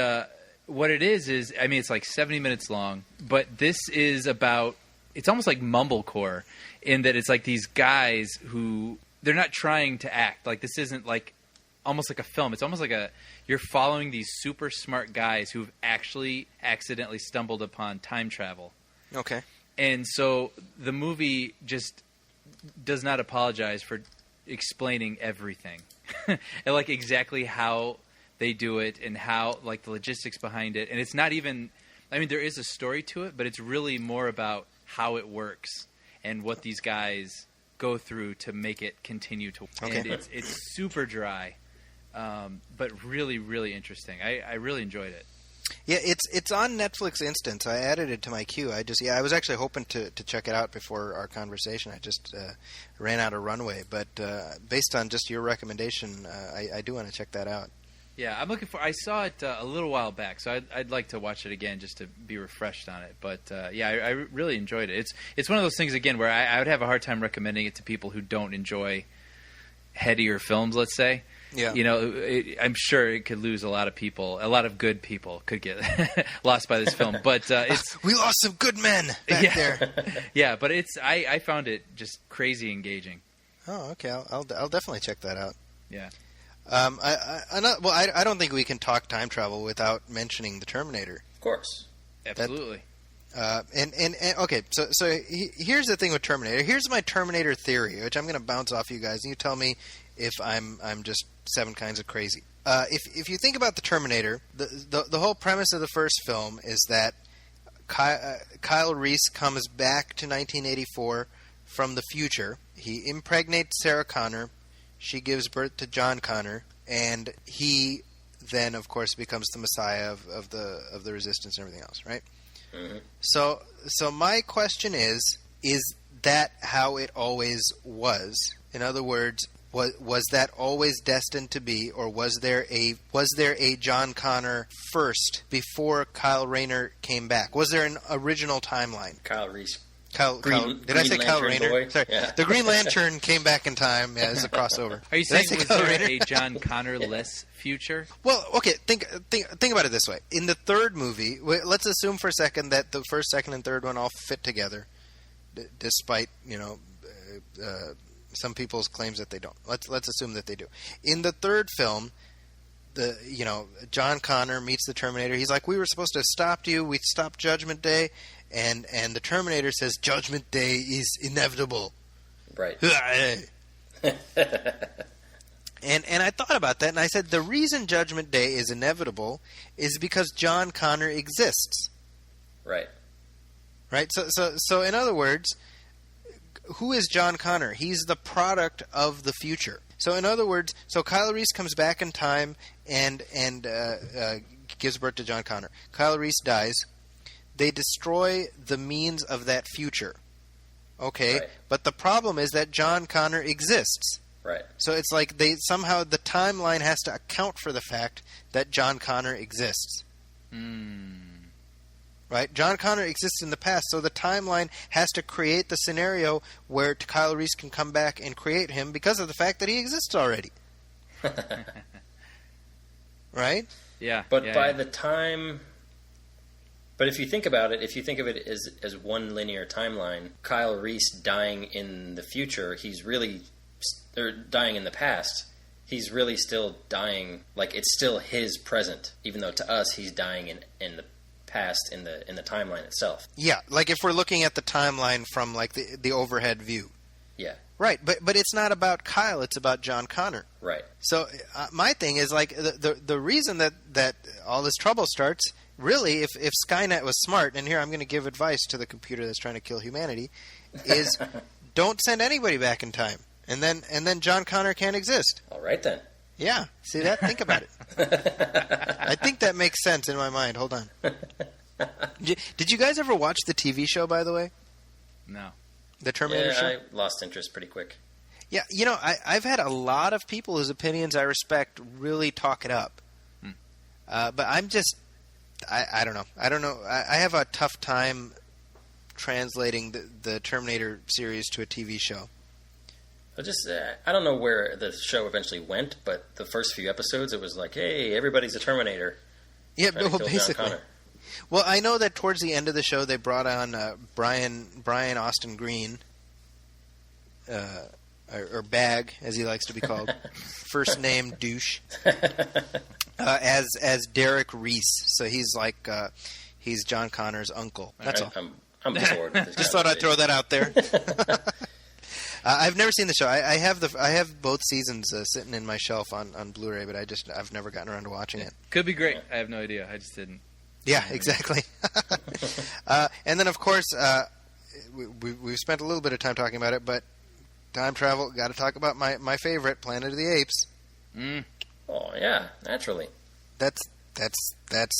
what it is, I mean, it's like 70 minutes long. But this is about, it's almost like mumblecore in that it's like these guys who, they're not trying to act. Like, this isn't like almost like a film. It's almost like you're following these super smart guys who've actually accidentally stumbled upon time travel. Okay. And so the movie just does not apologize for explaining everything. And like exactly how they do it and how, like, the logistics behind it. And it's not even, I mean, there is a story to it, but it's really more about how it works and what these guys go through to make it continue to. And it's super dry, but really, really interesting. I really enjoyed it. Yeah, it's on Netflix Instant. So I added it to my queue. I was actually hoping to check it out before our conversation. I just ran out of runway, but based on just your recommendation, I do want to check that out. Yeah, I'm looking for. I saw it a little while back, so I'd like to watch it again just to be refreshed on it. But I really enjoyed it. It's one of those things again where I would have a hard time recommending it to people who don't enjoy headier films. Let's say, Yeah. You know, I'm sure it could lose a lot of people. A lot of good people could get lost by this film. But it's we lost some good men back there. Yeah, but I found it just crazy engaging. Oh, okay. I'll definitely check that out. Yeah. I don't think we can talk time travel without mentioning the Terminator. Of course. Absolutely. And okay, so here's the thing with Terminator. Here's my Terminator theory, which I'm going to bounce off you guys, and you tell me if I'm just seven kinds of crazy. If you think about the Terminator, the whole premise of the first film is that Kyle Reese comes back to 1984 from the future. He impregnates Sarah Connor. She gives birth to John Connor, and he then, of course, becomes the Messiah of the Resistance and everything else, right? Mm-hmm. So my question is that how it always was? In other words, was that always destined to be, or was there a John Connor first before Kyle Rayner came back? Was there an original timeline? Kyle Reese. Did I say Kyle Rayner? Boy? Sorry, Yeah. the Green Lantern came back in time. Yeah, it's a crossover. Are you Did I saying say was Kyle there Rayner? a John Connor-less future? Well, okay. Think about it this way. In the third movie, let's assume for a second that the first, second, and third one all fit together, despite some people's claims that they don't. Let's assume that they do. In the third film, John Connor meets the Terminator. He's like, we were supposed to have stopped you. We stopped Judgment Day, and the Terminator says Judgment Day is inevitable. Right. And I thought about that, and I said the reason Judgment Day is inevitable is because John Connor exists. Right. Right. So in other words, who is John Connor? He's the product of the future. So in other words, Kyle Reese comes back in time and gives birth to John Connor. Kyle Reese dies. They destroy the means of that future. Okay, right. But the problem is that John Connor exists. Right. So it's like the timeline has to account for the fact that John Connor exists. right? John Connor exists in the past, so the timeline has to create the scenario where Kyle Reese can come back and create him because of the fact that he exists already. Right? Yeah. But yeah, by yeah. the time... But if you think about it, if you think of it as one linear timeline, Kyle Reese dying in the future, he's really... Or dying in the past, he's really still dying... Like, it's still his present, even though to us, he's dying in the past in the timeline itself. Yeah, like if we're looking at the timeline from like the overhead view. Yeah, Right, but it's not about Kyle, it's about John Connor. right. So my thing is like the reason that all this trouble starts, really, if Skynet was smart, and here I'm going to give advice to the computer that's trying to kill humanity, is don't send anybody back in time. And then John Connor can't exist. All right, then. Yeah, see that? Think about it. I think that makes sense in my mind. Hold on. Did you guys ever watch the TV show, by the way? No. The Terminator show? Yeah, I lost interest pretty quick. Yeah, you know, I've had a lot of people whose opinions I respect really talk it up. But I'm just, I don't know. I don't know. I have a tough time translating the Terminator series to a TV show. I don't know where the show eventually went, but the first few episodes, it was like, hey, everybody's a Terminator. Yeah, Trying to well, kill John basically. Connor. Well, I know that towards the end of the show, they brought on Brian Austin Green, or Bag, as he likes to be called, first name douche, as Derek Reese. So he's like he's John Connor's uncle. That's all. I'm bored with this. Just thought I'd throw that out there. I've never seen the show. I have both seasons sitting in my shelf on Blu-ray, but I've never gotten around to watching it. Could be great. I have no idea. I just didn't. Yeah, exactly. And then, of course, we've spent a little bit of time talking about it, but time travel, got to talk about my favorite, Planet of the Apes. Oh, yeah, naturally. That's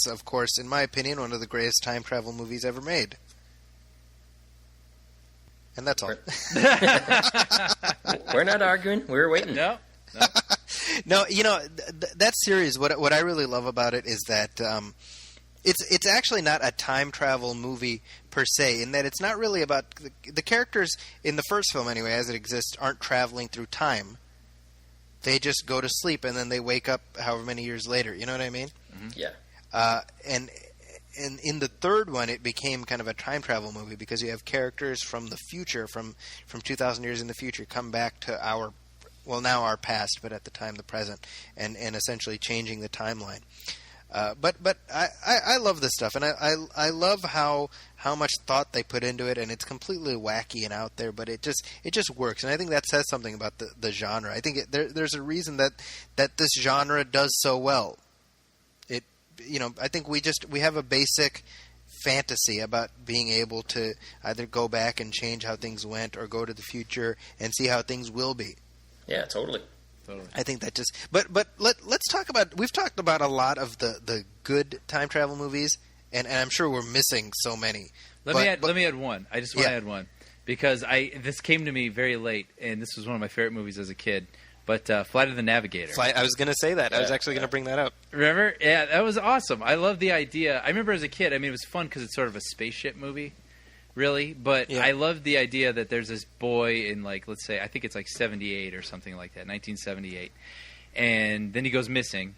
of course, in my opinion, one of the greatest time travel movies ever made. And that's all. We're not arguing. We're waiting. No. No, you know, that series, what I really love about it is that it's actually not a time travel movie per se, in that it's not really about the characters in the first film anyway, as it exists, aren't traveling through time. They just go to sleep and then they wake up however many years later. You know what I mean? Mm-hmm. Yeah. And in the third one, it became kind of a time travel movie because you have characters from the future, from 2,000 years in the future, come back to now our past, but at the time the present, and essentially changing the timeline. But I love this stuff, and I love how much thought they put into it, and it's completely wacky and out there, but it just works, and I think that says something about the genre. I think there's a reason that this genre does so well. I think we have a basic fantasy about being able to either go back and change how things went, or go to the future and see how things will be. Yeah, totally. I think that just, but let's talk about. We've talked about a lot of the good time travel movies, and I'm sure we're missing so many. Let me add one. I just want to add one because this came to me very late, and this was one of my favorite movies as a kid. But Flight of the Navigator. I was going to say that. I was actually going to bring that up. Remember? Yeah, that was awesome. I love the idea. I remember as a kid. I mean, it was fun because it's sort of a spaceship movie, really. But I loved the idea that there's this boy in, like, let's say, I think it's like 78 or something like that, 1978. And then he goes missing.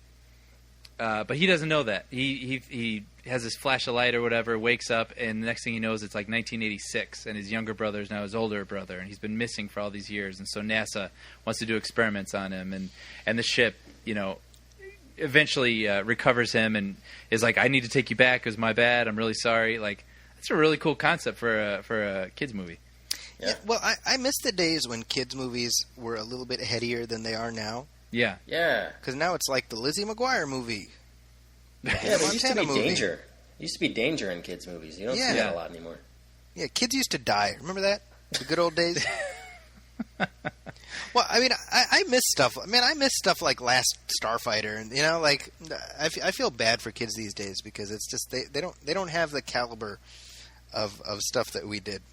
But he doesn't know that. He has this flash of light or whatever, wakes up, and the next thing he knows, it's like 1986, and his younger brother is now his older brother, and he's been missing for all these years. And so NASA wants to do experiments on him, and the ship, eventually recovers him and is like, I need to take you back. It was my bad. I'm really sorry. Like, that's a really cool concept for a kids movie. Yeah. Well, I miss the days when kids movies were a little bit headier than they are now. Yeah. Yeah. Because now it's like the Lizzie McGuire movie. Yeah, there used to be movie. danger. Used to be danger in kids' movies. You don't see that a lot anymore. Yeah, kids used to die. Remember that? The good old days? Well, I mean, I miss stuff. I mean, I miss stuff like Last Starfighter, and like I feel bad for kids these days because it's just they don't have the caliber of stuff that we did.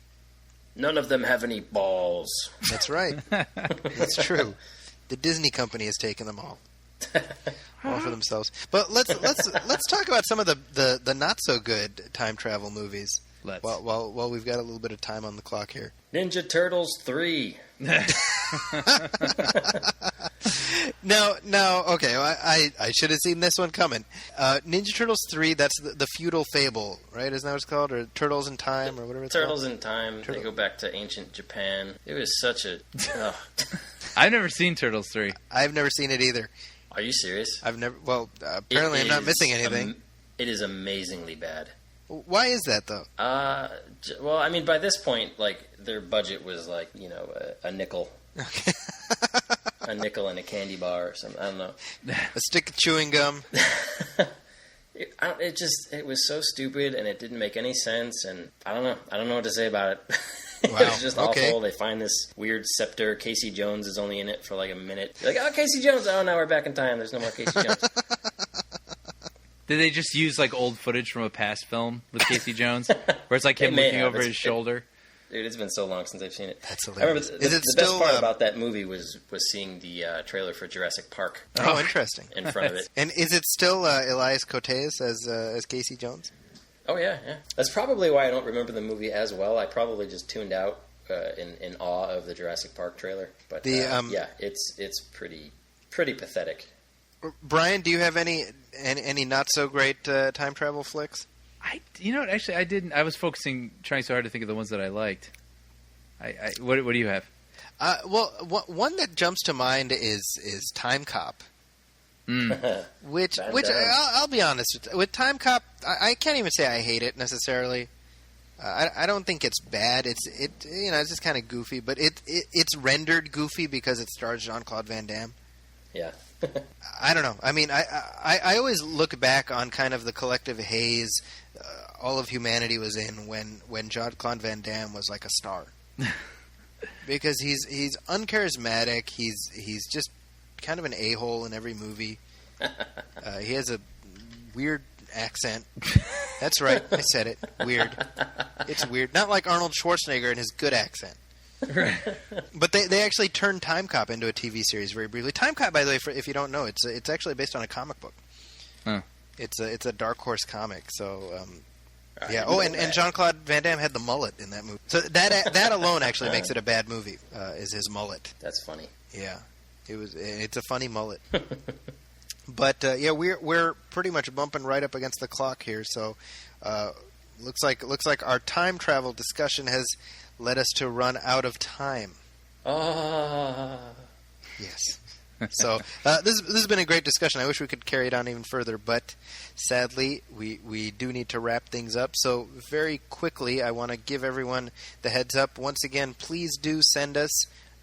None of them have any balls. That's right. That's true. The Disney company has taken them all. all for themselves. But let's talk about some of the not so good time travel movies. Let's. While we've got a little bit of time on the clock here. Ninja Turtles 3. No, okay. I should have seen this one coming. Ninja Turtles 3. That's the feudal fable, right? Isn't that what it's called? Or Turtles in Time, or whatever it's Turtles called. in Time. They go back to ancient Japan. It was such a. Ugh. I've never seen Turtles 3. I've never seen it either. Are you serious? I've never. Well, apparently It I'm not is missing anything. It is amazingly bad. Why is that though? Well, I mean, by this point, like their budget was like a nickel, a nickel and a candy bar or something. I don't know. A stick of chewing gum. It was so stupid and it didn't make any sense, and I don't know what to say about it. Wow, It was just okay. awful. They find this weird scepter. Casey Jones is only in it for like a minute. They're like, oh, Casey Jones. Oh, now we're back in time. There's no more Casey Jones. Did they just use like old footage from a past film with Casey Jones, where it's like him They may looking have. over his shoulder? Dude, it's been so long since I've seen it. That's I remember hilarious. the Is it best still? part about that movie was seeing the trailer for Jurassic Park Oh, interesting. in front of it. And is it still Elias Koteas as Casey Jones? Oh yeah. That's probably why I don't remember the movie as well. I probably just tuned out in awe of the Jurassic Park trailer. But yeah, it's pretty pathetic. Brian, do you have any not so great time travel flicks? Actually, I didn't. I was trying so hard to think of the ones that I liked. What do you have? Well, one that jumps to mind is Time Cop. Which I'll be honest with Time Cop, I can't even say I hate it necessarily. I don't think it's bad. It's just kind of goofy, but it's rendered goofy because it stars Jean-Claude Van Damme. Yeah. I don't know. I mean, I always look back on kind of the collective haze all of humanity was in when Jean-Claude Van Damme was like a star. Because he's uncharismatic. He's just kind of an a-hole in every movie. He has a weird accent. That's right, I said it. Weird. It's weird. Not like Arnold Schwarzenegger and his good accent. But they actually turned Time Cop into a TV series very briefly. Time Cop, by the way, if you don't know, it's actually based on a comic book. Oh. It's a Dark Horse comic. So yeah. Oh, and Jean-Claude Van Damme had the mullet in that movie. So that alone actually makes it a bad movie. Is his mullet? That's funny. Yeah, it's a funny mullet. But yeah, we're pretty much bumping right up against the clock here. So looks like our time travel discussion has led us to run out of time. Yes. So this has been a great discussion. I wish we could carry it on even further, but sadly we do need to wrap things up. So very quickly, I want to give everyone the heads up. Once again, please do send us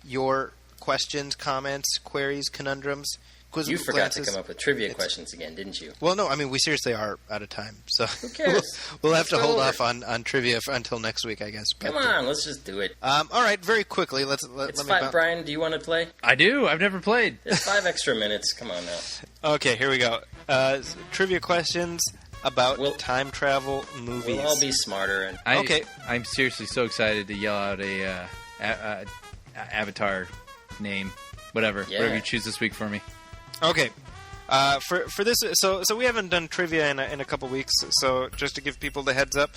your questions, comments, queries, conundrums. You forgot to come up with trivia questions again, didn't you? Well, no, I mean, we seriously are out of time. So who cares? We'll have to hold off on trivia until next week, I guess. Come on, let's just do it. All right, very quickly. Let me Brian, do you want to play? I do. I've never played. It's 5 extra minutes. Come on now. Okay, here we go. Trivia questions about time travel movies. We'll all be smarter. Okay. I'm seriously so excited to yell out a Avatar name. Whatever you choose this week for me. Okay, for this, so we haven't done trivia in a couple weeks. So just to give people the heads up,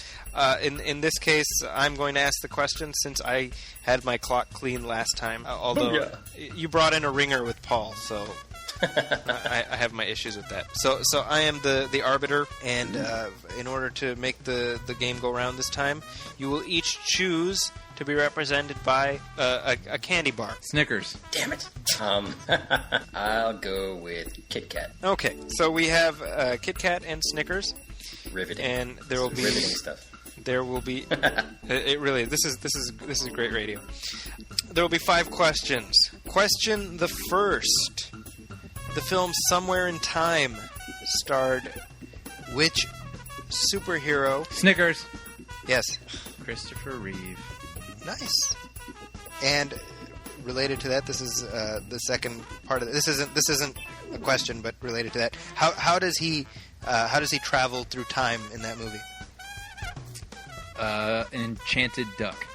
in this case, I'm going to ask the question since I had my clock clean last time. Although you brought in a ringer with Paul, so I have my issues with that. So I am the arbiter, and in order to make the game go round this time, you will each choose to be represented by a candy bar. Snickers. Damn it. I'll go with Kit Kat. Okay, so we have Kit Kat and Snickers. Riveting. And there will be riveting stuff. There will be. It really. This is great radio. There will be 5 questions. Question the first. The film Somewhere in Time starred which superhero? Snickers. Yes. Christopher Reeve. Nice. And related to that, this is the second part of it. This isn't a question, but related to that. How does he travel through time in that movie? An enchanted duck.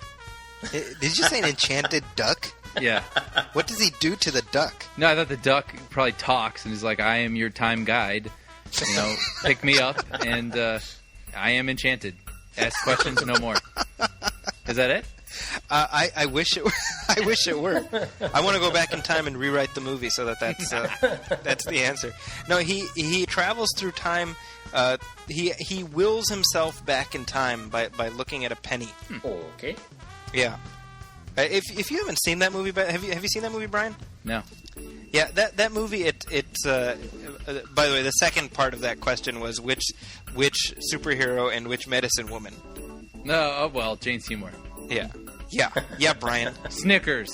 Did you say an enchanted duck? Yeah. What does he do to the duck? No, I thought the duck probably talks and is like, "I am your time guide. You know, pick me up, and I am enchanted. Ask questions no more." Is that it? I wish it were. I wish it were. I want to go back in time and rewrite the movie so that's the answer. No, he travels through time. He wills himself back in time by looking at a penny. Okay. Yeah. If you haven't seen that movie, have you seen that movie, Brian? No. Yeah, that movie. It's by the way, the second part of that question was which superhero and which medicine woman. No. Oh, well, Jane Seymour. Yeah, Brian. Snickers.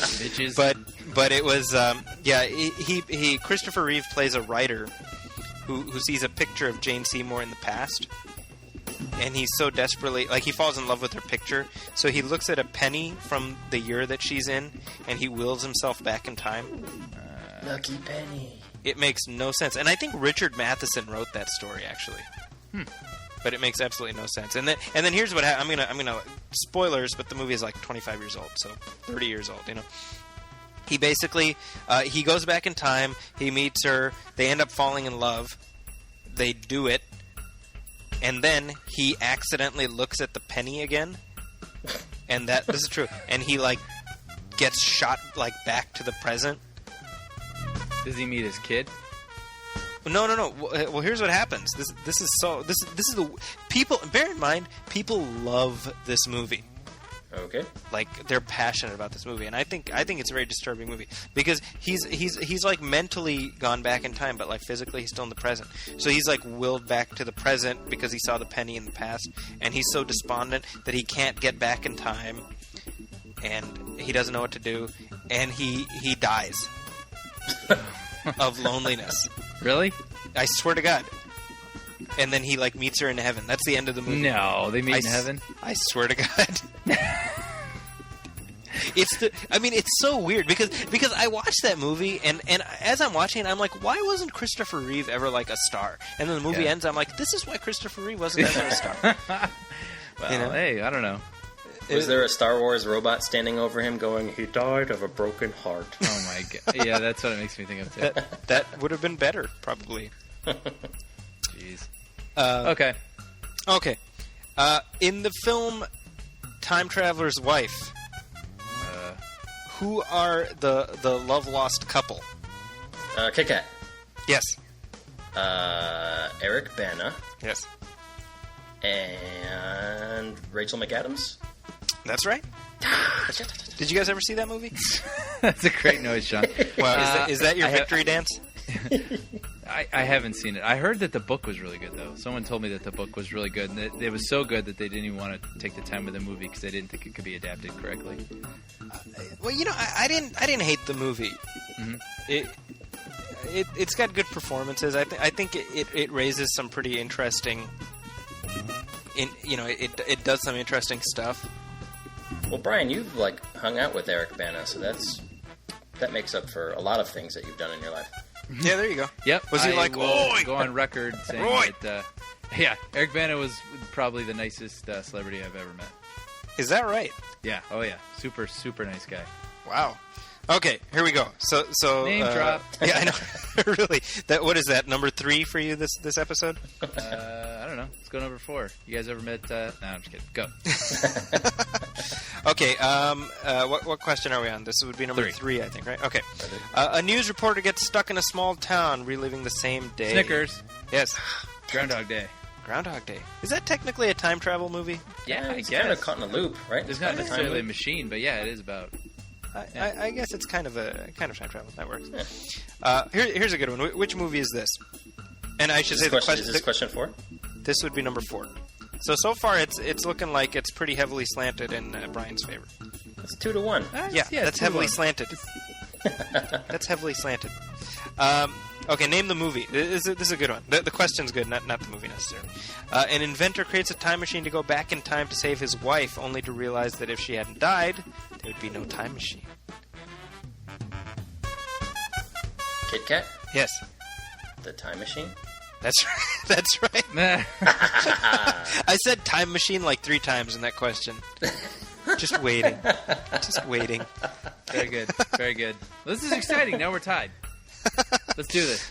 Bitches. But it was he Christopher Reeve plays a writer who sees a picture of Jane Seymour in the past, and he's so desperately he falls in love with her picture, so he looks at a penny from the year that she's in, and he wills himself back in time. Lucky penny. It makes no sense, and I think Richard Matheson wrote that story actually. But it makes absolutely no sense. And then here's what I'm gonna spoilers, but the movie is like 25 years old, so 30 years old. You know, he basically he goes back in time. He meets her. They end up falling in love. They do it, and then he accidentally looks at the penny again, and this is true. And he gets shot back to the present. Does he meet his kid? No. Well, here's what happens. This is the people. Bear in mind, people love this movie. Okay. They're passionate about this movie, and I think it's a very disturbing movie because he's mentally gone back in time, but physically he's still in the present. So he's willed back to the present because he saw the penny in the past, and he's so despondent that he can't get back in time, and he doesn't know what to do, and he dies of loneliness. Really? I swear to God. And then he meets her in heaven. That's the end of the movie. No, they meet in heaven. I swear to God. It's so weird because I watched that movie and as I'm watching it, I'm like, why wasn't Christopher Reeve ever a star? And then the movie ends. I'm like, this is why Christopher Reeve wasn't ever a star. Well, hey, I don't know. Was there a Star Wars robot standing over him going, "He died of a broken heart"? Oh my God! Yeah, that's what it makes me think of too. That would have been better, probably. Jeez. Okay. In the film Time Traveler's Wife, who are the love lost couple? Kit Kat. Yes. Eric Bana. Yes. And Rachel McAdams. That's right. Did you guys ever see that movie? That's a great noise, Sean. Wow, is that your victory dance? I haven't seen it. I heard that the book was really good, though. Someone told me that the book was really good, and it was so good that they didn't even want to take the time with the movie because they didn't think it could be adapted correctly. Well, I didn't hate the movie. Mm-hmm. It's got good performances. I think it raises some pretty interesting. It does some interesting stuff. Well, Brian, you've hung out with Eric Bana, so that makes up for a lot of things that you've done in your life. Yeah, there you go. Yep. Was he "Oi"? Go on record saying that. Yeah, Eric Bana was probably the nicest celebrity I've ever met. Is that right? Yeah. Oh yeah. Super super nice guy. Wow. Okay, here we go. So name drop. Yeah, I know. Really. What is that? Number 3 for you this episode? I don't know. Let's go number 4. You guys ever met? No, I'm just kidding. Go. Okay. What question are we on? This would be number 3, I think, right? Okay. A news reporter gets stuck in a small town, reliving the same day. Snickers. Yes. Groundhog Day. Groundhog Day. Is that technically a time travel movie? Yeah, I It's guess. kind of caught in a loop, right? There's not necessarily a machine, but yeah, it is about. I guess it's kind of time travel. That works. Yeah. Here's a good one. Which movie is this? And I should say the question. Is this question 4? This would be number 4. So far it's looking like it's pretty heavily slanted in Brian's favor. It's 2-1. Yeah, that's heavily slanted. That's heavily slanted. Okay, name the movie. This is a good one. The question's good, not the movie necessarily. An inventor creates a time machine to go back in time to save his wife, only to realize that if she hadn't died, there would be no time machine. Kit Kat? Yes. The Time Machine? That's right. That's right. I said time machine 3 times in that question. Just waiting. Just waiting. Very good. Very good. Well, this is exciting. Now we're tied. Let's do this.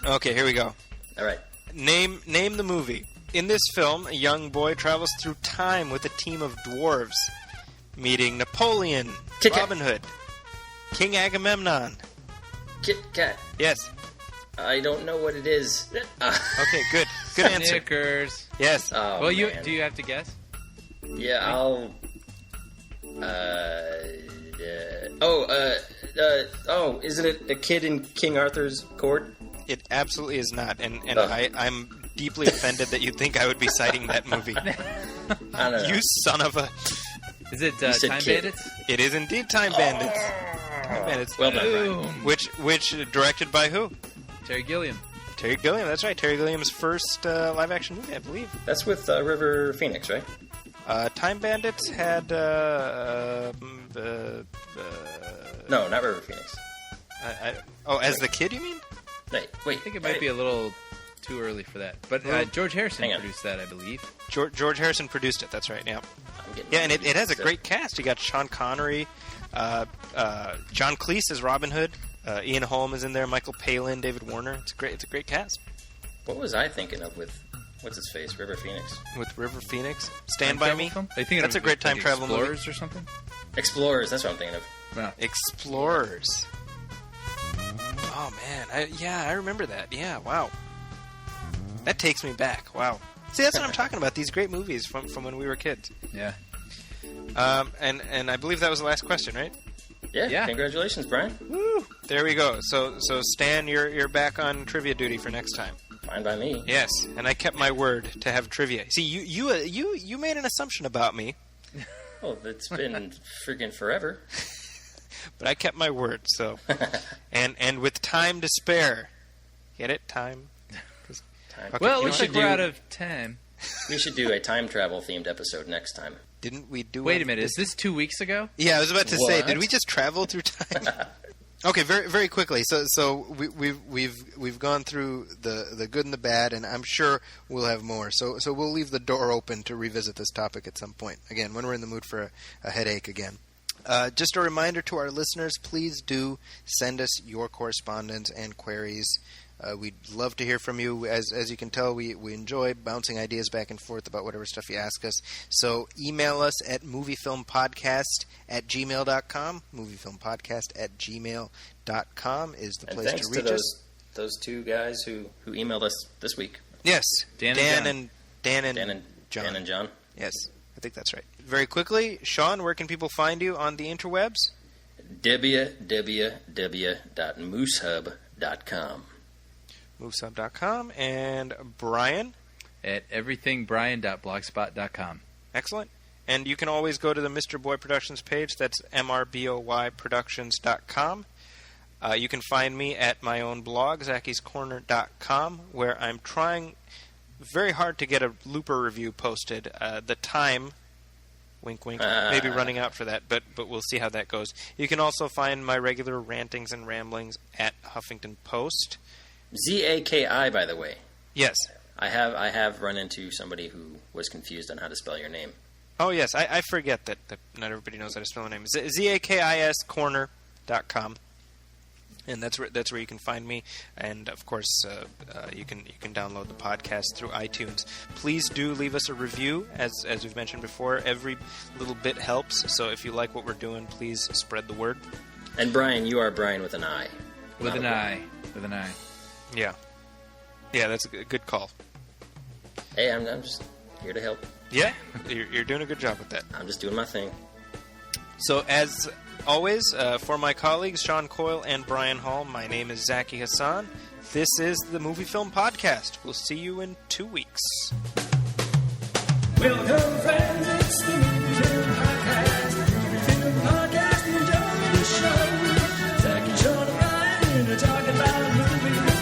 Okay, here we go. All right. Name the movie. In this film, a young boy travels through time with a team of dwarves, meeting Napoleon, Kit Kat. Robin Hood, King Agamemnon. Kit Kat. Yes. I don't know what it is. Okay, good. Good answer. Snickers. Yes. Oh, Well, man. do you have to guess? Yeah, I'll. Isn't it a kid in King Arthur's court? It absolutely is not, and Oh. I'm deeply offended that you think I would be citing that movie. I don't know. You son of a... Is it said Time kid. Bandits? It is indeed Time Bandits. Time Bandits. Well done, Brian. Boom. Which directed by who? Terry Gilliam. Terry Gilliam. That's right. Terry Gilliam's first live-action movie, I believe. That's with River Phoenix, right? Time Bandits had... No, not River Phoenix. as the kid, you mean? Wait. I think it might be a little too early for that. But George Harrison Hang on. produced that, I believe. George Harrison produced it. That's right. Yeah. I'm getting Yeah, and it has a so- great cast. You got Sean Connery, John Cleese as Robin Hood, Ian Holm is in there, Michael Palin, David Warner. It's a great cast What was I thinking of with what's his face, River Phoenix? with River Phoenix. Stand Time by travel Me. film? Are you thinking That's of, a great time like, travel movie. Explorers or something? Explorers. That's what I'm thinking of. No. Explorers. Oh man, I remember that. Yeah, wow. That takes me back. Wow. See, that's what I'm talking about. These great movies from when we were kids. Yeah. And I believe that was the last question, right? Yeah. Congratulations, Brian. Woo! There we go. So Stan, you're back on trivia duty for next time. Fine by me. Yes, and I kept my word to have trivia. See, you made an assumption about me, Oh, it's been freaking forever. but I kept my word. So, and with time to spare, get it? Time. Time. Okay, Well, you it looks know like what? we're out of time. We should do a time travel themed episode next time. Didn't we do? Wait a minute. Is this 2 weeks ago? Yeah, I was about to say, What? did we just travel through time? Okay, very very quickly. So we've gone through the good and the bad, and I'm sure we'll have more. So we'll leave the door open to revisit this topic at some point. Again, when we're in the mood for a headache again. Just a reminder to our listeners: please do send us your correspondence and queries. We'd love to hear from you. As you can tell, we enjoy bouncing ideas back and forth about whatever stuff you ask us. So email us at moviefilmpodcast@gmail.com. Moviefilmpodcast@gmail.com is the And place thanks to to reach us. those two guys who emailed us this week. Yes, Dan and Dan and Dan and John. Dan and John. Yes, I think that's right. Very quickly, Sean, where can people find you on the interwebs? www.moosehub.com. Movesub.com. And Brian. At everythingbrian.blogspot.com. Excellent. And you can always go to the Mr. Boy Productions page. That's mrboyproductions.com. You can find me at my own blog, zackiescorner.com, where I'm trying very hard to get a Looper review posted. The time, wink wink, maybe running out for that, but we'll see how that goes. You can also find my regular rantings and ramblings at Huffington Post. Zaki, by the way. Yes. I have run into somebody who was confused on how to spell your name. Oh, yes. I forget that not everybody knows how to spell my name. ZAKIScorner.com. And that's where you can find me. And, of course, you can download the podcast through iTunes. Please do leave us a review. As we've mentioned before, every little bit helps. So if you like what we're doing, please spread the word. And Brian, you are Brian with an I. With Not an a I. With an I. Yeah. Yeah, that's a good call. Hey, I'm just here to help. Yeah, you're doing a good job with that. I'm just doing my thing. So, as always, for my colleagues, Sean Coyle and Brian Hall, my name is Zaki Hassan. This is the Movie Film Podcast. We'll see you in 2 weeks. Welcome, friends, it's the Movie Film Podcast. Movie Film Podcast, enjoy the show. Zach and Sean and Ryan are talking about movies.